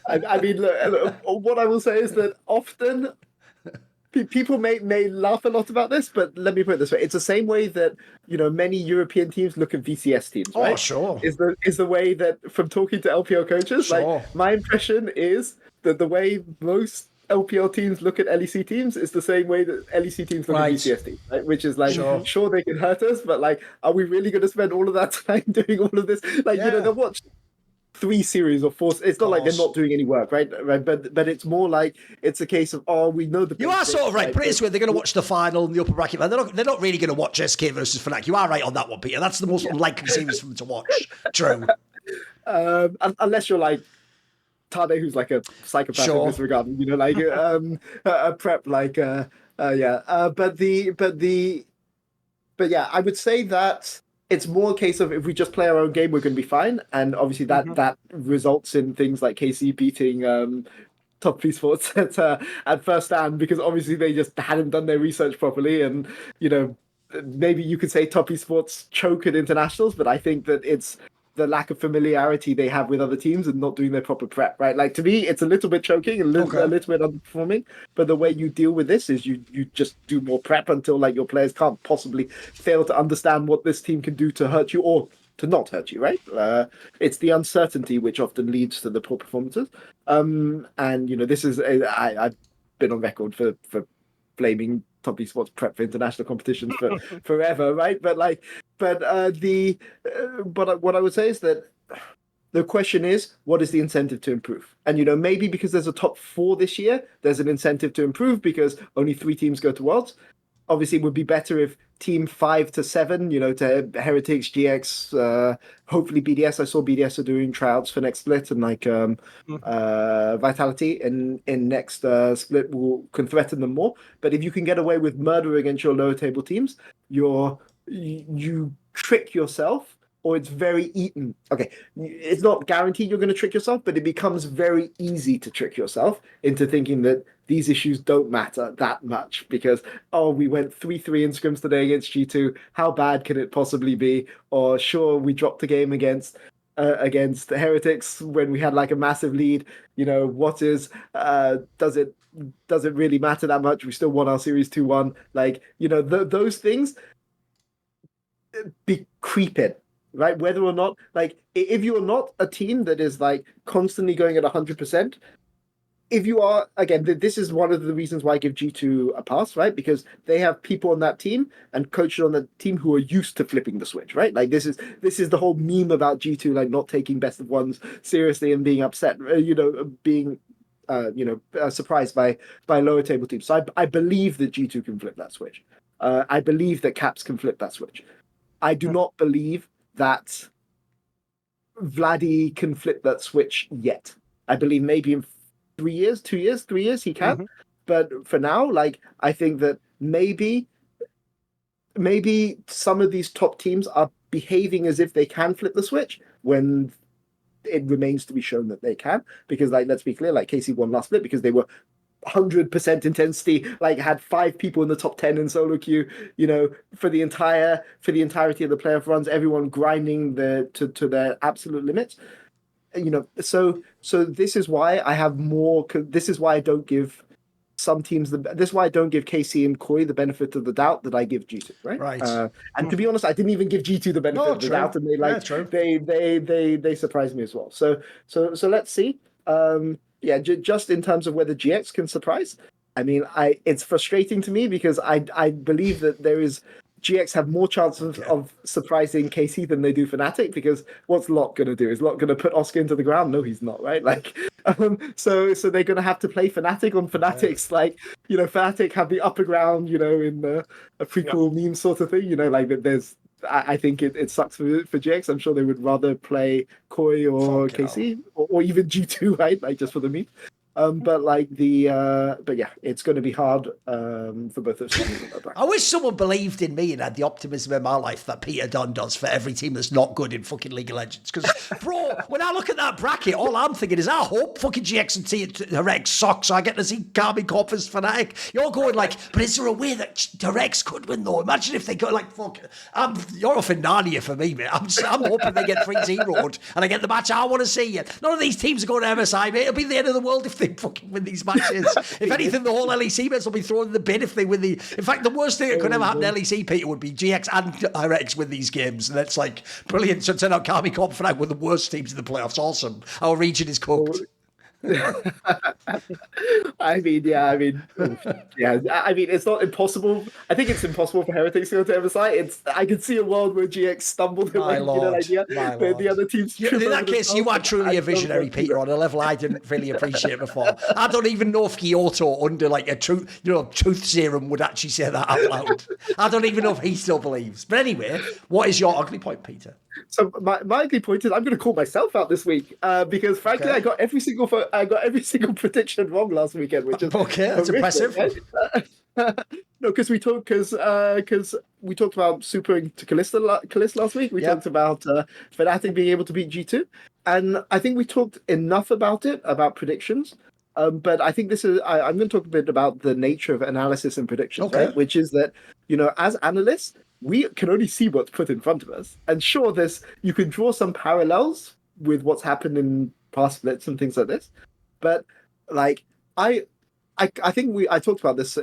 I mean, look, what I will say is that often people may laugh a lot about this, but let me put it this way: it's the same way that many European teams look at VCS teams. Right? Oh, sure. Is the way that from talking to LPL coaches, sure. Like my impression is that the way most LPL teams look at LEC teams is the same way that LEC teams look at VCS teams, right? Which is like, sure, they can hurt us, but like, are we really going to spend all of that time doing all of this? Like, they'll watch 3 series or 4. It's not like they're not doing any work, right? But it's more like it's a case of, we know the. You are sort of right. Put it this way: they're going to watch the final in the upper bracket. They're not really going to watch SK versus Fnatic. You are right on that one, Peter. That's the most unlikely series for them to watch. True. Unless you're like Tade, who's like a psychopath in this regard, like a prep, like but yeah, I would say that it's more a case of if we just play our own game, we're going to be fine, and obviously that results in things like KC beating Top Esports at first stand, because obviously they just hadn't done their research properly, and maybe you could say Top Esports choke at internationals, but I think that it's the lack of familiarity they have with other teams and not doing their proper prep, right? Like, to me, it's a little bit choking, a little bit underperforming, but the way you deal with this is you just do more prep until like your players can't possibly fail to understand what this team can do to hurt you or to not hurt you, right? It's the uncertainty which often leads to the poor performances. And this is I've been on record for blaming Top Esports prep for international competitions for forever, right? But what I would say is that the question is, what is the incentive to improve? And maybe because there's a top 4 this year, there's an incentive to improve because only 3 teams go to Worlds. Obviously, it would be better if team 5 to 7, to Heretics, GX, hopefully BDS. I saw BDS are doing tryouts for next split, and like Vitality in next split can threaten them more. But if you can get away with murder against your lower table teams, you trick yourself or it's very eaten. Okay, it's not guaranteed you're going to trick yourself, but it becomes very easy to trick yourself into thinking that these issues don't matter that much because, oh, we went 3-3 in scrims today against G2. How bad can it possibly be? Or sure, we dropped a game against Heretics when we had like a massive lead. You know, what is does it really matter that much? We still won our series 2-1. Like, you know, those things be creeping, right? Whether or not, like, if you're not a team that is like constantly going at 100%, if you are, again, this is one of the reasons why I give G2 a pass, right? Because they have people on that team and coaches on the team who are used to flipping the switch, right? Like this is the whole meme about G2, like not taking best of ones seriously and being upset, being surprised by lower table teams. So I believe that G2 can flip that switch. I believe that Caps can flip that switch. I do not believe that Vladdy can flip that switch yet. I believe maybe in 3 years, 2 years, 3 years he can. Mm-hmm. But for now, like, I think that maybe some of these top teams are behaving as if they can flip the switch when it remains to be shown that they can. Because, like, let's be clear, like KC won last split because they were 100% intensity, like had 5 people in the top 10 in solo queue, you know, for the entirety of the playoff runs, everyone grinding to their absolute limits. You know, so this is why I have more. This is why I don't give some teams this is why I don't give KC and Koi the benefit of the doubt that I give G2. Right. And to be honest, I didn't even give G2 the benefit of the doubt, and they surprised me as well. So let's see. Just in terms of whether GX can surprise. I mean, it's frustrating to me because I believe that GX have more chance of surprising KC than they do Fnatic, because what's Locke going to do? Is Locke going to put Oscar into the ground? No, he's not, right? Like, so they're going to have to play Fnatic on Fnatic's, like, you know, Fnatic have the upper ground, you know, in a prequel meme sort of thing, you know, like there's, I think it sucks for GX. I'm sure they would rather play Koi or KC or even G2, right? Like just for the meme. But yeah, it's going to be hard for both of us. I wish someone believed in me and had the optimism in my life that Peter Dun does for every team that's not good in fucking League of Legends. Because, bro, when I look at that bracket, all I'm thinking is, I hope fucking GX and Direct suck, so I get to see Carmi Corp as Fnatic. You're going like, but is there a way that Directs could win though? Imagine if they go like, fuck, you're off in Narnia for me, mate. I'm hoping they get 3-0'd and I get the match I want to see. None of these teams are going to MSI, mate. It'll be the end of the world if they fucking win these matches. If anything, the whole LEC mates will be thrown in the bin if they win the. In fact, the worst thing that could ever happen to LEC, Peter, would be GX and IRX win these games, and that's like brilliant. So turn out Carmi Corp Fnatic were the worst teams in the playoffs. Awesome. Our region is cooked. I mean, it's not impossible. I think it's impossible for Heretics to go to MSI. I could see a world where GX stumbled in the other teams. In that case, you are truly a visionary, Peter, on a level I didn't really appreciate before. I don't even know if Kyoto, under like a truth serum, would actually say that out loud. I don't even know if he still believes. But anyway, what is your ugly point, Peter? So my ugly point is I'm going to call myself out this week because frankly I got every single prediction wrong last weekend, which is that's impressive. Right? No, because we talked about Supa and Caps last week. We talked about Fnatic being able to beat G2, and I think we talked enough about predictions. But I think I'm going to talk a bit about the nature of analysis and predictions, right? Which is that, you know, as analysts, we can only see what's put in front of us. And sure, you can draw some parallels with what's happened in past splits and things like this. But like, I think I talked about this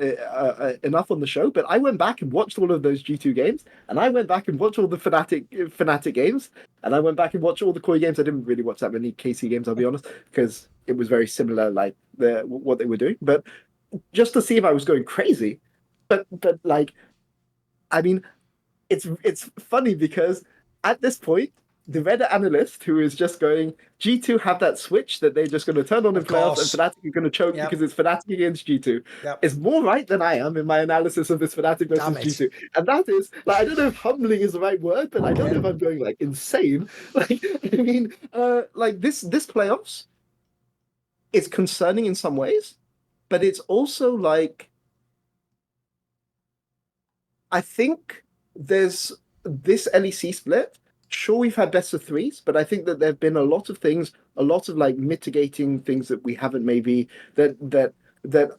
enough on the show, but I went back and watched all of those G2 games, and I went back and watched all the Fnatic games, and I went back and watched all the Koi games. I didn't really watch that many KC games, I'll be honest, because it was very similar, like what they were doing. But just to see if I was going crazy. But like, I mean, it's funny because at this point, the Reddit analyst who is just going, G2 have that switch that they're just going to turn on in playoffs and Fnatic are going to choke because it's Fnatic against G2 is more right than I am in my analysis of this Fnatic versus G2. And that is, like, I don't know if humbling is the right word, but I don't know if I'm going like insane. Like, I mean, like this playoffs is concerning in some ways, but it's also like, I think there's this LEC split sure, we've had best of threes, but I think that there have been a lot of things, a lot of like mitigating things that we haven't maybe that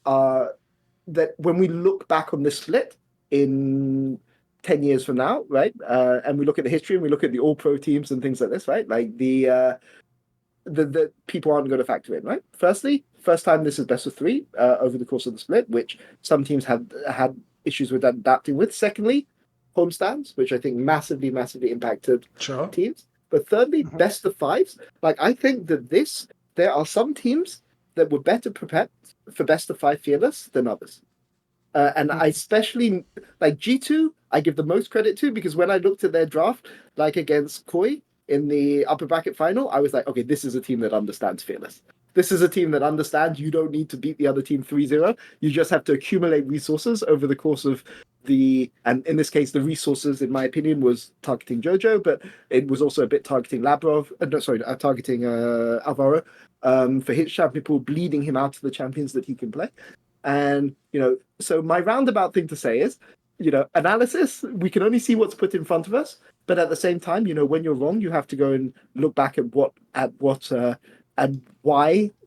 are that when we look back on this split in 10 years from now, right? And we look at the history and we look at the all pro teams and things like this, right? Like the people aren't going to factor in, right? Firstly, first time this is best of three over the course of the split, which some teams have had issues with adapting with. Secondly, homestands, which I think massively impacted teams. But thirdly, best of fives. Like I think that there are some teams that were better prepared for best of five fearless than others. And I especially like G2, I give the most credit to because when I looked at their draft, like against Koi in the upper bracket final, I was like, okay, this is a team that understands fearless. This is a team that understands you don't need to beat the other team 3-0. You just have to accumulate resources over the course of and in this case, the resources, in my opinion, was targeting Jojo, but it was also a bit targeting targeting Alvaro for his champion pool, bleeding him out to the champions that he can play. And, so my roundabout thing to say is, analysis, we can only see what's put in front of us. But at the same time, when you're wrong, you have to go and look back at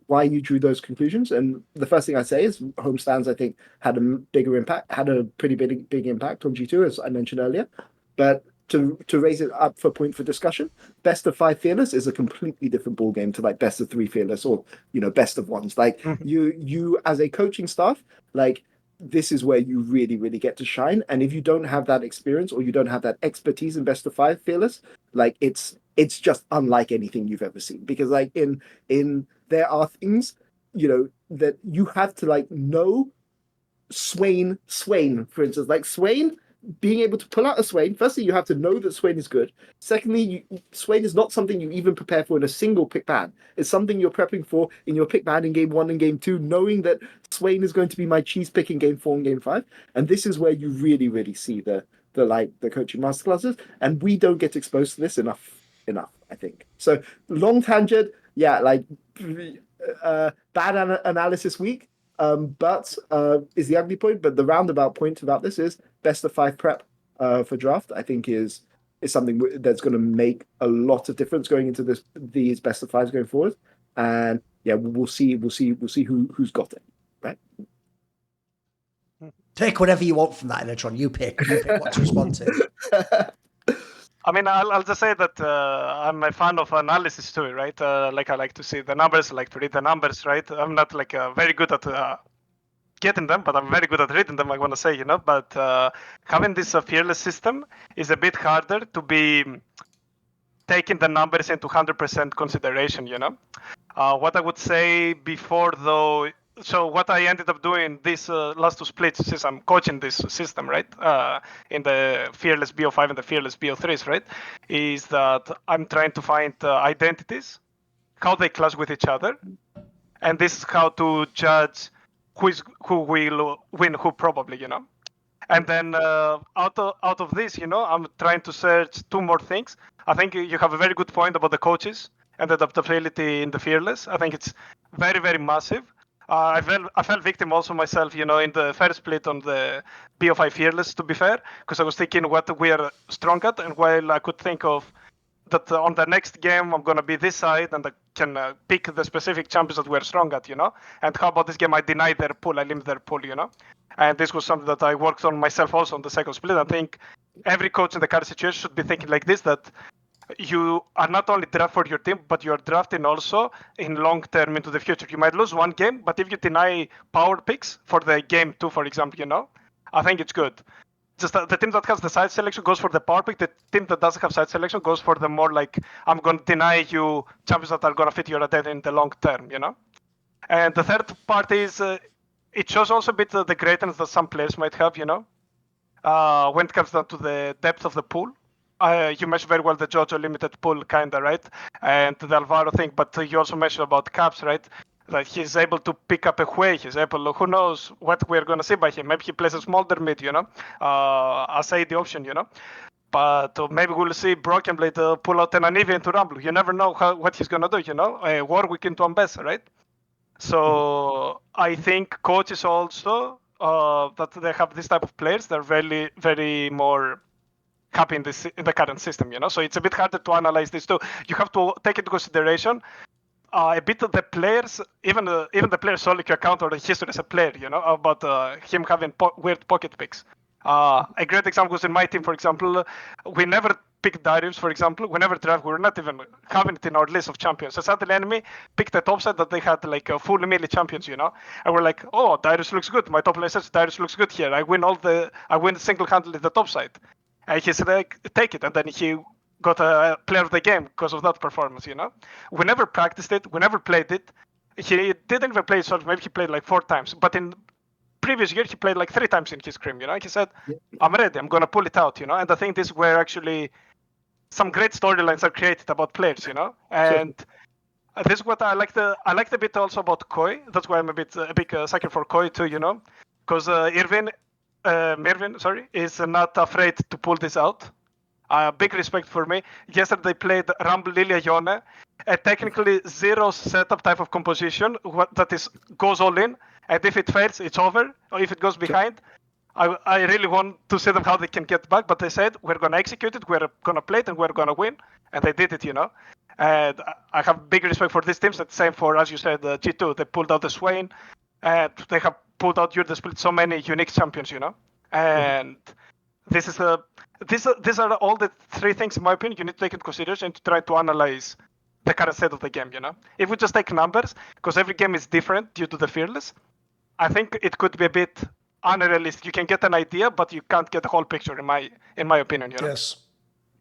why you drew those conclusions. And the first thing I say is homestands, I think, had a pretty big impact on G2, as I mentioned earlier. But to raise it up for point for discussion, best of five fearless is a completely different ball game to like best of three fearless or best of ones. Like you as a coaching staff, like this is where you really get to shine. And if you don't have that experience or you don't have that expertise in best of five fearless, like it's just unlike anything you've ever seen. Because like in there are things that you have to like know. Swain, for instance, like Swain. Being able to pull out a Swain, firstly, you have to know that Swain is good. Secondly, Swain is not something you even prepare for in a single pick ban. It's something you're prepping for in your pick ban in game 1 and game 2, knowing that Swain is going to be my cheese pick in game 4 and game 5. And this is where you really see the coaching masterclasses. And we don't get exposed to this enough, I think. So long tangent, yeah, like bad analysis week. But is the ugly point. But the roundabout point about this is best of 5 prep for draft. I think is something that's going to make a lot of difference going into these best of 5s going forward. And yeah, we'll see who's got it, right? Take whatever you want from that, Enatron. You pick what to respond to. I mean, I'll just say that I'm a fan of analysis too, right? Like I like to see the numbers, I like to read the numbers, right? I'm not like very good at getting them, but I'm very good at reading them, I want to say, But having this fearless system is a bit harder to be taking the numbers into 100% consideration, What I would say before, though, so what I ended up doing this last 2 splits is I'm coaching this system, right? In the Fearless BO5 and the Fearless BO3s, right? Is that I'm trying to find identities, how they clash with each other. And this is how to judge who will win who probably, And then out of this, I'm trying to search 2 more things. I think you have a very good point about the coaches and the adaptability in the Fearless. I think it's very massive. I fell victim also myself, in the first split on the BO5 Fearless, to be fair, because I was thinking what we are strong at, and while I could think of that on the next game I'm going to be this side and I can pick the specific champions that we're strong at, and how about this game I deny their pool, I limit their pool, and this was something that I worked on myself also on the second split. I think every coach in the current situation should be thinking like this, that you are not only draft for your team, but you are drafting also in long term into the future. You might lose one game, but if you deny power picks for the game 2, for example, I think it's good. Just the team that has the side selection goes for the power pick. The team that doesn't have side selection goes for the more like, I'm going to deny you champions that are going to fit your identity in the long term, And the third part is it shows also a bit the greatness that some players might have, when it comes down to the depth of the pool. You mentioned very well the Jojo limited pool, kinda, right? And the Alvaro thing, but you also mentioned about Caps, right? That he's able to pick up a Hui. He's able, who knows what we're going to see by him. Maybe he plays a smolder mid, as AD option, But maybe we'll see Broken Blade pull out an Anivia into Rumble. You never know what he's going to do, Warwick into Ambessa, right? So I think coaches also, that they have this type of players, they're very more happy in the current system, So it's a bit harder to analyze this too. You have to take into consideration a bit of the players, even the player's solo queue account or the history as a player, about him having weird pocket picks. A great example was in my team, for example, we never picked Darius, for example. We never draft. We were not even having it in our list of champions. So suddenly enemy picked a top side that they had like a full melee champions, And we're like, oh, Darius looks good. My top lane says Darius looks good here. I win single-handedly the top side. And he said, like, take it. And then he got a player of the game because of that performance, We never practiced it. We never played it. He didn't even play swords. Maybe he played like 4 times. But in previous year, he played like 3 times in his cream, He said, I'm ready. I'm going to pull it out, And I think this is where actually some great storylines are created about players, And this is what I liked a bit also about Koi. That's why I'm a big sucker for Koi too, Because Mervin, is not afraid to pull this out. Big respect for me. Yesterday they played Rumble Lilia Yone, a technically zero setup type of composition that goes all in, and if it fails, it's over. Or if it goes behind, I really want to see them how they can get back. But they said we're gonna execute it, we're gonna play it, and we're gonna win, and they did it, And I have big respect for these teams. The same for, as you said, G2. They pulled out the Swain, and they have pulled out the split so many unique champions, And this is these are all the 3 things, in my opinion, you need to take into consideration to try to analyze the current state of the game, If we just take numbers, because every game is different due to the Fearless, I think it could be a bit unrealistic. You can get an idea, but you can't get the whole picture, in my opinion, Yes.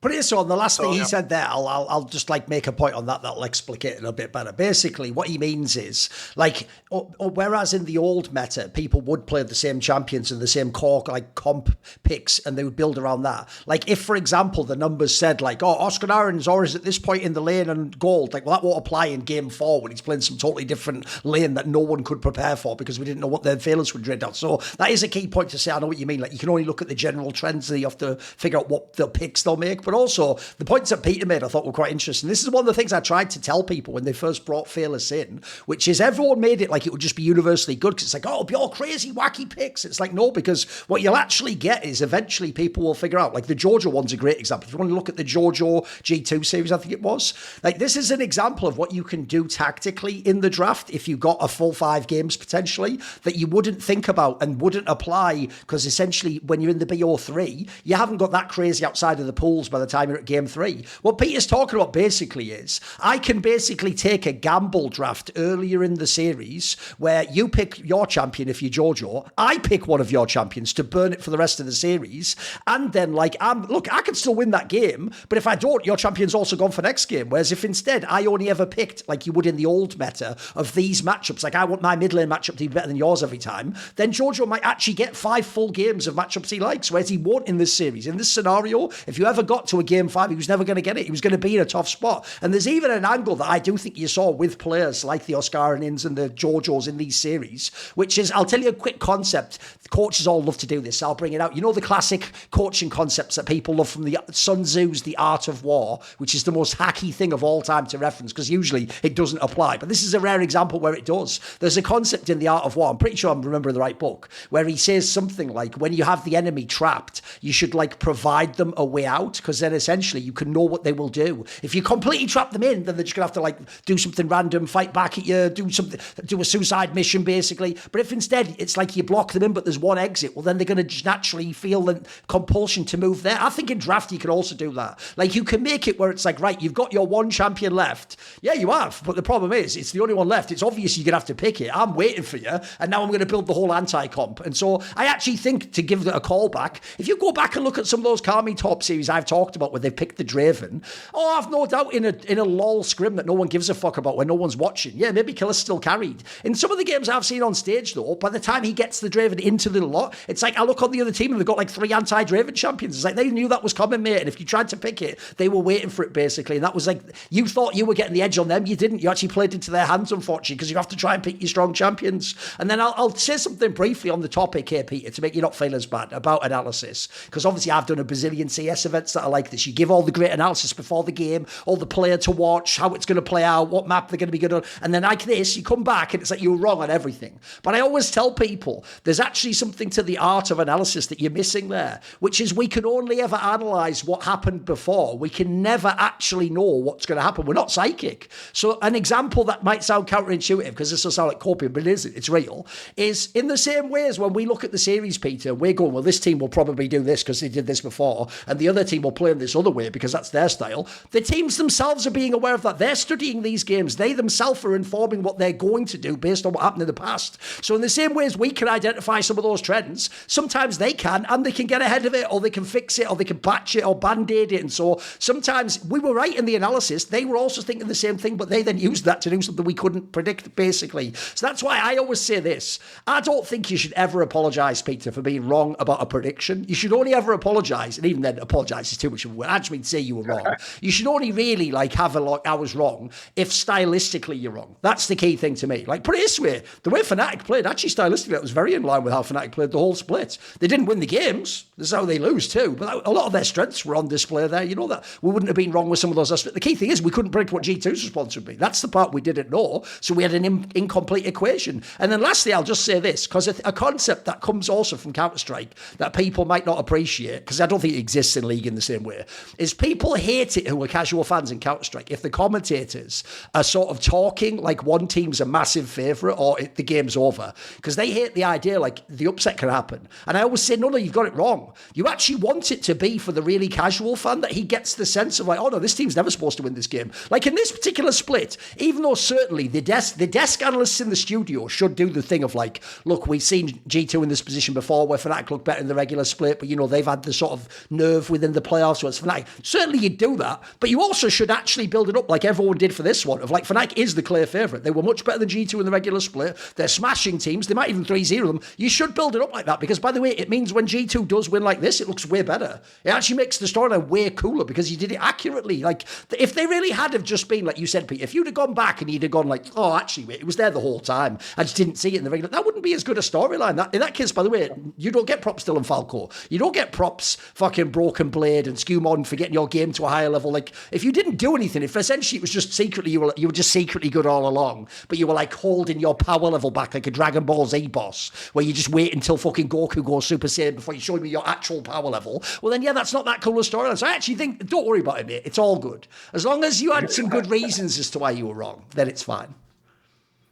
But here, so on the last thing he said there, I'll just like make a point on that'll explicate it a bit better. Basically, what he means is like, whereas in the old meta, people would play the same champions and the same core like comp picks, and they would build around that. Like if, for example, the numbers said like, oh, Oscarinin always at this point in the lane and gold, like, well, that won't apply in game 4 when he's playing some totally different lane that no one could prepare for because we didn't know what their failures would trade out. So that is a key point to say. I know what you mean. Like you can only look at the general trends, and you have to figure out what the picks they'll make. But also the points that Peter made I thought were quite interesting. This is one of the things I tried to tell people when they first brought Fearless in, which is everyone made it like it would just be universally good because it's like, oh, it'll be all crazy wacky picks. It's like, no, because what you'll actually get is eventually people will figure out, like the Jojo one's a great example. If you want to look at the Jojo G2 series, I think it was, like this is an example of what you can do tactically in the draft if you got a full 5 games potentially that you wouldn't think about and wouldn't apply, because essentially when you're in the BO3, you haven't got that crazy outside of the pools by the time you're at game 3. What Peter's talking about basically is I can basically take a gamble draft earlier in the series where you pick your champion if you're Jojo, I pick one of your champions to burn it for the rest of the series, and then like I can still win that game, but if I don't, your champion's also gone for next game. Whereas if instead I only ever picked, like you would in the old meta, of these matchups, like I want my mid lane matchup to be better than yours every time, then Jojo might actually get 5 full games of matchups he likes, whereas he won't in this series. In this scenario, if you ever got to a game 5, he was never going to get it. He was going to be in a tough spot. And there's even an angle that I do think you saw with players like the Oscarinins and the Jojos in these series, which is, I'll tell you a quick concept. Coaches all love to do this. So I'll bring it out. You know the classic coaching concepts that people love from the Sun Tzu's The Art of War, which is the most hacky thing of all time to reference because usually it doesn't apply. But this is a rare example where it does. There's a concept in The Art of War, I'm pretty sure I'm remembering the right book, where he says something like, when you have the enemy trapped, you should like provide them a way out, because then essentially you can know what they will do. If you completely trap them in, then they're just gonna have to like do something random, fight back at you, do a suicide mission basically. But if instead it's like you block them in but there's one exit, well then they're gonna just naturally feel the compulsion to move there. I think in draft you can also do that. Like you can make it where it's like, right, you've got your one champion left. Yeah, you have, but the problem is it's the only one left. It's obvious you're gonna have to pick it. I'm waiting for you, and now I'm gonna build the whole anti-comp. And so I actually think, to give it a call back, if you go back and look at some of those Kami top series I've talked about where they've picked the Draven, oh, I've no doubt in a lol scrim that no one gives a fuck about when no one's watching, yeah, maybe Killer's still carried. In some of the games I've seen on stage though, by the time he gets the Draven into the lot, it's like I look on the other team and they've got like 3 anti-Draven champions. It's like they knew that was coming, mate, and if you tried to pick it, they were waiting for it basically. And that was like, you thought you were getting the edge on them, you didn't. You actually played into their hands, unfortunately, because you have to try and pick your strong champions. And then I'll say something briefly on the topic here, Peter, to make you not feel as bad about analysis, because obviously I've done a bazillion CS events that are like this. You give all the great analysis before the game, all the player to watch, how it's going to play out, what map they're going to be good on. And then like this, you come back and it's like you're wrong on everything. But I always tell people there's actually something to the art of analysis that you're missing there, which is we can only ever analyze what happened before. We can never actually know what's going to happen. We're not psychic. So an example that might sound counterintuitive, because this will sound like copium, but it isn't, it's real, is in the same way as when we look at the series, Peter, we're going, well, this team will probably do this because they did this before, and the other team will play in this other way because that's their style. The teams themselves are being aware of that. They're studying these games. They themselves are informing what they're going to do based on what happened in the past. So in the same way as we can identify some of those trends, sometimes they can, and they can get ahead of it, or they can fix it, or they can patch it, or band-aid it. And so sometimes we were right in the analysis. They were also thinking the same thing, but they then used that to do something we couldn't predict, basically. So that's why I always say this. I don't think you should ever apologise, Peter, for being wrong about a prediction. You should only ever apologise, and even then apologise is too much of a word. I just mean say you were wrong. You should only really have a like, I was wrong, if stylistically you're wrong. That's the key thing to me. Like, put it this way, the way Fnatic played, actually stylistically, it was very in line with how Fnatic played the whole split. They didn't win the games. This is how they lose too. But a lot of their strengths were on display there. You know that we wouldn't have been wrong with some of those aspects. The key thing is we couldn't predict what G2's response would be. That's the part we didn't know. So we had an incomplete equation. And then lastly, I'll just say this, because a concept that comes also from Counter-Strike that people might not appreciate, because I don't think it exists in League in the same way, is people hate it who are casual fans in Counter-Strike if the commentators are sort of talking like one team's a massive favourite or the game's over, because they hate the idea like the upset can happen. And I always say, no, you've got it wrong. You actually want it to be for the really casual fan that he gets the sense of like, oh no, this team's never supposed to win this game. Like in this particular split, even though certainly the desk analysts in the studio should do the thing of like, look, we've seen G2 in this position before where Fnatic look better in the regular split, but you know, they've had the sort of nerve within the playoffs, so it's Fnatic. Certainly you do that, but you also should actually build it up like everyone did for this one, of like Fnatic is the clear favourite. They were much better than G2 in the regular split. They're smashing teams. They might even 3-0 them. You should build it up like that, because by the way, it means when G2 does win like this, it looks way better. It actually makes the storyline way cooler because you did it accurately. Like, if they really had have just been, like you said, Pete, if you'd have gone back and you'd have gone like, oh, actually, wait, it was there the whole time, I just didn't see it in the regular, that wouldn't be as good a storyline. In that case, by the way, you don't get props Dylan Falco. You don't get props fucking Broken Blade and Skewmon for getting your game to a higher level. Like, if you didn't do anything, if essentially it was just secretly, you were just secretly good all along, but you were like holding your power level back like a Dragon Ball Z boss, where you just wait until fucking Goku goes Super Saiyan before you show me your actual power level, well then, yeah, that's not that cool a storyline. So I actually think, don't worry about it, mate. It's all good. As long as you had some good reasons as to why you were wrong, then it's fine.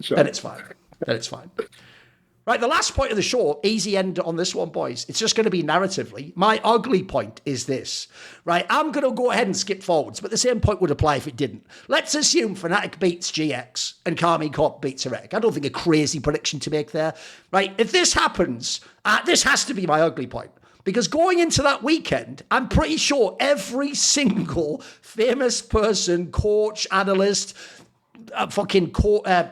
Sure. Then it's fine. Then it's fine. Right, the last point of the show, easy end on this one, boys. It's just going to be narratively. My ugly point is this, right? I'm going to go ahead and skip forwards, but the same point would apply if it didn't. Let's assume Fnatic beats GX and Karmine Corp beats Heretic. I don't think a crazy prediction to make there, right? If this happens, this has to be my ugly point. Because going into that weekend, I'm pretty sure every single famous person, coach, analyst,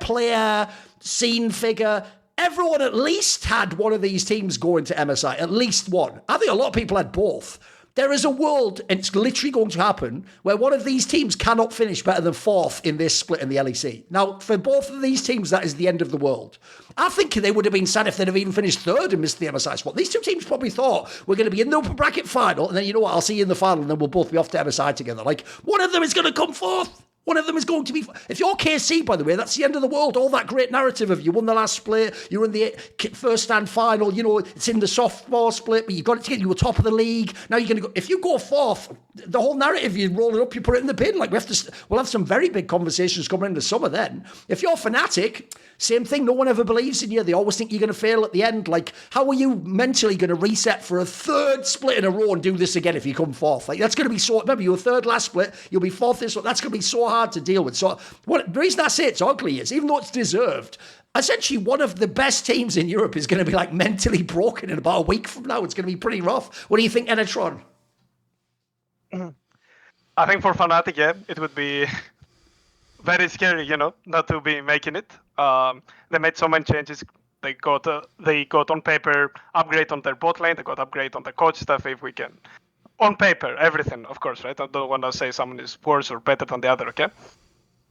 player, scene figure, everyone at least had one of these teams go into MSI, at least one. I think a lot of people had both. There is a world, and it's literally going to happen, where one of these teams cannot finish better than fourth in this split in the LEC. Now, for both of these teams, that is the end of the world. I think they would have been sad if they'd have even finished third and missed the MSI spot. These two teams probably thought, we're going to be in the upper bracket final, and then, you know what, I'll see you in the final, and then we'll both be off to MSI together. Like, one of them is going to come fourth. One of them is going to be... If you're KC, by the way, that's the end of the world. All that great narrative of you won the last split, you were in the first stand final, you know, it's in the sophomore split, but you got it together, you were top of the league. Now you're going to go... If you go fourth, the whole narrative, you roll it up, you put it in the bin. Like, we'll have some very big conversations coming in the summer then. If you're Fnatic, same thing. No one ever believes in you. They always think you're going to fail at the end. Like, how are you mentally going to reset for a third split in a row and do this again if you come fourth? Like, that's going to be so... Remember, you were third last split, you'll be fourth this one. That's going to be so hard to deal with. So the reason I say it's ugly is, even though it's deserved, essentially one of the best teams in Europe is going to be like mentally broken in about a week from now. It's going to be pretty rough. What do you think, Enatron? I think for Fnatic, yeah, it would be very scary, you know, not to be making it. They made so many changes. They got on paper upgrade on their bot lane. They got upgrade on the coach stuff, if we can. On paper, everything, of course, right? I don't want to say someone is worse or better than the other, okay?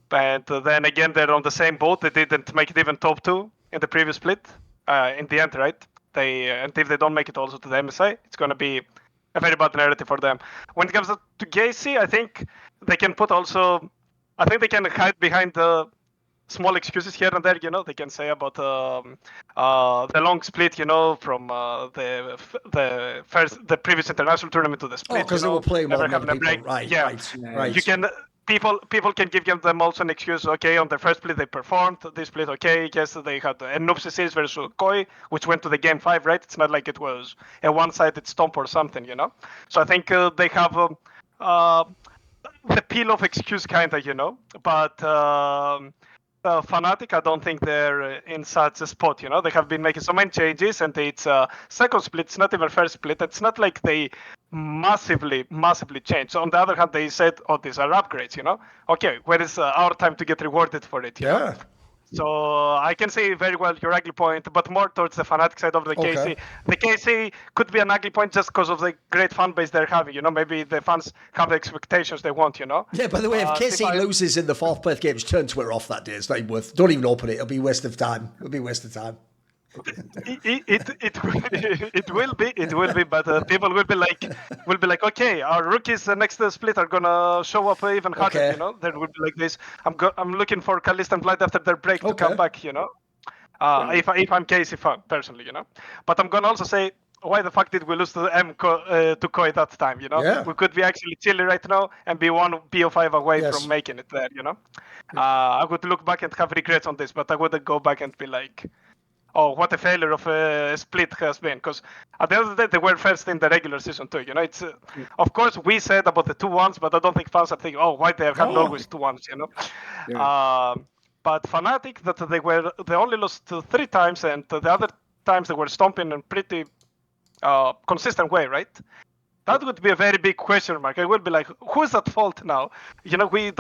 But then again, they're on the same boat. They didn't make it even top 2 in the previous split. In the end, right? And if they don't make it also to the MSI, it's going to be a very bad narrative for them. When it comes to KC, I think they can put also. I think they can hide behind the small excuses here and there. They can say about the long split. From the previous international tournament to the split. Because they were playing more than having other a people. break. Right. You can. People can give them also an excuse. Okay, on their first split they performed. This split, okay, yes, they had a Noopsy series versus Koi, which went to the game 5, right? It's not like it was a one-sided stomp or something, So I think they have the peel of excuse, kinda, But Fnatic, I don't think they're in such a spot, They have been making so many changes, and it's second split. It's not even first split. It's not like they massively changed. So on the other hand, they said, "Oh, these are upgrades," Okay, where is our time to get rewarded for it? You know? So I can see very well your ugly point, but more towards the Fnatic side of the KC. The KC could be an ugly point just because of the great fan base they're having. Maybe the fans have the expectations they want. Yeah. By the way, if KC loses in the fourth place games, turn Twitter off that day. It's not even worth. Don't even open it. It'll be a waste of time. It will be, but people will be like, okay, our rookies next split are gonna show up even harder. There will be like this. I'm looking for Kalista and Blight after their break to come back. If I'm Casey fan personally, But I'm gonna also say, why the fuck did we lose to to Koi that time? We could be actually chilly right now and be one BO5 away from making it there. I would look back and have regrets on this, but I wouldn't go back and be like, oh, what a failure of a split has been. Because at the end of the day, they were first in the regular season too. It's of course we said about the 2-1s, but I don't think fans are thinking, oh, why they have always 2-1s. But Fnatic, that they only lost 3 times, and the other times they were stomping in pretty consistent way, right? That would be a very big question mark. I would be like, who's at fault now? We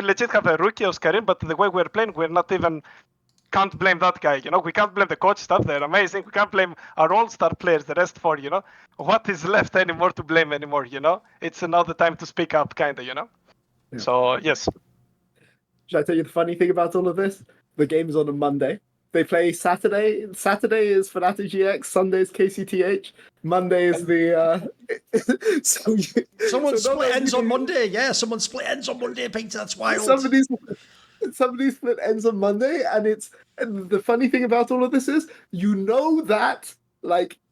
legit have a rookie Oscarinin, but the way we're playing, we're not even. Can't blame that guy, We can't blame the coach staff. They're amazing. We can't blame our all-star players, the rest 4, What is left anymore to blame anymore, It's another time to speak up, kind of, Yeah. So, yes. Should I tell you the funny thing about all of this? The game's on a Monday. They play Saturday. Saturday is Fnatic GX. Sunday is KCTH. Monday is the... Someone split ends on Monday. Yeah, someone split ends on Monday, Peter. That's wild. Somebody split ends on Monday, and the funny thing about all of this is, that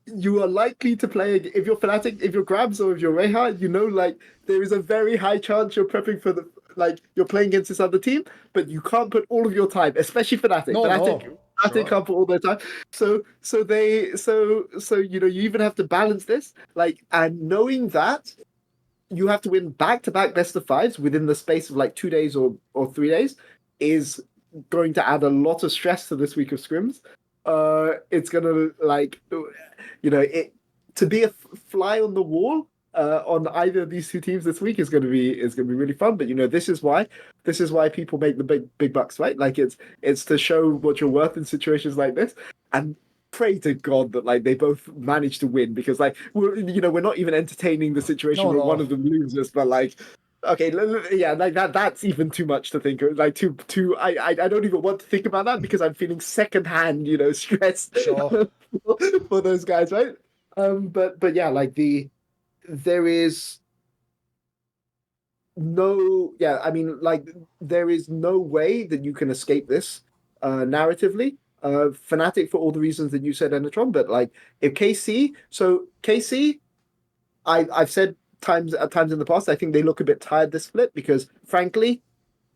you are likely to play if you're Fnatic, if you're Grabs or if you're Reha, there is a very high chance you're prepping for you're playing against this other team, but you can't put all of your time, especially Fnatic. Fnatic can't put all their time. So you even have to balance this, and knowing that you have to win back-to-back best of 5s within the space of 2 days or 3 days is going to add a lot of stress to this week of scrims. It's gonna to be a fly on the wall on either of these 2 teams this week is gonna be really fun. But this is why people make the big bucks, right? It's to show what you're worth in situations like this, and pray to God that they both manage to win, because we're not even entertaining the situation where one of them loses, but okay, yeah, that's even too much to think of. I don't even want to think about that, because I'm feeling secondhand, stress for those guys, right? But yeah, there is no, there is no way that you can escape this narratively. Fnatic, for all the reasons that you said, Enatron, but if KC, I've said at times in the past, I think they look a bit tired this split, because frankly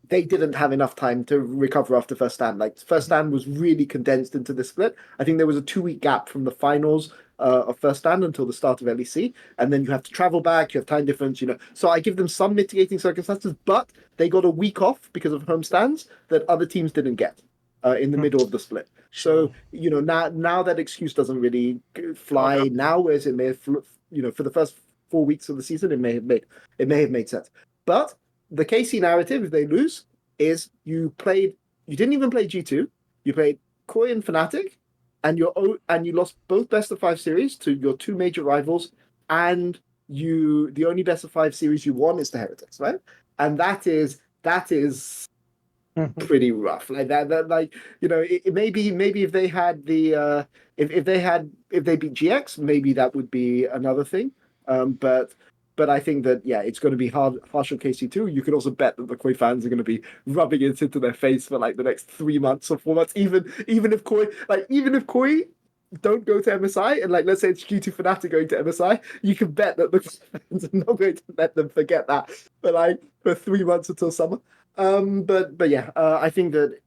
they didn't have enough time to recover after first stand. First stand was really condensed into the split. I think there was a 2-week gap from the finals of first stand until the start of LEC, and then you have to travel back, you have time difference, so I give them some mitigating circumstances, but they got a week off because of home stands that other teams didn't get in the middle of the split. So now that excuse doesn't really fly now, whereas it may have for the first 4 weeks of the season it may have made sense. But the KC narrative, if they lose, is you didn't even play G2, you played Koi and Fnatic, and you lost both best of 5 series to your 2 major rivals, and the only best of 5 series you won is the Heretics, right? And that is pretty rough. It maybe if they had if they beat GX, maybe that would be another thing. But I think that it's going to be harsh on KC2. You can also bet that the Koi fans are going to be rubbing it into their face for like the next 3 months or 4 months. Even if Koi don't go to MSI, and like let's say it's Q2 Fnatic going to MSI, you can bet that the fans are not going to let them forget that for 3 months until summer. I think that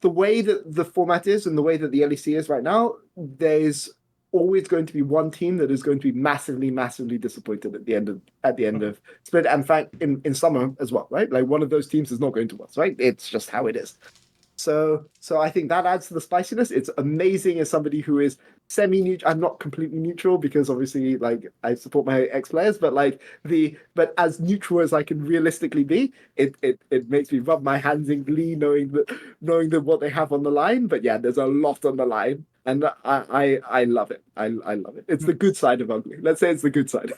the way that the format is and the way that the LEC is right now, there's always going to be one team that is going to be massively, massively disappointed at the end of split. And in fact, in summer as well, right? Like one of those teams is not going to win, right? It's just how it is. So I think that adds to the spiciness. It's amazing as somebody who is semi-neutral. I'm not completely neutral because obviously, like, I support my ex-players, but as neutral as I can realistically be, it makes me rub my hands in glee knowing that what they have on the line. But yeah, there's a lot on the line, and I love it. I love it. It's the good side of ugly. Let's say it's the good side.